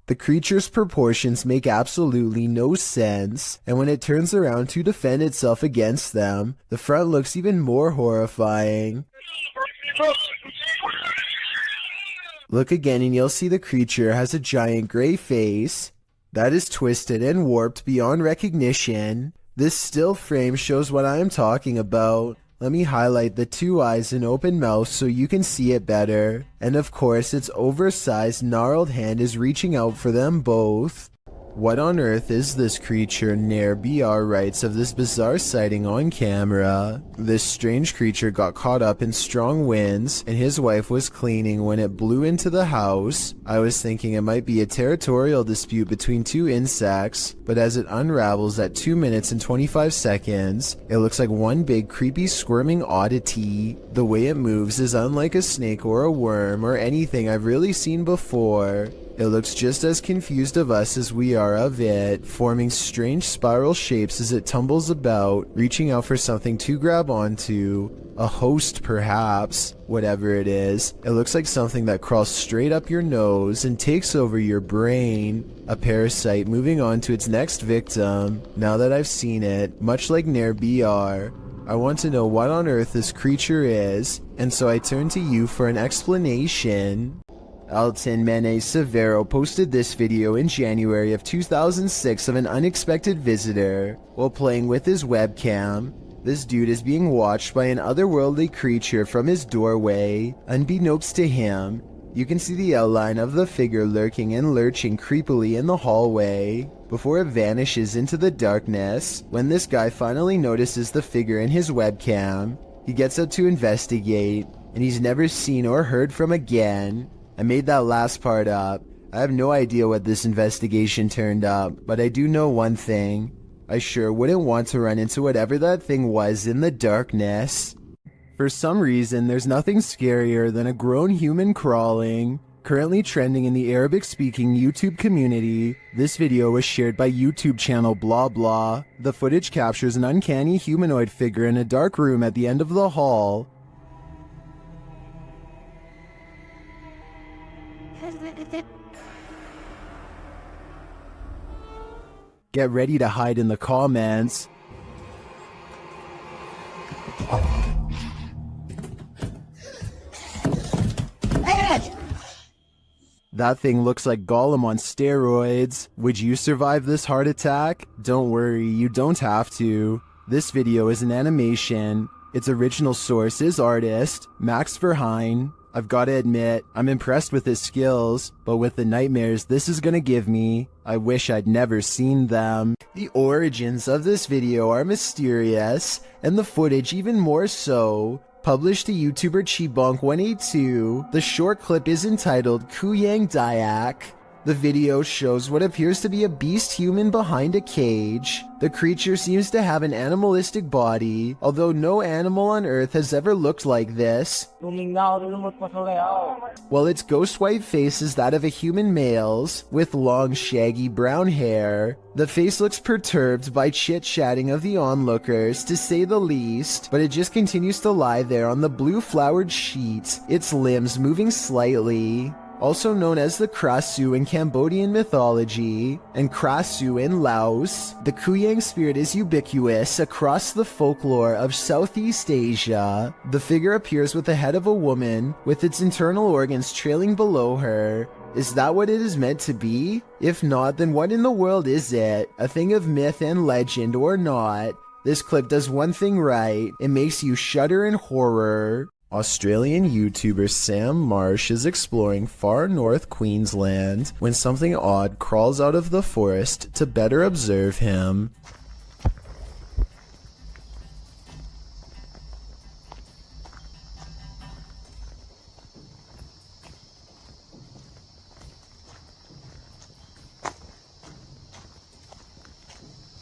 The creature's proportions make absolutely no sense, and when it turns around to defend itself against them, the front looks even more horrifying. Look again and you'll see the creature has a giant gray face that is twisted and warped beyond recognition. This still frame shows what I am talking about. Let me highlight the two eyes and open mouth so you can see it better. And of course its oversized gnarled hand is reaching out for them both. What on earth is this creature? Nair BR writes of this bizarre sighting on camera. This strange creature got caught up in strong winds and his wife was cleaning when it blew into the house. I was thinking it might be a territorial dispute between two insects, but as it unravels at 2 minutes and 25 seconds, it looks like one big creepy squirming oddity. The way it moves is unlike a snake or a worm or anything I've really seen before. It looks just as confused of us as we are of it, forming strange spiral shapes as it tumbles about, reaching out for something to grab onto. A host perhaps. Whatever it is, it looks like something that crawls straight up your nose and takes over your brain. A parasite moving on to its next victim. Now that I've seen it, much like Nair BR, I want to know what on earth this creature is, and so I turn to you for an explanation. Alton Mene Severo posted this video in January of 2006 of an unexpected visitor while playing with his webcam. This dude is being watched by an otherworldly creature from his doorway. Unbeknownst to him, You can see the outline of the figure lurking and lurching creepily in the hallway before it vanishes into the darkness. When this guy finally notices the figure in his webcam, he gets up to investigate, and he's never seen or heard from again. I made that last part up. I have no idea what this investigation turned up, but I do know one thing. I sure wouldn't want to run into whatever that thing was in the darkness. For some reason, there's nothing scarier than a grown human crawling. Currently trending in the Arabic-speaking YouTube community, this video was shared by YouTube channel blah blah. The footage captures an uncanny humanoid figure in a dark room at the end of the hall. Get ready to hide in the comments. That thing looks like Gollum on steroids. Would you survive this heart attack? Don't worry, you don't have to. This video is an animation. Its original source is artist Max Verheyen. I've gotta admit, I'm impressed with his skills, but with the nightmares this is gonna give me, I wish I'd never seen them. The origins of this video are mysterious, and the footage even more so. Published to YouTuber Chibonk182, the short clip is entitled Kuyang Dayak. The video shows what appears to be a beast human behind a cage. The creature seems to have an animalistic body, although no animal on Earth has ever looked like this. While its ghost white face is that of a human male's, with long shaggy brown hair. The face looks perturbed by chit-chatting of the onlookers, to say the least, but it just continues to lie there on the blue flowered sheet, its limbs moving slightly. Also known as the Krasu in Cambodian mythology, and Krasu in Laos, the Kuyang spirit is ubiquitous across the folklore of Southeast Asia. The figure appears with the head of a woman, with its internal organs trailing below her. Is that what it is meant to be? If not, then what in the world is it? A thing of myth and legend or not? This clip does one thing right, it makes you shudder in horror. Australian YouTuber Sam Marsh is exploring far north Queensland when something odd crawls out of the forest to better observe him.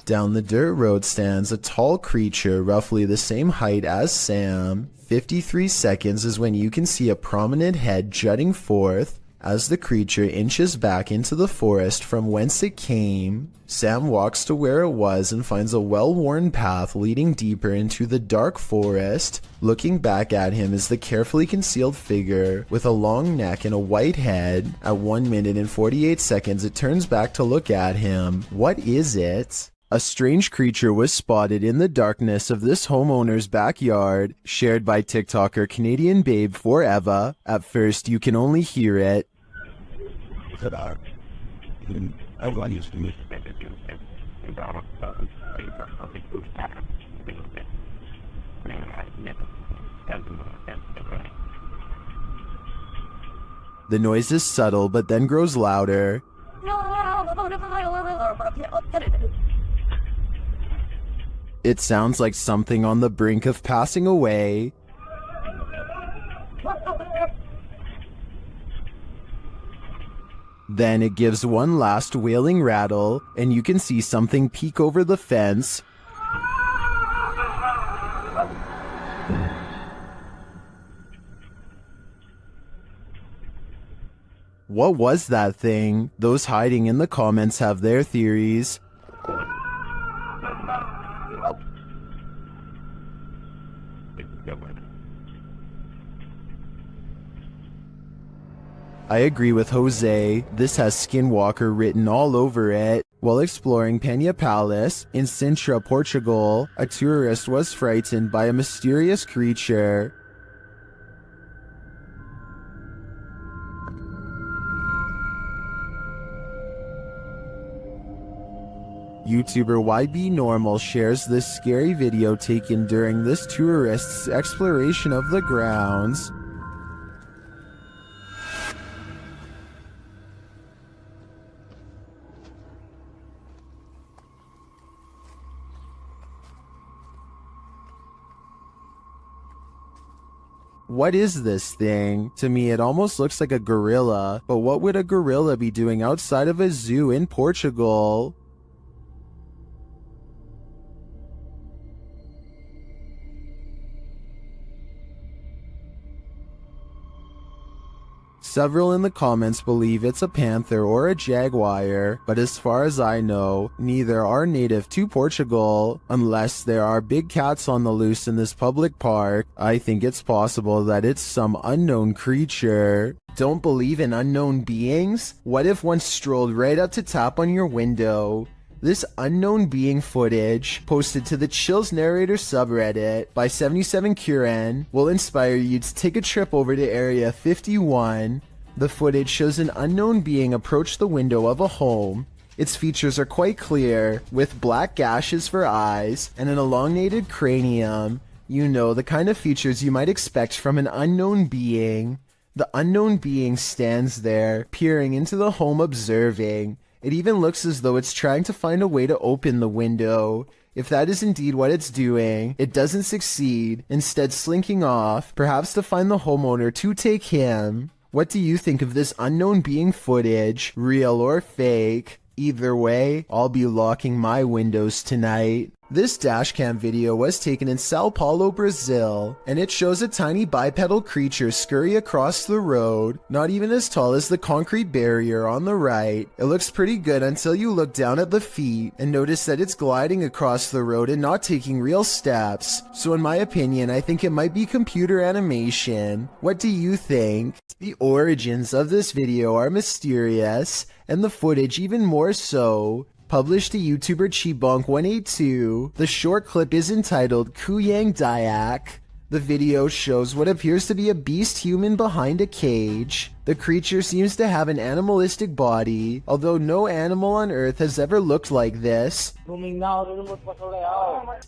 Down the dirt road stands a tall creature roughly the same height as Sam. 53 seconds is when you can see a prominent head jutting forth as the creature inches back into the forest from whence it came. Sam walks to where it was and finds a well-worn path leading deeper into the dark forest. Looking back at him is the carefully concealed figure with a long neck and a white head. At 1 minute and 48 seconds it turns back to look at him. What is it? A strange creature was spotted in the darkness of this homeowner's backyard, shared by TikToker Canadian Babe Forever. At first, you can only hear it. The noise is subtle, but then grows louder. It sounds like something on the brink of passing away. Then it gives one last wailing rattle, and you can see something peek over the fence. What was that thing? Those hiding in the comments have their theories. I agree with Jose, this has Skinwalker written all over it. While exploring Penha Palace in Sintra, Portugal, a tourist was frightened by a mysterious creature. YouTuber YB Normal shares this scary video taken during this tourist's exploration of the grounds. What is this thing? To me, it almost looks like a gorilla, but what would a gorilla be doing outside of a zoo in Portugal? Several in the comments believe it's a panther or a jaguar, but as far as I know, neither are native to Portugal. Unless there are big cats on the loose in this public park, I think it's possible that it's some unknown creature. Don't believe in unknown beings? What if one strolled right up to tap on your window? This unknown being footage, posted to the Chills Narrator subreddit by 77Kuren, will inspire you to take a trip over to Area 51. The footage shows an unknown being approach the window of a home. Its features are quite clear, with black gashes for eyes and an elongated cranium. You know, the kind of features you might expect from an unknown being. The unknown being stands there, peering into the home, observing. It even looks as though it's trying to find a way to open the window. If that is indeed what it's doing, it doesn't succeed, instead slinking off, perhaps to find the homeowner to take him. What do you think of this unknown being footage, real or fake? Either way, I'll be locking my windows tonight. This dashcam video was taken in Sao Paulo, Brazil, and it shows a tiny bipedal creature scurry across the road, not even as tall as the concrete barrier on the right. It looks pretty good until you look down at the feet and notice that it's gliding across the road and not taking real steps. So in my opinion, I think it might be computer animation. What do you think? The origins of this video are mysterious, and the footage even more so. Published to YouTuber Chibonk182, the short clip is entitled Kuyang Dayak. The video shows what appears to be a beast human behind a cage. The creature seems to have an animalistic body, although no animal on Earth has ever looked like this.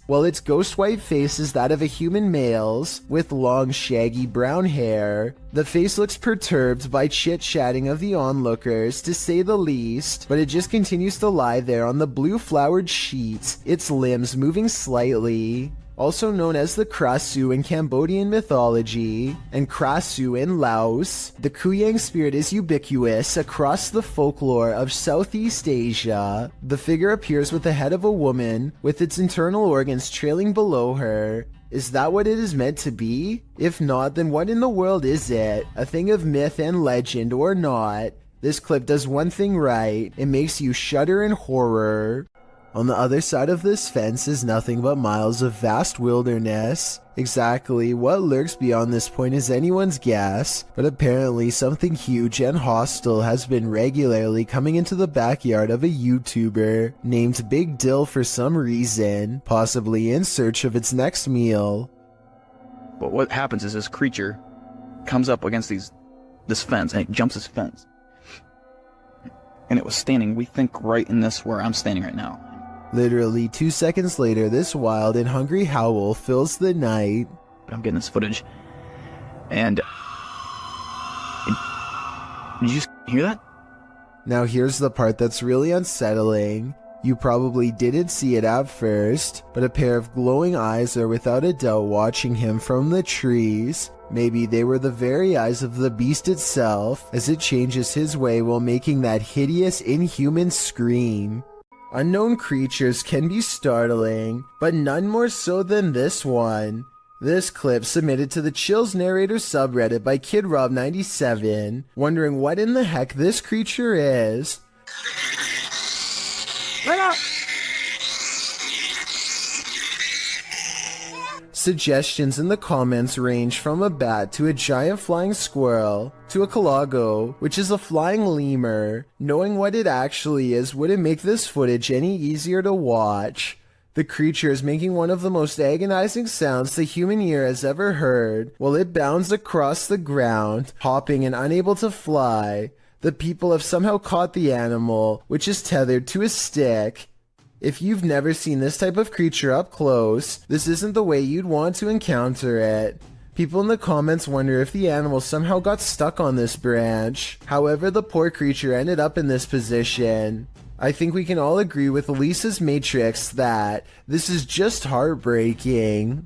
While its ghost white face is that of a human male's, with long shaggy brown hair. The face looks perturbed by chit-chatting of the onlookers, to say the least, but it just continues to lie there on the blue flowered sheet, its limbs moving slightly. Also known as the Krasu in Cambodian mythology, and Krasu in Laos, the Kuyang spirit is ubiquitous across the folklore of Southeast Asia. The figure appears with the head of a woman, with its internal organs trailing below her. Is that what it is meant to be? If not, then what in the world is it? A thing of myth and legend or not? This clip does one thing right, it makes you shudder in horror. On the other side of this fence is nothing but miles of vast wilderness. Exactly what lurks beyond this point is anyone's guess, but apparently something huge and hostile has been regularly coming into the backyard of a YouTuber named Big Dill for some reason, possibly in search of its next meal. But what happens is this creature comes up against this fence and it jumps this fence. And it was standing, we think, right in this where I'm standing right now. Literally 2 seconds later, this wild and hungry howl fills the night. I'm getting this footage, and did you just hear that? Now here's the part that's really unsettling. You probably didn't see it at first, but a pair of glowing eyes are without a doubt watching him from the trees. Maybe they were the very eyes of the beast itself, as it changes his way while making that hideous, inhuman scream. Unknown creatures can be startling, but none more so than this one. This clip submitted to the Chills Narrator subreddit by KidRob97, wondering what in the heck this creature is. Suggestions in the comments range from a bat to a giant flying squirrel to a calago, which is a flying lemur. Knowing what it actually is wouldn't make this footage any easier to watch. The creature is making one of the most agonizing sounds the human ear has ever heard, while it bounds across the ground, hopping and unable to fly. The people have somehow caught the animal, which is tethered to a stick. If you've never seen this type of creature up close, this isn't the way you'd want to encounter it. People in the comments wonder if the animal somehow got stuck on this branch. However, the poor creature ended up in this position. I think we can all agree with Lisa's Matrix that this is just heartbreaking.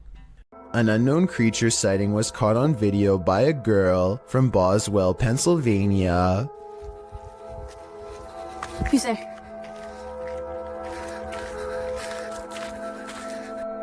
An unknown creature sighting was caught on video by a girl from Boswell, Pennsylvania. Who's there?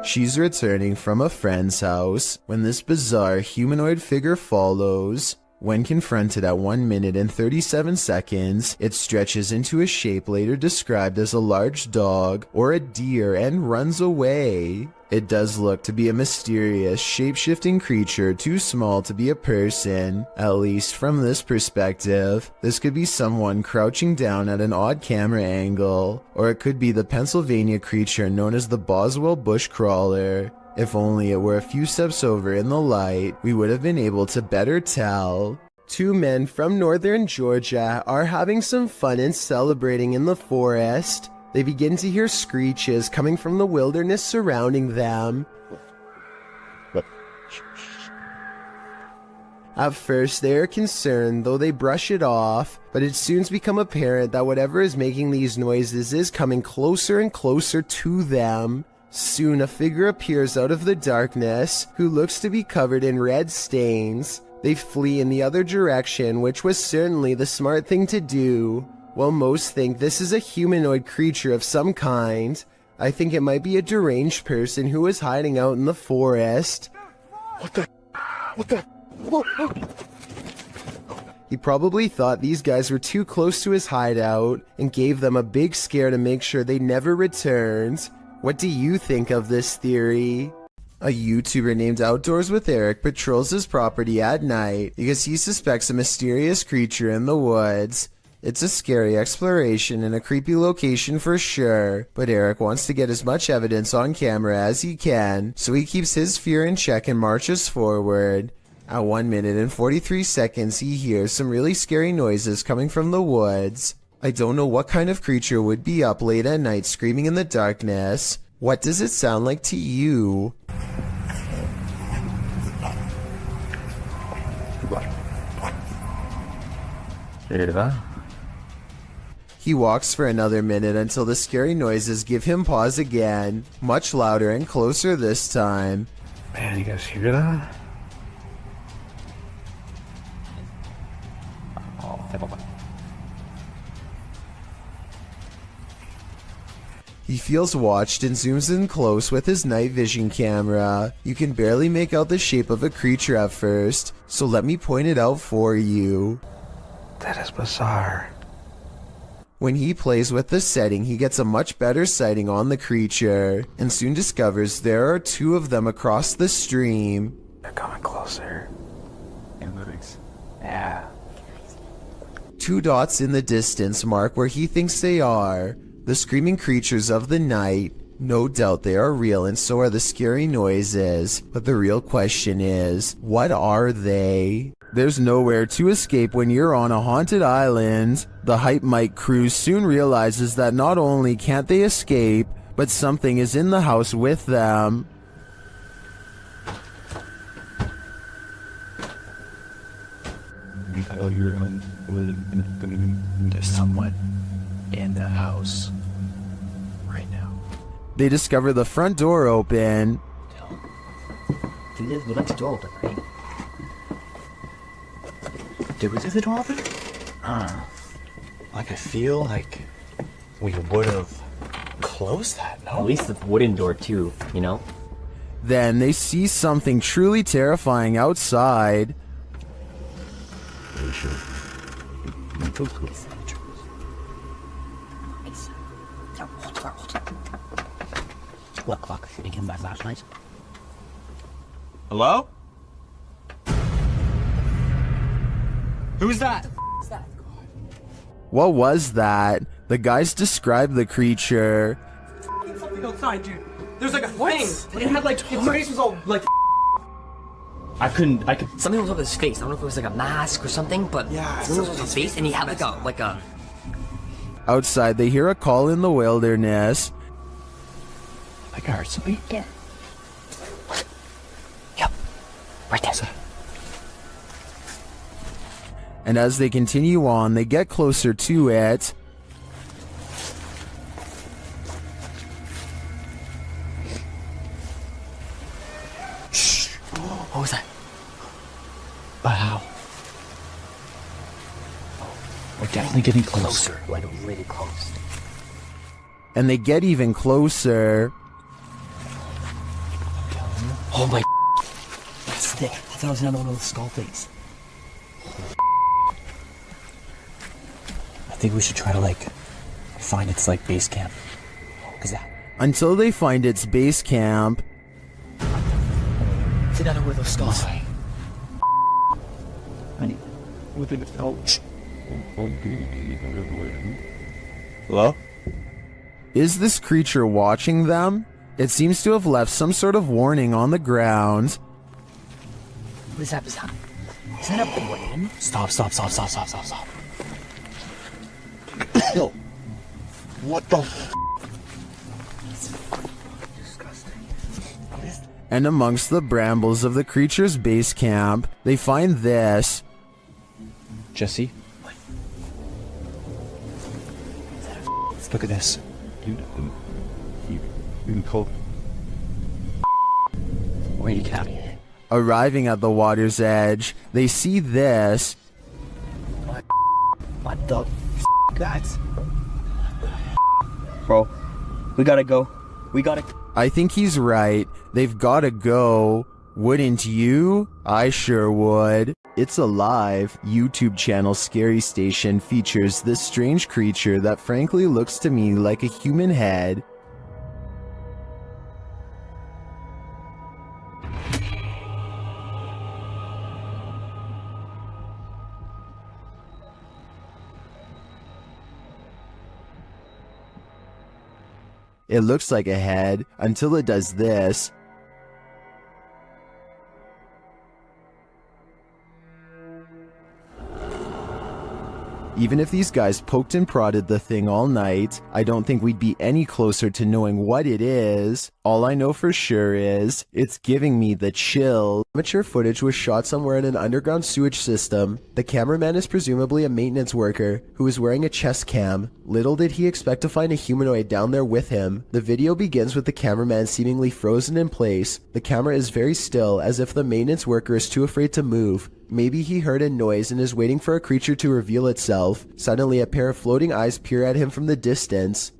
She's returning from a friend's house when this bizarre humanoid figure follows. When confronted at 1 minute and 37 seconds, it stretches into a shape later described as a large dog or a deer and runs away. It does look to be a mysterious, shape-shifting creature too small to be a person, at least from this perspective. This could be someone crouching down at an odd camera angle, or it could be the Pennsylvania creature known as the Boswell bushcrawler. If only it were a few steps over in the light, we would have been able to better tell. Two men from northern Georgia are having some fun and celebrating in the forest. They begin to hear screeches coming from the wilderness surrounding them. At first they are concerned, though they brush it off, but it soon becomes apparent that whatever is making these noises is coming closer and closer to them. Soon a figure appears out of the darkness, who looks to be covered in red stains. They flee in the other direction, which was certainly the smart thing to do. While most think this is a humanoid creature of some kind, I think it might be a deranged person who is hiding out in the forest. What the? He probably thought these guys were too close to his hideout and gave them a big scare to make sure they never returned. What do you think of this theory? A YouTuber named Outdoors with Eric patrols his property at night because he suspects a mysterious creature in the woods. It's a scary exploration and a creepy location for sure, but Eric wants to get as much evidence on camera as he can, so he keeps his fear in check and marches forward. At 1 minute and 43 seconds, he hears some really scary noises coming from the woods. I don't know what kind of creature would be up late at night screaming in the darkness. What does it sound like to you? He walks for another minute until the scary noises give him pause again, much louder and closer this time. Man, you guys hear that? He feels watched and zooms in close with his night vision camera. You can barely make out the shape of a creature at first, so let me point it out for you. That is bizarre. When he plays with the setting, he gets a much better sighting on the creature, and soon discovers there are two of them across the stream. They're coming closer. Analytics. Yeah. Two dots in the distance mark where he thinks they are. The screaming creatures of the night. No doubt they are real and so are the scary noises, but the real question is, what are they? There's nowhere to escape when you're on a haunted island. The Hype Mike crew soon realizes that not only can't they escape, but something is in the house with them. There's someone in the house right now. They discover the front door open. We left the door open, right? Did we leave the door open? Like I feel like we would have closed that, no? At least the wooden door too, you know? Then they see something truly terrifying outside. Look, he came back last night. Hello? Who's that? What was that? The guys described the creature. Something outside, dude. There's like a thing. It had like, its face was all like. I could. Something was over his face. I don't know if it was like a mask or something, but something was over his face, and he had like a. Outside, they hear a call in the wilderness. Like I heard something. Yeah. Yep. Right there. And as they continue on, they get closer to it. Shh. What was that? Wow. We're definitely getting closer. Like really close. And they get even closer. Oh my. That's thick. I thought it was another one of those skull things. I think we should try to like find its like base camp. Cause that. Until they find its base camp. It's another one of those skulls. Honey. Within its ouch. Hello? Is this creature watching them? It seems to have left some sort of warning on the ground. What is that? Is that a brain? Stop. Yo. What the f? And amongst the brambles of the creature's base camp, they find this. Jesse? Look at this. You can call. We need to get out of here. Arriving at the water's edge, they see this. What the f? That's. Bro, we gotta go. I think he's right. They've gotta go. Wouldn't you? I sure would. It's a live YouTube channel Scary Station features this strange creature that frankly looks to me like a human head. It looks like a head until it does this. Even if these guys poked and prodded the thing all night, I don't think we'd be any closer to knowing what it is. All I know for sure is, it's giving me the chill. Amateur footage was shot somewhere in an underground sewage system. The cameraman is presumably a maintenance worker who is wearing a chest cam. Little did he expect to find a humanoid down there with him. The video begins with the cameraman seemingly frozen in place. The camera is very still, as if the maintenance worker is too afraid to move. Maybe he heard a noise and is waiting for a creature to reveal itself. Suddenly, a pair of floating eyes peer at him from the distance.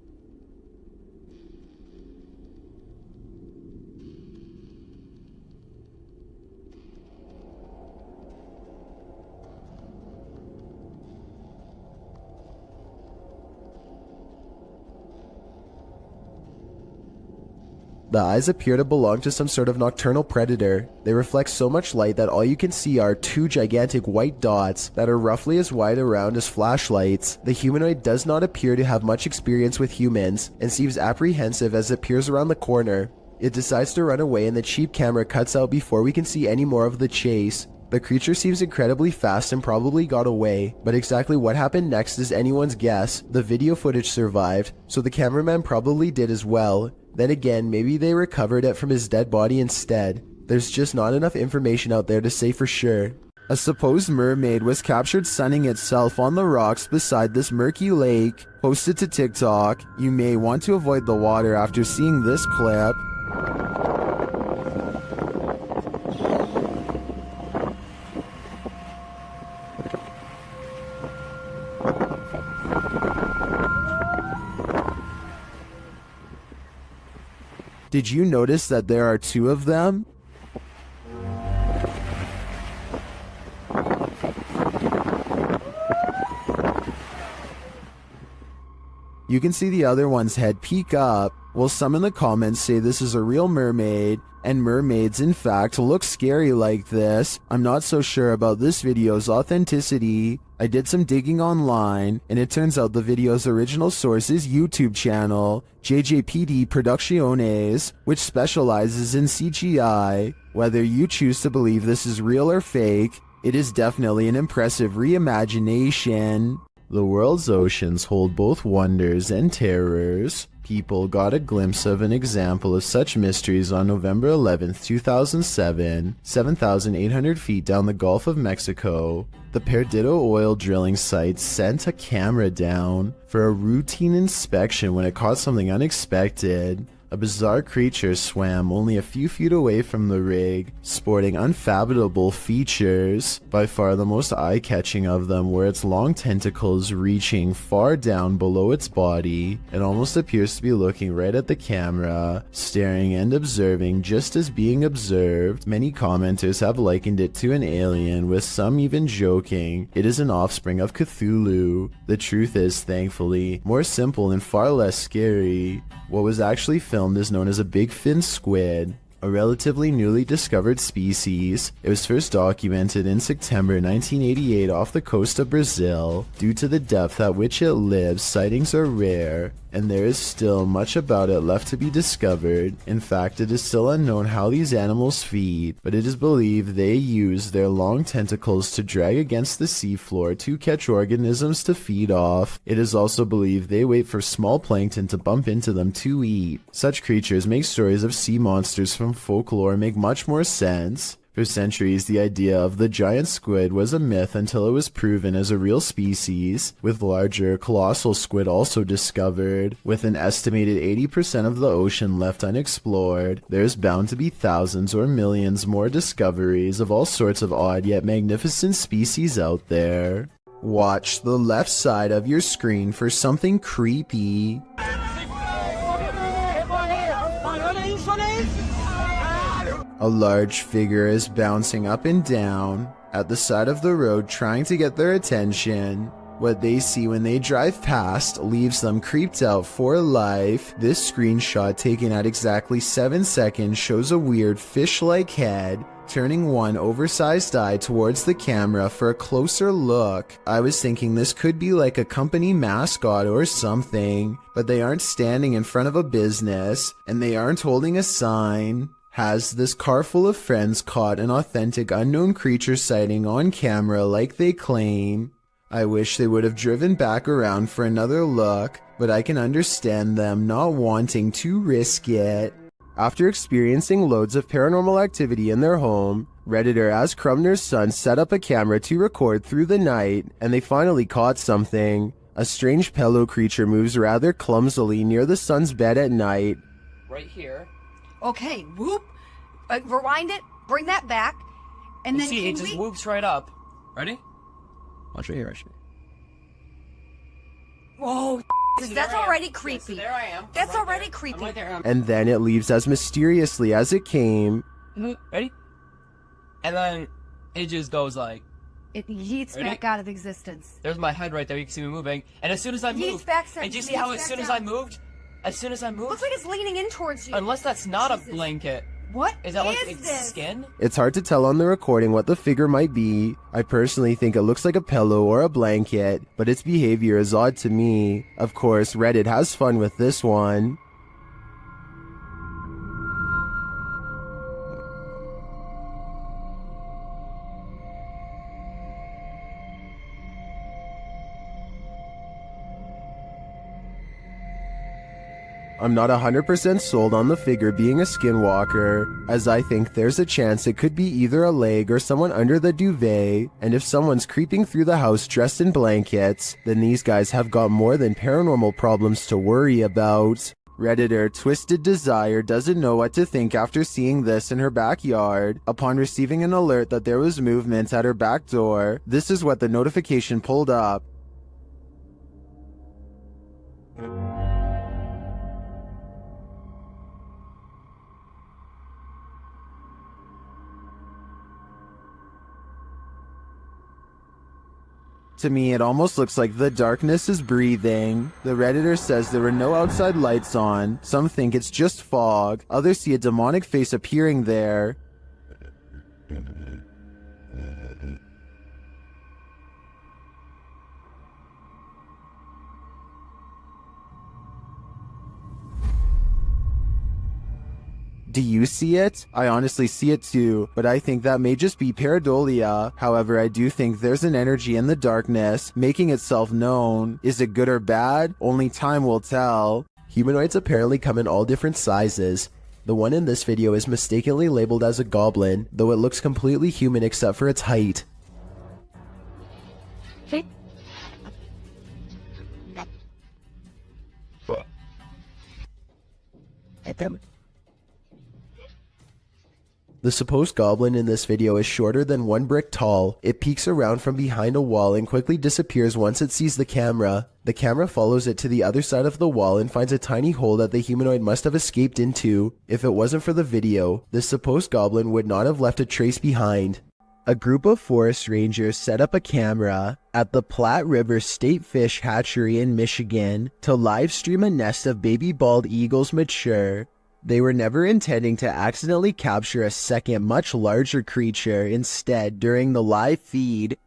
The eyes appear to belong to some sort of nocturnal predator. They reflect so much light that all you can see are two gigantic white dots that are roughly as wide around as flashlights. The humanoid does not appear to have much experience with humans and seems apprehensive as it peers around the corner. It decides to run away and the cheap camera cuts out before we can see any more of the chase. The creature seems incredibly fast and probably got away, but exactly what happened next is anyone's guess. The video footage survived, so the cameraman probably did as well. Then again, maybe they recovered it from his dead body instead. There's just not enough information out there to say for sure. A supposed mermaid was captured sunning itself on the rocks beside this murky lake. Posted to TikTok. You may want to avoid the water after seeing this clip. Did you notice that there are two of them? You can see the other one's head peek up. Well, some in the comments say this is a real mermaid, and mermaids in fact look scary like this. I'm not so sure about this video's authenticity. I did some digging online, and it turns out the video's original source is YouTube channel, JJPD Producciones, which specializes in CGI. Whether you choose to believe this is real or fake, it is definitely an impressive reimagination. The world's oceans hold both wonders and terrors. People got a glimpse of an example of such mysteries on November 11th, 2007, 7,800 feet down the Gulf of Mexico. The Perdido oil drilling site sent a camera down for a routine inspection when it caught something unexpected. A bizarre creature swam only a few feet away from the rig, sporting unfathomable features. By far the most eye-catching of them were its long tentacles reaching far down below its body. It almost appears to be looking right at the camera, staring and observing just as being observed. Many commenters have likened it to an alien, with some even joking it is an offspring of Cthulhu. The truth is, thankfully, more simple and far less scary. What was actually filmed is known as a big fin squid, a relatively newly discovered species. It was first documented in September 1988 off the coast of Brazil. Due to the depth at which it lives, sightings are rare, and there is still much about it left to be discovered. In fact, it is still unknown how these animals feed, but it is believed they use their long tentacles to drag against the seafloor to catch organisms to feed off. It is also believed they wait for small plankton to bump into them to eat. Such creatures make stories of sea monsters from folklore make much more sense. For centuries, the idea of the giant squid was a myth until it was proven as a real species, with larger, colossal squid also discovered. With an estimated 80% of the ocean left unexplored, there's bound to be thousands or millions more discoveries of all sorts of odd yet magnificent species out there. Watch the left side of your screen for something creepy. A large figure is bouncing up and down at the side of the road trying to get their attention. What they see when they drive past leaves them creeped out for life. This screenshot, taken at exactly 7 seconds, shows a weird fish-like head turning one oversized eye towards the camera for a closer look. I was thinking this could be like a company mascot or something, but they aren't standing in front of a business, and they aren't holding a sign. Has this car full of friends caught an authentic unknown creature sighting on camera like they claim? I wish they would have driven back around for another look, but I can understand them not wanting to risk it. After experiencing loads of paranormal activity in their home, Redditor As Crumner's son set up a camera to record through the night, and they finally caught something. A strange pillow creature moves rather clumsily near the son's bed at night. Right here. Okay, whoop. Rewind it, bring that back, and then see, it just whoops right up. Ready? Watch right here, actually. Whoa, that's already creepy. There I am. That's already creepy. I'm right there. And then it leaves as mysteriously as it came. Ready? And then it just goes like... It yeets Ready? back out of existence. There's my head right there. You can see me moving. And as soon as I moved... And do you see how as soon as I moved... As soon as I moved... Looks like it's leaning in towards you. Unless that's not a blanket. What is that? Like is its this? skin? It's hard to tell on the recording what the figure might be. I personally think it looks like a pillow or a blanket, but its behavior is odd to me. Of course, Reddit has fun with this one. I'm not 100% sold on the figure being a skinwalker, as I think there's a chance it could be either a leg or someone under the duvet, and if someone's creeping through the house dressed in blankets, then these guys have got more than paranormal problems to worry about. Redditor Twisted Desire doesn't know what to think after seeing this in her backyard. Upon receiving an alert that there was movement at her back door, this is what the notification pulled up. To me, it almost looks like the darkness is breathing. The Redditor says there were no outside lights on. Some think it's just fog. Others see a demonic face appearing there. Do you see it? I honestly see it too, but I think that may just be pareidolia. However, I do think there's an energy in the darkness, making itself known. Is it good or bad? Only time will tell. Humanoids apparently come in all different sizes. The one in this video is mistakenly labeled as a goblin, though it looks completely human except for its height. The supposed goblin in this video is shorter than 1 brick tall. It peeks around from behind a wall and quickly disappears once it sees the camera. The camera follows it to the other side of the wall and finds a tiny hole that the humanoid must have escaped into. If it wasn't for the video, this supposed goblin would not have left a trace behind. A group of forest rangers set up a camera at the Platte River State Fish Hatchery in Michigan to live stream a nest of baby bald eagles mature. They were never intending to accidentally capture a second, much larger creature instead during the live feed.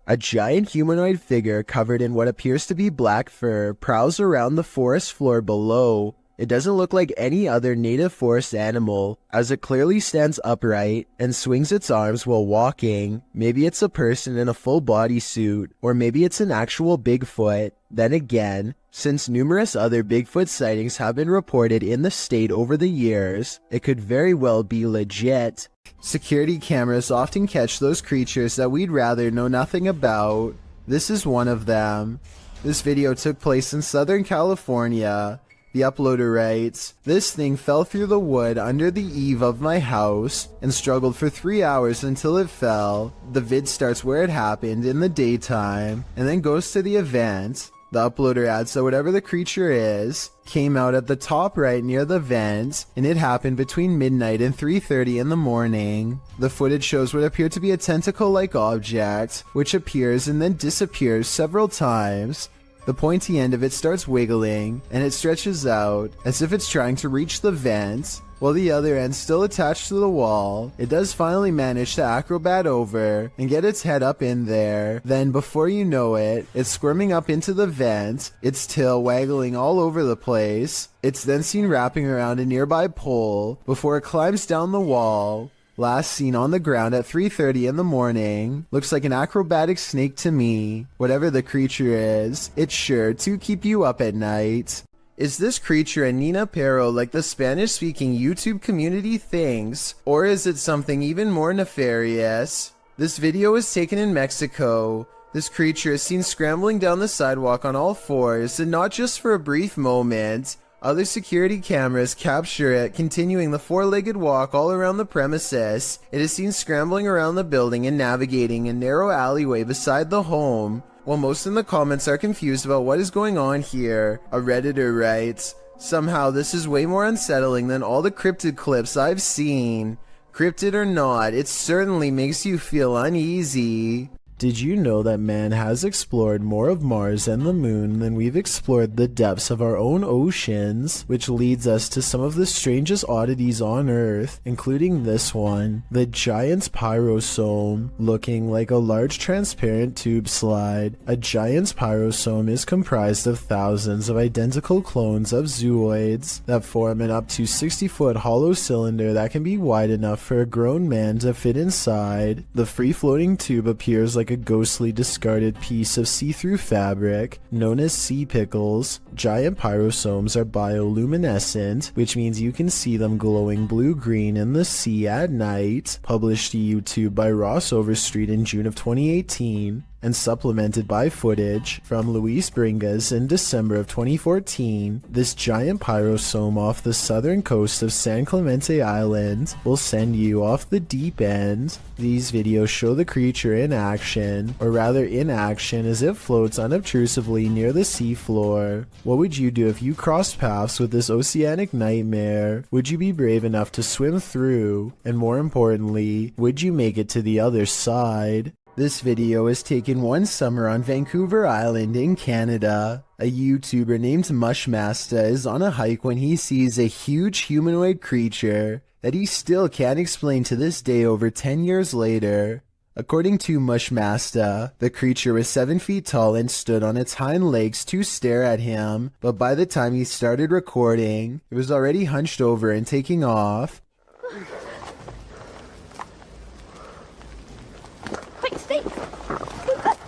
A giant humanoid figure covered in what appears to be black fur prowls around the forest floor below. It doesn't look like any other native forest animal, as it clearly stands upright and swings its arms while walking. Maybe it's a person in a full bodysuit, or maybe it's an actual Bigfoot. Then again, since numerous other Bigfoot sightings have been reported in the state over the years, it could very well be legit. Security cameras often catch those creatures that we'd rather know nothing about. This is one of them. This video took place in Southern California. The uploader writes, "This thing fell through the wood under the eave of my house and struggled for 3 hours until it fell. The vid starts where it happened in the daytime and then goes to the event." The uploader adds that whatever the creature is, came out at the top right near the vent, and it happened between midnight and 3:30 in the morning. The footage shows what appeared to be a tentacle-like object, which appears and then disappears several times. The pointy end of it starts wiggling, and it stretches out, as if it's trying to reach the vent, while the other end still attached to the wall. It does finally manage to acrobat over and get its head up in there. Then, before you know it, it's squirming up into the vent, its tail waggling all over the place. It's then seen wrapping around a nearby pole, before it climbs down the wall. Last seen on the ground at 3:30 in the morning. Looks like an acrobatic snake to me. Whatever the creature is, it's sure to keep you up at night. Is this creature a Nina Pero like the Spanish-speaking YouTube community thinks? Or is it something even more nefarious? This video was taken in Mexico. This creature is seen scrambling down the sidewalk on all fours, and not just for a brief moment. Other security cameras capture it continuing the four-legged walk all around the premises. It is seen scrambling around the building and navigating a narrow alleyway beside the home. While most in the comments are confused about what is going on here, a Redditor writes, "Somehow this is way more unsettling than all the cryptid clips I've seen. Cryptid or not, it certainly makes you feel uneasy." Did you know that man has explored more of Mars and the moon than we've explored the depths of our own oceans? Which leads us to some of the strangest oddities on Earth, including this one, the giant's pyrosome, looking like a large transparent tube slide. A giant's pyrosome is comprised of thousands of identical clones of zooids that form an up to 60-foot hollow cylinder that can be wide enough for a grown man to fit inside. The free-floating tube appears like a ghostly discarded piece of see-through fabric known as sea pickles. Giant pyrosomes are bioluminescent, which means you can see them glowing blue-green in the sea at night. Published to YouTube by Ross Overstreet in June of 2018. And supplemented by footage from Luis Bringas in December of 2014, this giant pyrosome off the southern coast of San Clemente Island will send you off the deep end. These videos show the creature in action, or rather inaction as it floats unobtrusively near the seafloor. What would you do if you crossed paths with this oceanic nightmare? Would you be brave enough to swim through? And more importantly, would you make it to the other side? This video was taken one summer on Vancouver Island in Canada. A YouTuber named Mushmaster is on a hike when he sees a huge humanoid creature that he still can't explain to this day over 10 years later. According to Mushmaster, the creature was 7 feet tall and stood on its hind legs to stare at him, but by the time he started recording, it was already hunched over and taking off.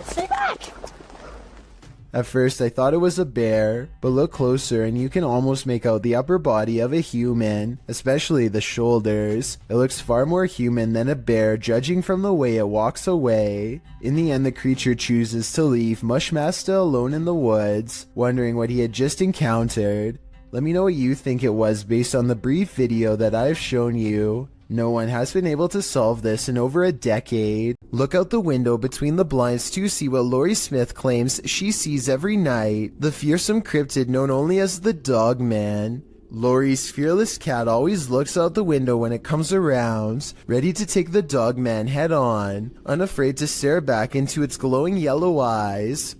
Stay back! At first I thought it was a bear, but look closer and you can almost make out the upper body of a human, especially the shoulders. It looks far more human than a bear judging from the way it walks away. In the end the creature chooses to leave Mushmaster alone in the woods, wondering what he had just encountered. Let me know what you think it was based on the brief video that I've shown you. No one has been able to solve this in over a decade. Look out the window between the blinds to see what Laurie Smith claims she sees every night, the fearsome cryptid known only as the Dog Man. Laurie's fearless cat always looks out the window when it comes around, ready to take the Dog Man head on, unafraid to stare back into its glowing yellow eyes.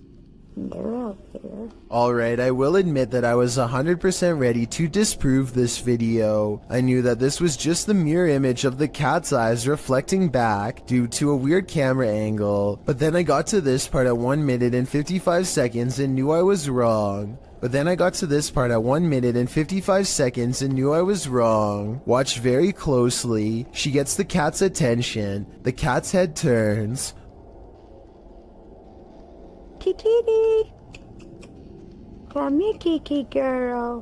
Alright, I will admit that I was 100% ready to disprove this video. I knew that this was just the mirror image of the cat's eyes reflecting back due to a weird camera angle, but then I got to this part at 1 minute and 55 seconds and knew I was wrong. Watch very closely. She gets the cat's attention. The cat's head turns. Kiki, come here, Kiki girl.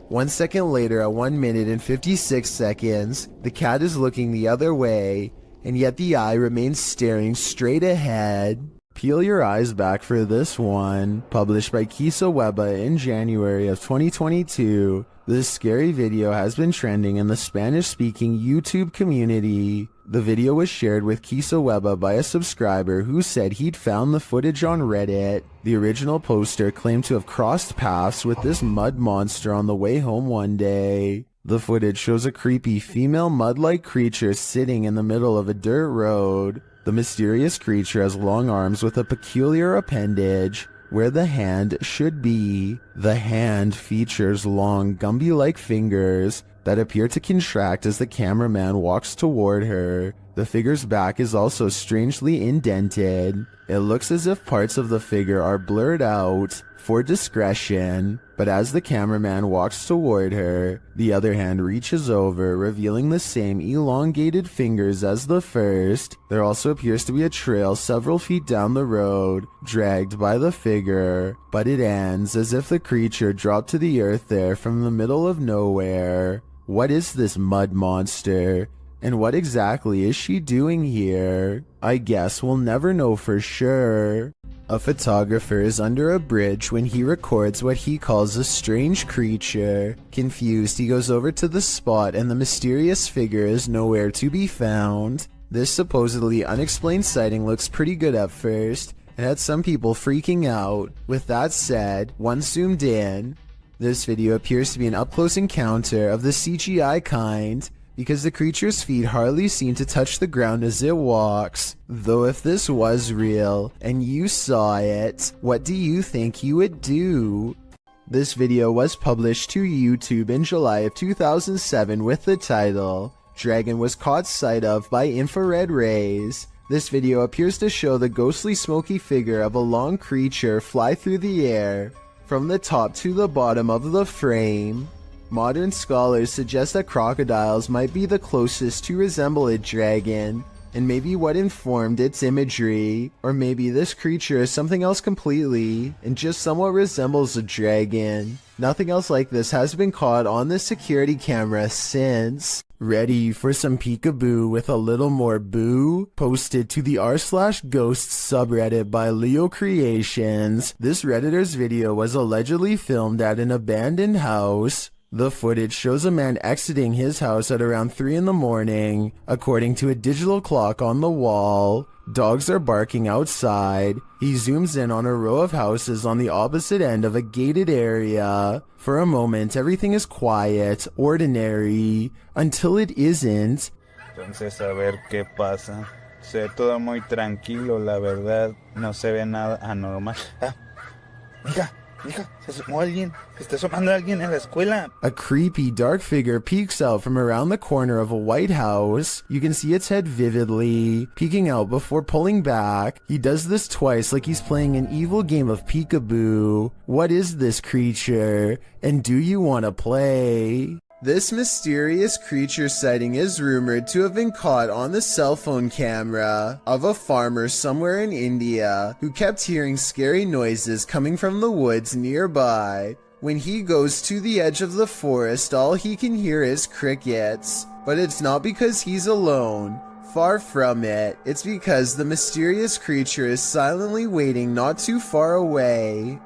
1 second later, at 1 minute and 56 seconds, the cat is looking the other way, and yet the eye remains staring straight ahead. Peel your eyes back for this one. Published by Kisa Weba in January of 2022. This scary video has been trending in the Spanish-speaking YouTube community. The video was shared with Kisa Weba by a subscriber who said he'd found the footage on Reddit. The original poster claimed to have crossed paths with this mud monster on the way home one day. The footage shows a creepy female mud-like creature sitting in the middle of a dirt road. The mysterious creature has long arms with a peculiar appendage where the hand should be. The hand features long Gumby-like fingers that appear to contract as the cameraman walks toward her. The figure's back is also strangely indented. It looks as if parts of the figure are blurred out for discretion, but as the cameraman walks toward her, the other hand reaches over, revealing the same elongated fingers as the first. There also appears to be a trail several feet down the road, dragged by the figure, but it ends as if the creature dropped to the earth there from the middle of nowhere. What is this mud monster? And what exactly is she doing here? I guess we'll never know for sure. A photographer is under a bridge when he records what he calls a strange creature. Confused, he goes over to the spot and the mysterious figure is nowhere to be found. This supposedly unexplained sighting looks pretty good at first and had some people freaking out. With that said, once zoomed in, this video appears to be an up-close encounter of the CGI kind, because the creature's feet hardly seem to touch the ground as it walks. Though if this was real, and you saw it, what do you think you would do? This video was published to YouTube in July of 2007 with the title, "Dragon was caught sight of by infrared rays." This video appears to show the ghostly smoky figure of a long creature fly through the air, from the top to the bottom of the frame. Modern scholars suggest that crocodiles might be the closest to resemble a dragon, and maybe what informed its imagery, or maybe this creature is something else completely, and just somewhat resembles a dragon. Nothing else like this has been caught on the security camera since. Ready for some peekaboo with a little more boo? Posted to the r/ghosts subreddit by Leo Creations. This Redditor's video was allegedly filmed at an abandoned house. The footage shows a man exiting his house at around 3 in the morning. According to a digital clock on the wall, dogs are barking outside. He zooms in on a row of houses on the opposite end of a gated area. For a moment, everything is quiet, ordinary, until it isn't. Entonces, a ver qué pasa. Se ve todo muy tranquilo, la verdad. No se ve nada anormal. Mira. Se asomó alguien. Se está asomando alguien en la escuela. A creepy dark figure peeks out from around the corner of a white house. You can see its head vividly, peeking out before pulling back. He does this twice like he's playing an evil game of peekaboo. What is this creature? And do you want to play? This mysterious creature sighting is rumored to have been caught on the cell phone camera of a farmer somewhere in India who kept hearing scary noises coming from the woods nearby. When he goes to the edge of the forest, all he can hear is crickets. But it's not because he's alone. Far from it. It's because the mysterious creature is silently waiting not too far away.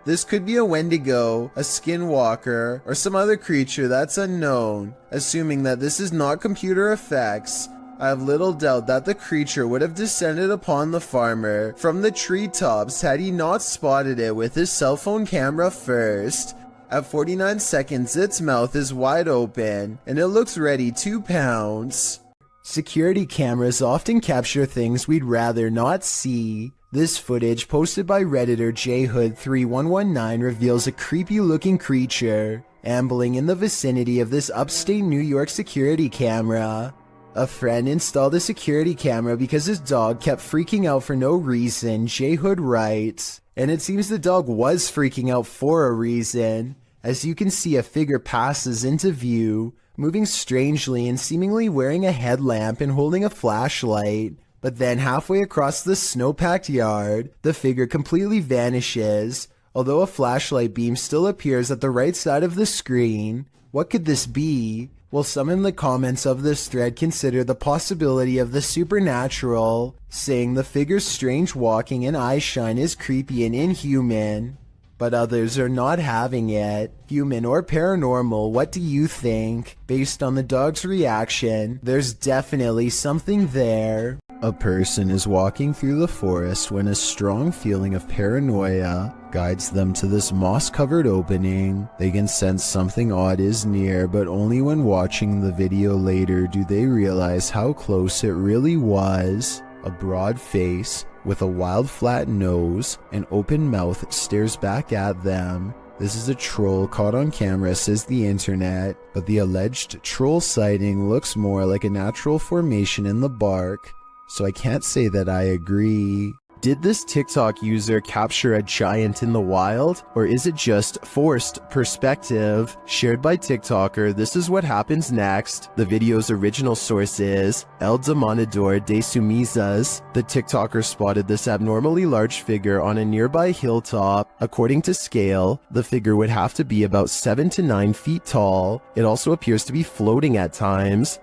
This could be a Wendigo, a skinwalker, or some other creature that's unknown. Assuming that this is not computer effects, I have little doubt that the creature would have descended upon the farmer from the treetops had he not spotted it with his cell phone camera first. At 49 seconds, its mouth is wide open, and it looks ready to pounce. Security cameras often capture things we'd rather not see. This footage, posted by Redditor JHood3119, reveals a creepy-looking creature ambling in the vicinity of this upstate New York security camera. A friend installed a security camera because his dog kept freaking out for no reason, JHood writes. And it seems the dog was freaking out for a reason. As you can see, a figure passes into view, moving strangely and seemingly wearing a headlamp and holding a flashlight. But then halfway across the snow-packed yard, the figure completely vanishes, although a flashlight beam still appears at the right side of the screen. What could this be? Well, some in the comments of this thread consider the possibility of the supernatural, saying the figure's strange walking and eye shine is creepy and inhuman. But others are not having it. Human or paranormal, what do you think? Based on the dog's reaction, there's definitely something there. A person is walking through the forest when a strong feeling of paranoia guides them to this moss-covered opening. They can sense something odd is near, but only when watching the video later do they realize how close it really was. A broad face with a wild flat nose and open mouth stares back at them. This is a troll caught on camera, says the internet, but the alleged troll sighting looks more like a natural formation in the bark, so I can't say that I agree. Did this TikTok user capture a giant in the wild, or is it just forced perspective? Shared by TikToker, this is what happens next. The video's original source is El Demonador de Sumizas. The TikToker spotted this abnormally large figure on a nearby hilltop. According to scale, the figure would have to be about 7 to 9 feet tall. It also appears to be floating at times.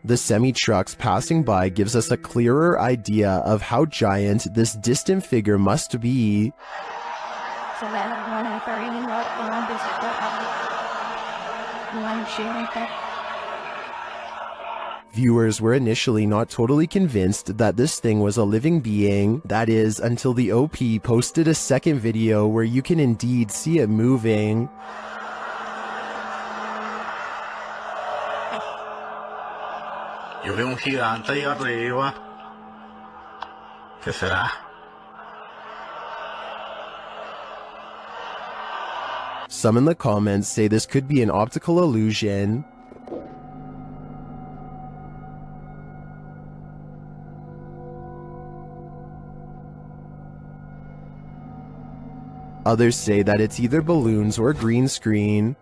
The semi-trucks passing by gives us a clearer idea of how giant this distant figure must be. Viewers were initially not totally convinced that this thing was a living being, that is, until the OP posted a second video where you can indeed see it moving. Yo veo un gigante ahí arriba. ¿Qué será? Some in the comments say this could be an optical illusion. Others say that it's either balloons or green screen.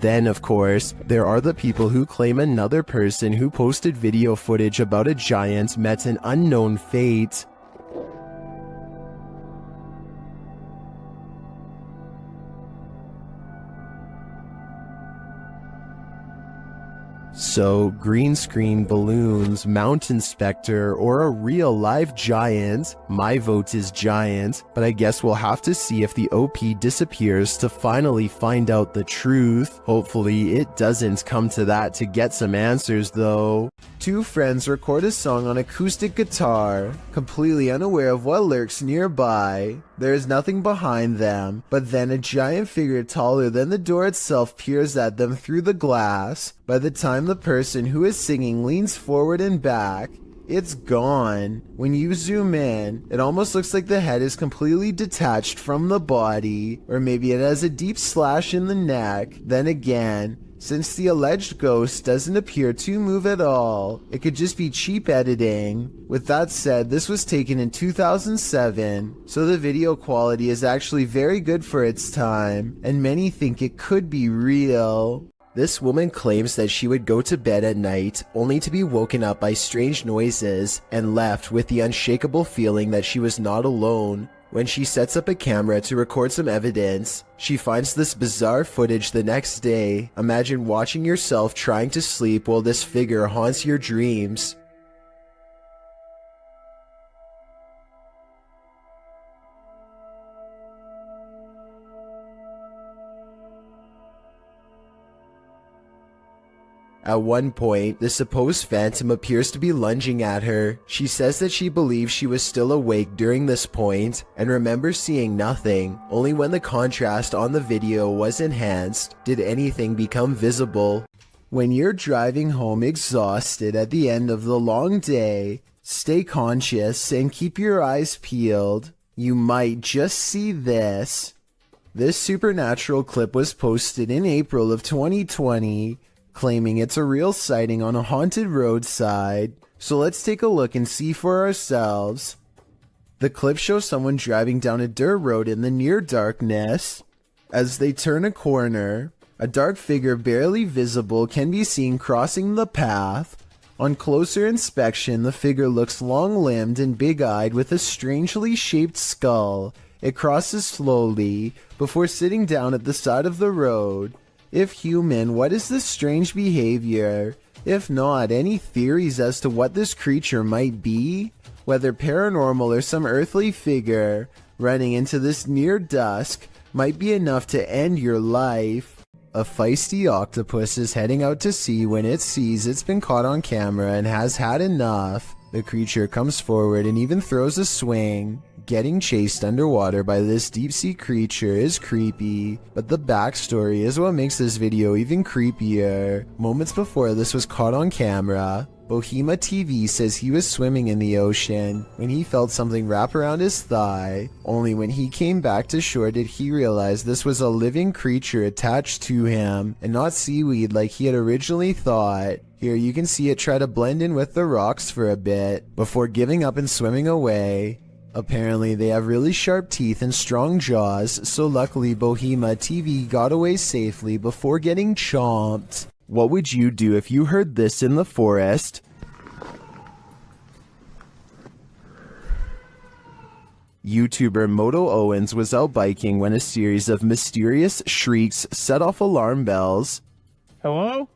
Then, of course, there are the people who claim another person who posted video footage about a giant met an unknown fate. So, green screen, balloons, mountain specter, or a real live giant? My vote is giant, but I guess we'll have to see if the OP disappears to finally find out the truth. Hopefully it doesn't come to that to get some answers though. Two friends record a song on acoustic guitar, completely unaware of what lurks nearby. There is nothing behind them, but then a giant figure taller than the door itself peers at them through the glass. By the time the person who is singing leans forward and back, it's gone. When you zoom in, it almost looks like the head is completely detached from the body, or maybe it has a deep slash in the neck. Then again, since the alleged ghost doesn't appear to move at all, it could just be cheap editing. With that said, this was taken in 2007, so the video quality is actually very good for its time, and many think it could be real. This woman claims that she would go to bed at night only to be woken up by strange noises and left with the unshakable feeling that she was not alone. When she sets up a camera to record some evidence, she finds this bizarre footage the next day. Imagine watching yourself trying to sleep while this figure haunts your dreams. At one point, the supposed phantom appears to be lunging at her. She says that she believes she was still awake during this point and remembers seeing nothing. Only when the contrast on the video was enhanced did anything become visible. When you're driving home exhausted at the end of the long day, stay conscious and keep your eyes peeled. You might just see this. This supernatural clip was posted in April of 2020. Claiming it's a real sighting on a haunted roadside. So let's take a look and see for ourselves. The clip shows someone driving down a dirt road in the near darkness. As they turn a corner, a dark figure barely visible can be seen crossing the path. On closer inspection, the figure looks long-limbed and big-eyed with a strangely shaped skull. It crosses slowly before sitting down at the side of the road. If human, what is this strange behavior? If not, any theories as to what this creature might be? Whether paranormal or some earthly figure, running into this near dusk might be enough to end your life. A feisty octopus is heading out to sea when it sees it's been caught on camera and has had enough. The creature comes forward and even throws a swing. Getting chased underwater by this deep-sea creature is creepy, but the backstory is what makes this video even creepier. Moments before this was caught on camera, Bohema TV says he was swimming in the ocean when he felt something wrap around his thigh. Only when he came back to shore did he realize this was a living creature attached to him, and not seaweed like he had originally thought. Here you can see it try to blend in with the rocks for a bit, before giving up and swimming away. Apparently they have really sharp teeth and strong jaws, so luckily Bohema TV got away safely before getting chomped. What would you do if you heard this in the forest? YouTuber Moto Owens was out biking when a series of mysterious shrieks set off alarm bells. Hello?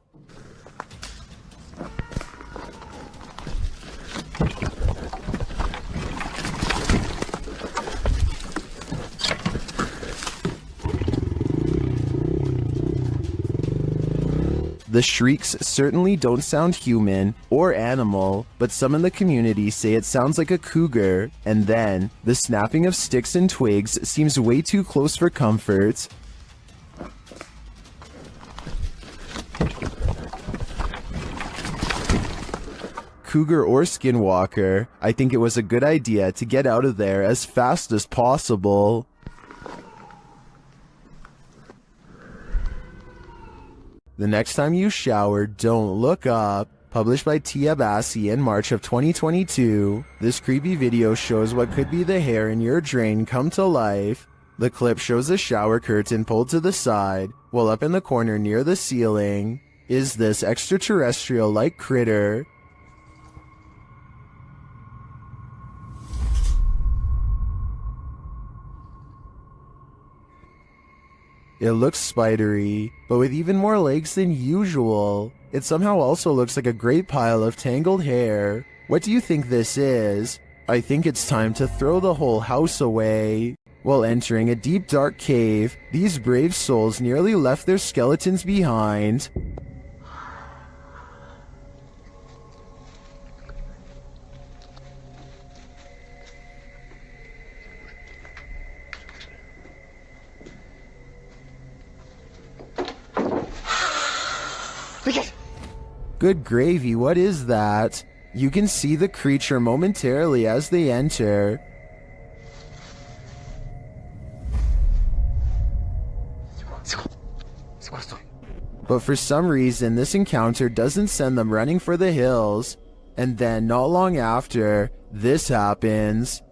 The shrieks certainly don't sound human or animal, but some in the community say it sounds like a cougar, and then the snapping of sticks and twigs seems way too close for comfort. Cougar or skinwalker, I think it was a good idea to get out of there as fast as possible. The next time you shower, don't look up. Published by Tia Bassi in March of 2022, this creepy video shows what could be the hair in your drain come to life. The clip shows a shower curtain pulled to the side, while up in the corner near the ceiling is this extraterrestrial-like critter. It looks spidery, but with even more legs than usual. It somehow also looks like a great pile of tangled hair. What do you think this is? I think it's time to throw the whole house away. While entering a deep dark cave, these brave souls nearly left their skeletons behind. Good gravy, what is that? You can see the creature momentarily as they enter. But for some reason, this encounter doesn't send them running for the hills. And then, not long after, this happens.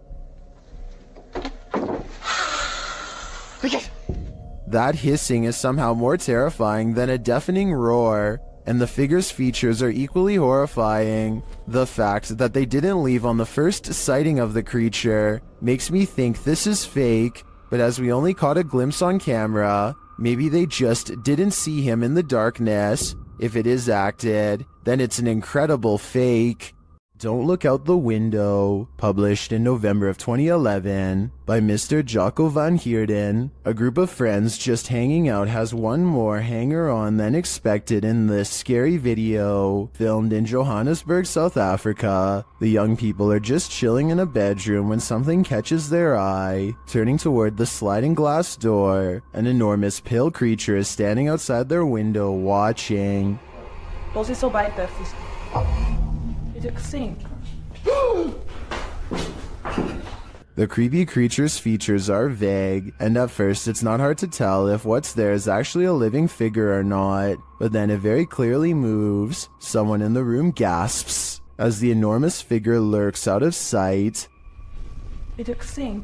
That hissing is somehow more terrifying than a deafening roar, and the figure's features are equally horrifying. The fact that they didn't leave on the first sighting of the creature makes me think this is fake, but as we only caught a glimpse on camera, maybe they just didn't see him in the darkness. If it is acted, then it's an incredible fake. Don't Look Out the Window, published in November of 2011 by Mr. Jocko van Heerden. A group of friends just hanging out has one more hanger-on than expected in this scary video, filmed in Johannesburg, South Africa. The young people are just chilling in a bedroom when something catches their eye. Turning toward the sliding glass door, an enormous pale creature is standing outside their window watching. Você só vai até Sim. The creepy creature's features are vague, and at first it's not hard to tell if what's there is actually a living figure or not, but then it very clearly moves. Someone in the room gasps as the enormous figure lurks out of sight. Sim.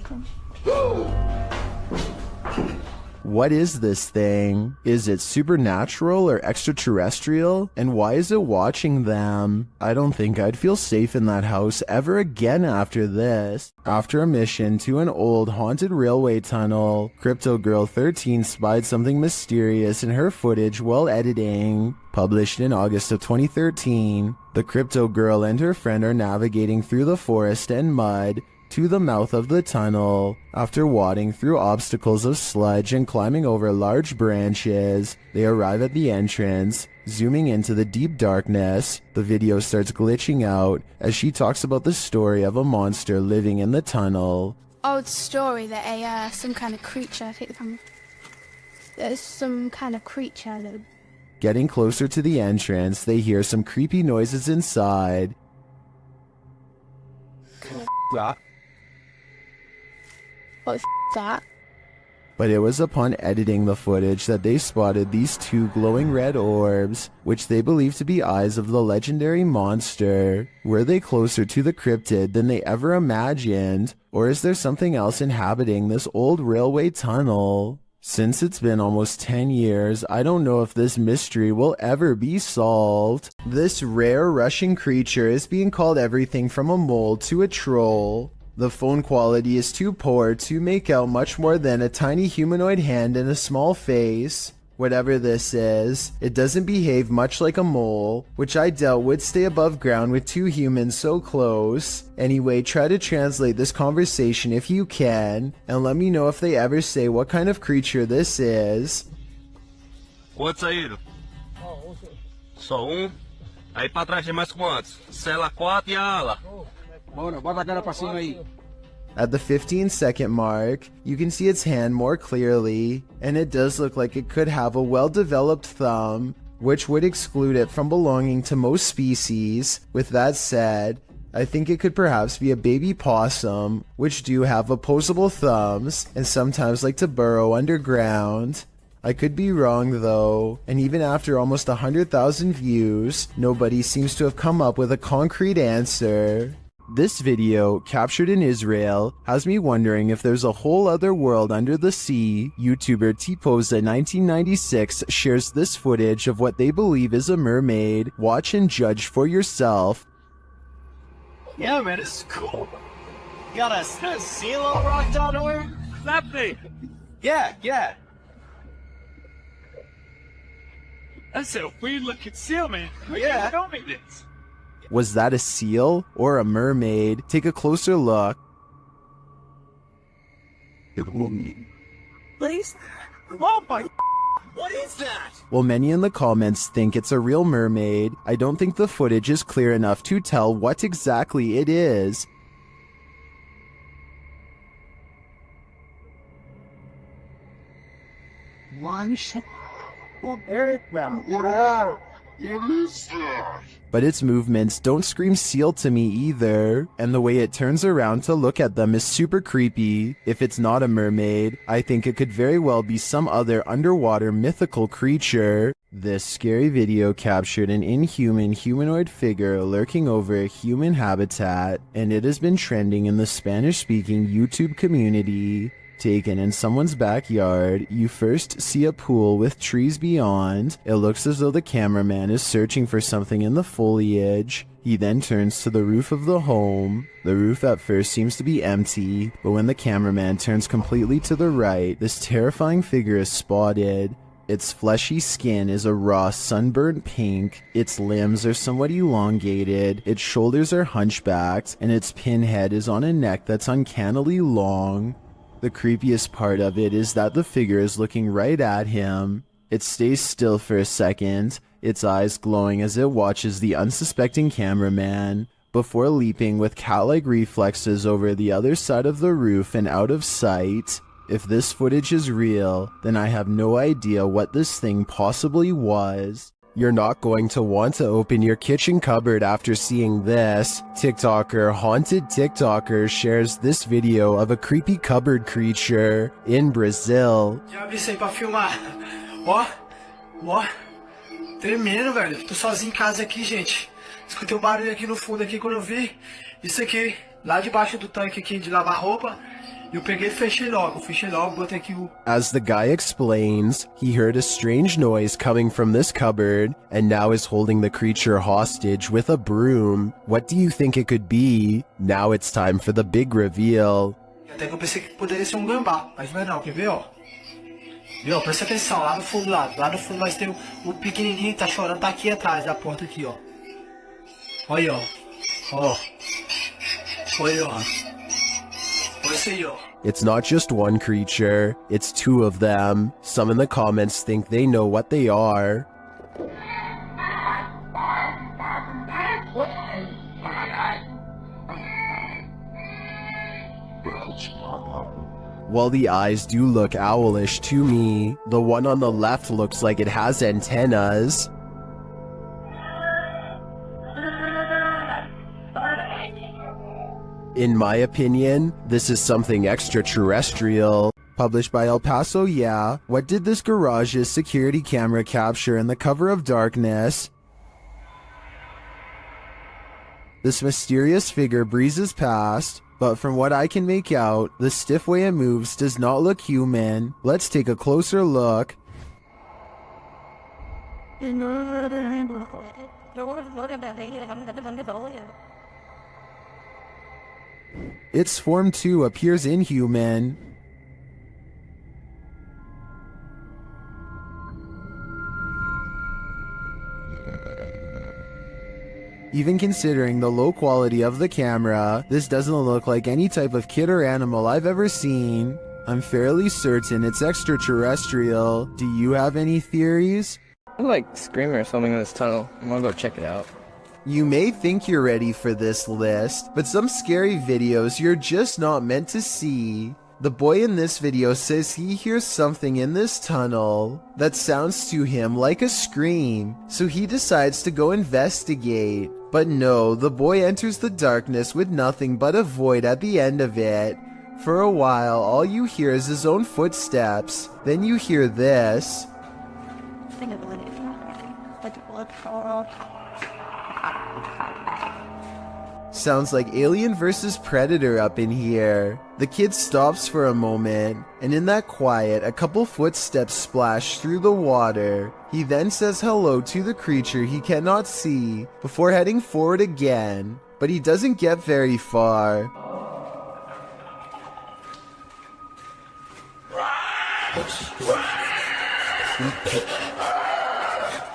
What is this thing? Is it supernatural or extraterrestrial? And why is it watching them? I don't think I'd feel safe in that house ever again after this. After a mission to an old haunted railway tunnel, Crypto Girl 13 spied something mysterious in her footage while editing. Published in August of 2013, the Crypto Girl and her friend are navigating through the forest and mud to the mouth of the tunnel. After wading through obstacles of sludge and climbing over large branches, they arrive at the entrance. Zooming into the deep darkness, the video starts glitching out as she talks about the story of a monster living in the tunnel. Old story that some kind of creature, I think there's some kind of creature that... Getting closer to the entrance, they hear some creepy noises inside. That? What that? But it was upon editing the footage that they spotted these two glowing red orbs, which they believe to be eyes of the legendary monster. Were they closer to the cryptid than they ever imagined? Or is there something else inhabiting this old railway tunnel? Since it's been almost 10 years, I don't know if this mystery will ever be solved. This rare Russian creature is being called everything from a mole to a troll. The phone quality is too poor to make out much more than a tiny humanoid hand and a small face. Whatever this is, it doesn't behave much like a mole, which I doubt would stay above ground with two humans so close. Anyway, try to translate this conversation if you can, and let me know if they ever say what kind of creature this is. Quantos saíram? Só Aí pra trás tem mais quantos? Cela 4 e a ala. Bora, bota a cara pra cima aí. At the 15-second mark, you can see its hand more clearly, and it does look like it could have a well-developed thumb, which would exclude it from belonging to most species. With that said, I think it could perhaps be a baby possum, which do have opposable thumbs, and sometimes like to burrow underground. I could be wrong though, and even after almost 100,000 views, nobody seems to have come up with a concrete answer. This video, captured in Israel, has me wondering if there's a whole other world under the sea. YouTuber T-Posa1996 shares this footage of what they believe is a mermaid. Watch and judge for yourself. Yeah, man, it's cool. You got a seal all rocked out nowhere? That big? Yeah. That's a weird looking seal, man. Where you filming this? Was that a seal or a mermaid? Take a closer look. Please? Oh my! What is that? While many in the comments think it's a real mermaid, I don't think the footage is clear enough to tell what exactly it is. One shit. Well, there it went. But its movements don't scream seal to me either, and the way it turns around to look at them is super creepy. If it's not a mermaid, I think it could very well be some other underwater mythical creature. This scary video captured an inhuman humanoid figure lurking over a human habitat, and it has been trending in the Spanish-speaking YouTube community. Taken in someone's backyard, you first see a pool with trees beyond. It looks as though the cameraman is searching for something in the foliage. He then turns to the roof of the home. The roof at first seems to be empty, but when the cameraman turns completely to the right, this terrifying figure is spotted. Its fleshy skin is a raw sunburnt pink, its limbs are somewhat elongated, its shoulders are hunchbacked, and its pinhead is on a neck that's uncannily long. The creepiest part of it is that the figure is looking right at him. It stays still for a second, its eyes glowing as it watches the unsuspecting cameraman, before leaping with cat-like reflexes over the other side of the roof and out of sight. If this footage is real, then I have no idea what this thing possibly was. You're not going to want to open your kitchen cupboard after seeing this. TikToker Haunted TikToker shares this video of a creepy cupboard creature in Brazil. Já avisei pra filmar. Ó, tremendo, velho. Tô sozinho em casa aqui, gente. Escutei um barulho aqui no fundo aqui quando eu vi. Isso aqui, lá debaixo do tanque aqui de lavar roupa. Eu peguei e fechei logo, botei aqui o... As the guy explains, he heard a strange noise coming from this cupboard, and now is holding the creature hostage with a broom. What do you think it could be? Now it's time for the big reveal. Até que eu pensei que poderia ser um gambá, mas não é não, quer ver, ó? Viu, presta atenção, lá no fundo, lá no fundo nós temos o pequenininho que tá chorando, tá aqui atrás da porta aqui, ó. Olha aí, ó. Olha aí, ó. It's not just one creature, it's two of them. Some in the comments think they know what they are. While the eyes do look owlish to me, the one on the left looks like it has antennas. In my opinion, this is something extraterrestrial. Published by El Paso, yeah. What did this garage's security camera capture in the cover of darkness? This mysterious figure breezes past, but from what I can make out, the stiff way it moves does not look human. Let's take a closer look. Its form too appears inhuman. Even considering the low quality of the camera, this doesn't look like any type of kid or animal I've ever seen. I'm fairly certain it's extraterrestrial. Do you have any theories? I like screaming or something in this tunnel. I'm gonna go check it out. You may think you're ready for this list, but some scary videos you're just not meant to see. The boy in this video says he hears something in this tunnel that sounds to him like a scream, so he decides to go investigate. But no, the boy enters the darkness with nothing but a void at the end of it. For a while, all you hear is his own footsteps. Then you hear this. Sounds like Alien vs. Predator up in here. The kid stops for a moment, and in that quiet, a couple footsteps splash through the water. He then says hello to the creature he cannot see, before heading forward again, but he doesn't get very far.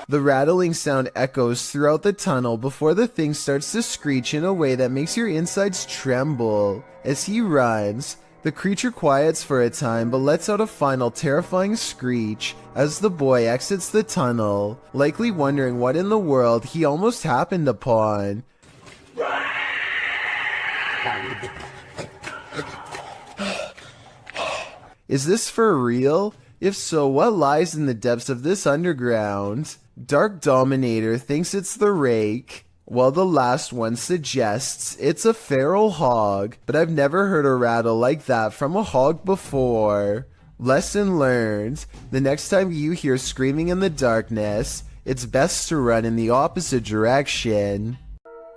The rattling sound echoes throughout the tunnel before the thing starts to screech in a way that makes your insides tremble. As he runs, the creature quiets for a time but lets out a final terrifying screech as the boy exits the tunnel, likely wondering what in the world he almost happened upon. Is this for real? If so, what lies in the depths of this underground? Dark Dominator thinks it's the rake, while the last one suggests it's a feral hog, but I've never heard a rattle like that from a hog before. Lesson learned, the next time you hear screaming in the darkness, it's best to run in the opposite direction.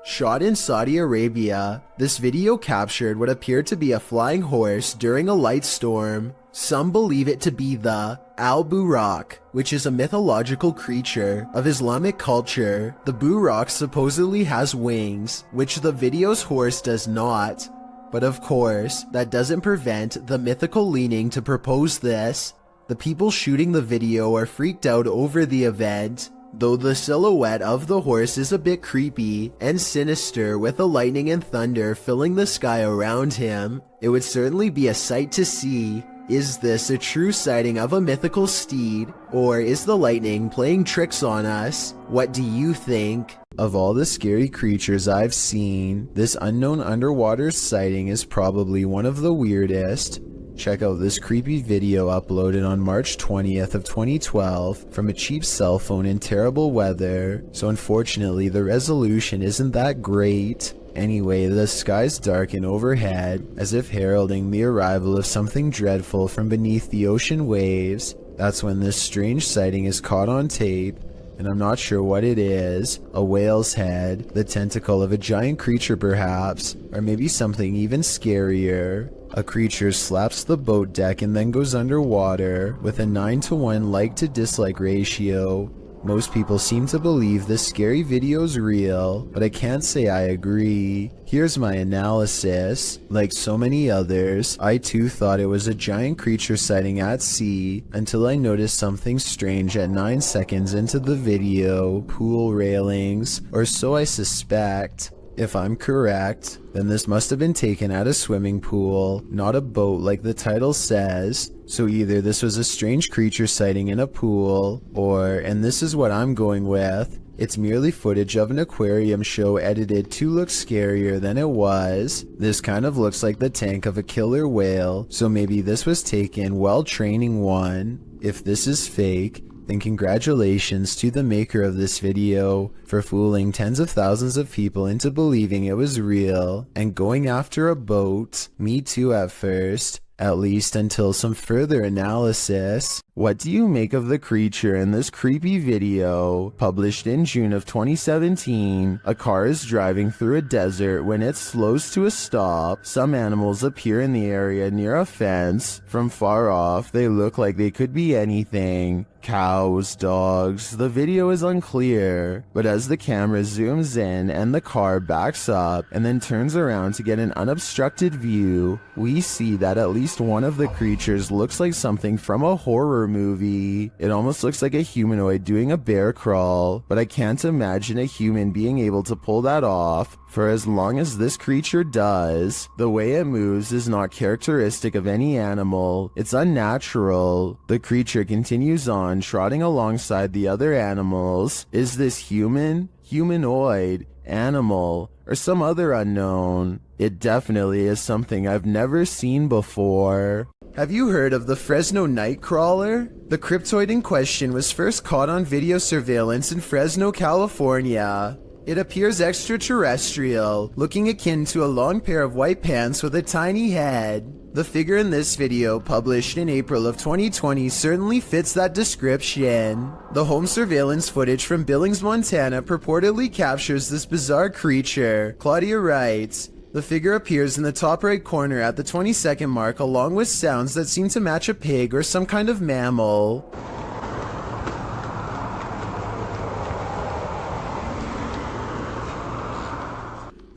Shot in Saudi Arabia, this video captured what appeared to be a flying horse during a light storm. Some believe it to be the Al-Buraq, which is a mythological creature of Islamic culture. The Buraq supposedly has wings, which the video's horse does not. But of course, that doesn't prevent the mythical leaning to propose this. The people shooting the video are freaked out over the event, though the silhouette of the horse is a bit creepy and sinister with the lightning and thunder filling the sky around him. It would certainly be a sight to see. Is this a true sighting of a mythical steed, or is the lightning playing tricks on us? What do you think? Of all the scary creatures I've seen, this unknown underwater sighting is probably one of the weirdest. Check out this creepy video uploaded on March 20th of 2012 from a cheap cell phone in terrible weather, so unfortunately the resolution isn't that great. Anyway, the skies darken overhead, as if heralding the arrival of something dreadful from beneath the ocean waves. That's when this strange sighting is caught on tape, and I'm not sure what it is. A whale's head, the tentacle of a giant creature perhaps, or maybe something even scarier. A creature slaps the boat deck and then goes underwater, with a 9-to-1 like to dislike ratio. Most people seem to believe this scary video's real, but I can't say I agree. Here's my analysis. Like so many others, I too thought it was a giant creature sighting at sea, until I noticed something strange at 9 seconds into the video. Pool railings, or so I suspect. If I'm correct, then this must have been taken at a swimming pool, not a boat like the title says. So either this was a strange creature sighting in a pool, or, and this is what I'm going with, it's merely footage of an aquarium show edited to look scarier than it was. This kind of looks like the tank of a killer whale, so maybe this was taken while training one. If this is fake, then congratulations to the maker of this video for fooling tens of thousands of people into believing it was real and going after a boat. Me too at first, at least until some further analysis. What do you make of the creature in this creepy video? Published in June of 2017, a car is driving through a desert when it slows to a stop. Some animals appear in the area near a fence. From far off, they look like they could be anything. Cows, dogs, the video is unclear, but as the camera zooms in and the car backs up and then turns around to get an unobstructed view, we see that at least one of the creatures looks like something from a horror movie. It almost looks like a humanoid doing a bear crawl, but I can't imagine a human being able to pull that off for as long as this creature does. The way it moves is not characteristic of any animal. It's unnatural. The creature continues on, trotting alongside the other animals. Is this human, humanoid, animal, or some other unknown? It definitely is something I've never seen before. Have you heard of the Fresno Nightcrawler? The cryptoid in question was first caught on video surveillance in Fresno, California. It appears extraterrestrial, looking akin to a long pair of white pants with a tiny head. The figure in this video, published in April of 2020, certainly fits that description. The home surveillance footage from Billings, Montana purportedly captures this bizarre creature. Claudia writes, the figure appears in the top right corner at the 20-second mark along with sounds that seem to match a pig or some kind of mammal.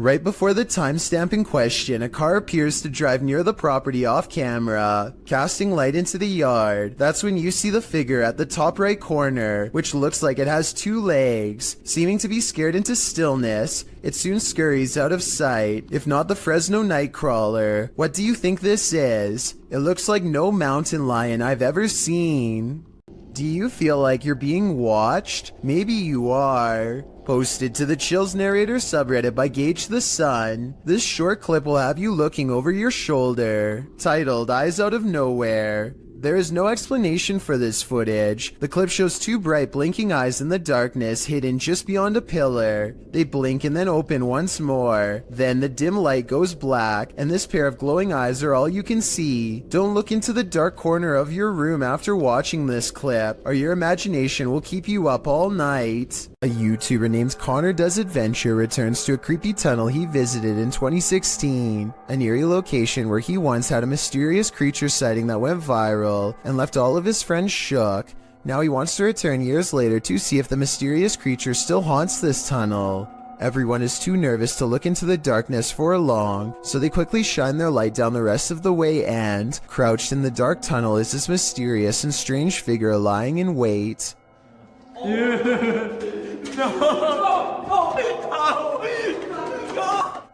Right before the timestamp in question, a car appears to drive near the property off camera, casting light into the yard. That's when you see the figure at the top right corner, which looks like it has 2 legs. Seeming to be scared into stillness, it soon scurries out of sight, if not the Fresno Nightcrawler. What do you think this is? It looks like no mountain lion I've ever seen. Do you feel like you're being watched? Maybe you are. Posted to the Chills Narrator subreddit by Gage the Sun, this short clip will have you looking over your shoulder. Titled Eyes Out of Nowhere. There is no explanation for this footage. The clip shows two bright blinking eyes in the darkness hidden just beyond a pillar. They blink and then open once more. Then the dim light goes black and this pair of glowing eyes are all you can see. Don't look into the dark corner of your room after watching this clip or your imagination will keep you up all night. A YouTuber named Connor Does Adventure returns to a creepy tunnel he visited in 2016, an eerie location where he once had a mysterious creature sighting that went viral and left all of his friends shook. Now he wants to return years later to see if the mysterious creature still haunts this tunnel. Everyone is too nervous to look into the darkness for long, so they quickly shine their light down the rest of the way and, crouched in the dark tunnel is this mysterious and strange figure lying in wait.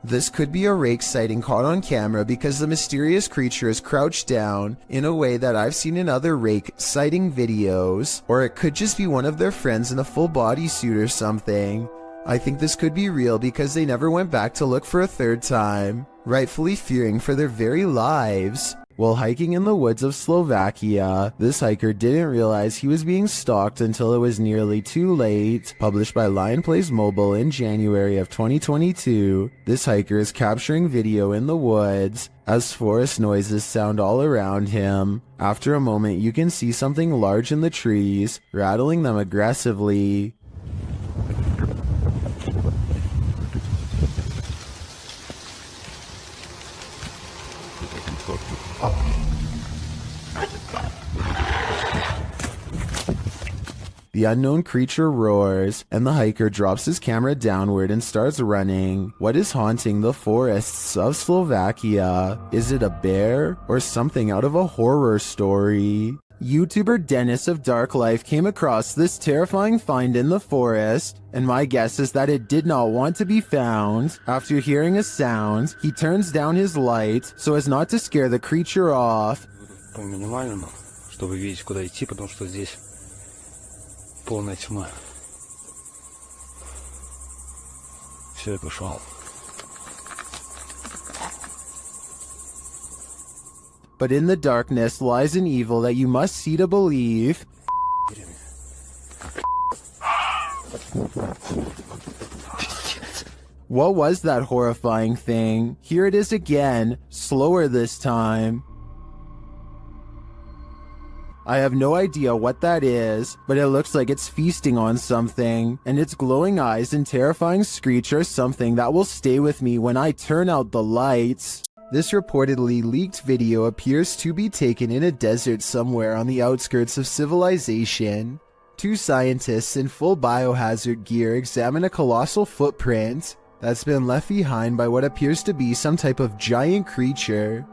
This could be a rake sighting caught on camera because the mysterious creature is crouched down in a way that I've seen in other rake sighting videos, or it could just be one of their friends in a full bodysuit or something. I think this could be real because they never went back to look for a third time, rightfully fearing for their very lives. While hiking in the woods of Slovakia, this hiker didn't realize he was being stalked until it was nearly too late. Published by Lion Plays Mobile in January of 2022, this hiker is capturing video in the woods as forest noises sound all around him. After a moment, you can see something large in the trees, rattling them aggressively. The unknown creature roars, and the hiker drops his camera downward and starts running. What is haunting the forests of Slovakia? Is it a bear or something out of a horror story? YouTuber Dennis of Dark Life came across this terrifying find in the forest, and my guess is that it did not want to be found. After hearing a sound, he turns down his light so as not to scare the creature off. По минимальному, чтобы видеть, куда идти, потому что здесь полная тьма. Все, я пошел. But in the darkness lies an evil that you must see to believe. What was that horrifying thing? Here it is again, slower this time. I have no idea what that is, but it looks like it's feasting on something, and its glowing eyes and terrifying screech are something that will stay with me when I turn out the lights. This reportedly leaked video appears to be taken in a desert somewhere on the outskirts of civilization. Two scientists in full biohazard gear examine a colossal footprint that's been left behind by what appears to be some type of giant creature.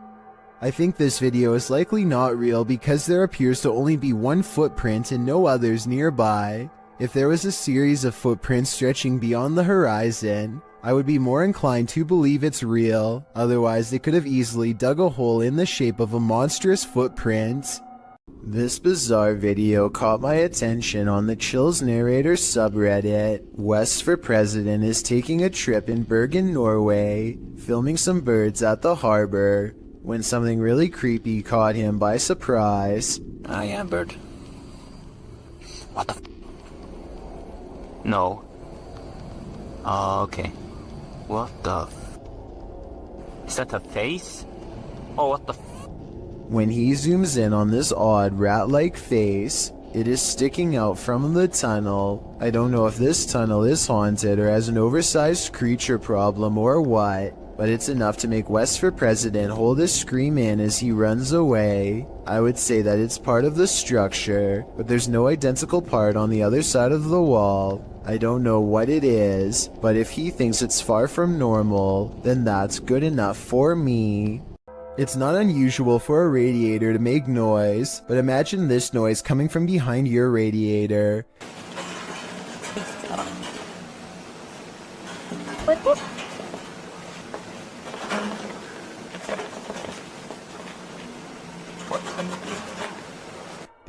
I think this video is likely not real because there appears to only be one footprint and no others nearby. If there was a series of footprints stretching beyond the horizon, I would be more inclined to believe it's real, otherwise they could have easily dug a hole in the shape of a monstrous footprint. This bizarre video caught my attention on the Chills Narrator subreddit. West for President is taking a trip in Bergen, Norway, filming some birds at the harbor, when something really creepy caught him by surprise. I am bird. What the No. Okay. What the Is that a face? Oh, what the When he zooms in on this odd rat-like face, it is sticking out from the tunnel. I don't know if this tunnel is haunted or has an oversized creature problem or what, but it's enough to make West for President hold his scream in as he runs away. I would say that it's part of the structure, but there's no identical part on the other side of the wall. I don't know what it is, but if he thinks it's far from normal, then that's good enough for me. It's not unusual for a radiator to make noise, but imagine this noise coming from behind your radiator.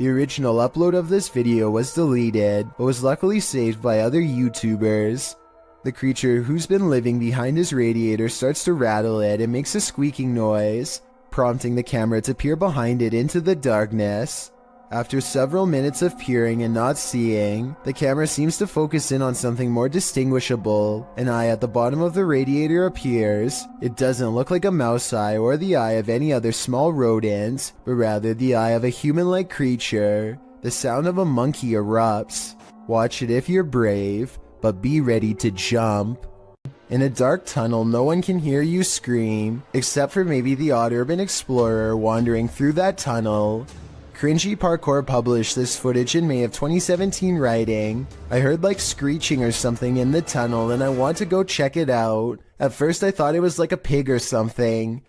The original upload of this video was deleted, but was luckily saved by other YouTubers. The creature who's been living behind his radiator starts to rattle it and makes a squeaking noise. prompting the camera to peer behind it into the darkness. After several minutes of peering and not seeing, the camera seems to focus in on something more distinguishable. An eye at the bottom of the radiator appears. It doesn't look like a mouse eye or the eye of any other small rodent, but rather the eye of a human-like creature. The sound of a monkey erupts. Watch it if you're brave, but be ready to jump. In a dark tunnel, no one can hear you scream, except for maybe the odd urban explorer wandering through that tunnel. Cringy Parkour published this footage in May of 2017 writing, "I heard like screeching or something in the tunnel and I want to go check it out. At first I thought it was like a pig or something.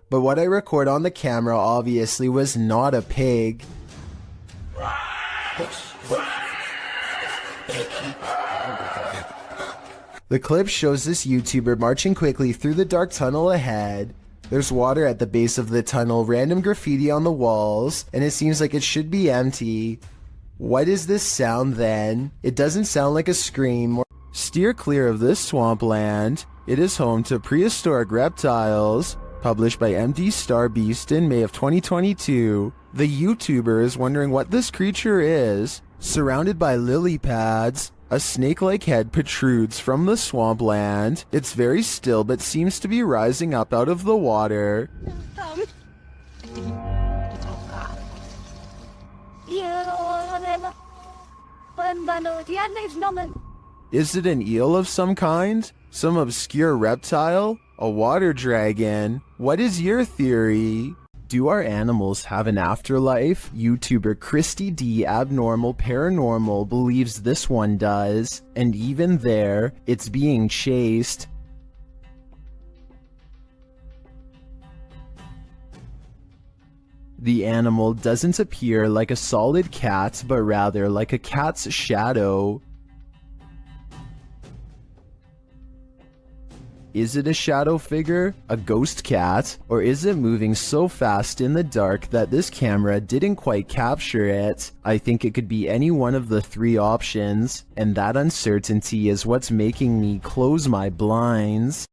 But what I record on the camera obviously was not a pig." The clip shows this YouTuber marching quickly through the dark tunnel ahead. There's water at the base of the tunnel, random graffiti on the walls, and it seems like it should be empty. What is this sound then? It doesn't sound like a scream. Steer clear of this swampland. It is home to prehistoric reptiles. Published by MD Star Beast in May of 2022. The YouTuber is wondering what this creature is. Surrounded by lily pads, a snake-like head protrudes from the swampland. It's very still but seems to be rising up out of the water. Is it an eel of some kind? Some obscure reptile? A water dragon? What is your theory? Do our animals have an afterlife? YouTuber Christy D Abnormal Paranormal believes this one does, and even there, it's being chased. The animal doesn't appear like a solid cat, but rather like a cat's shadow. Is it a shadow figure, a ghost cat, or is it moving so fast in the dark that this camera didn't quite capture it? I think it could be any one of the three options, and that uncertainty is what's making me close my blinds.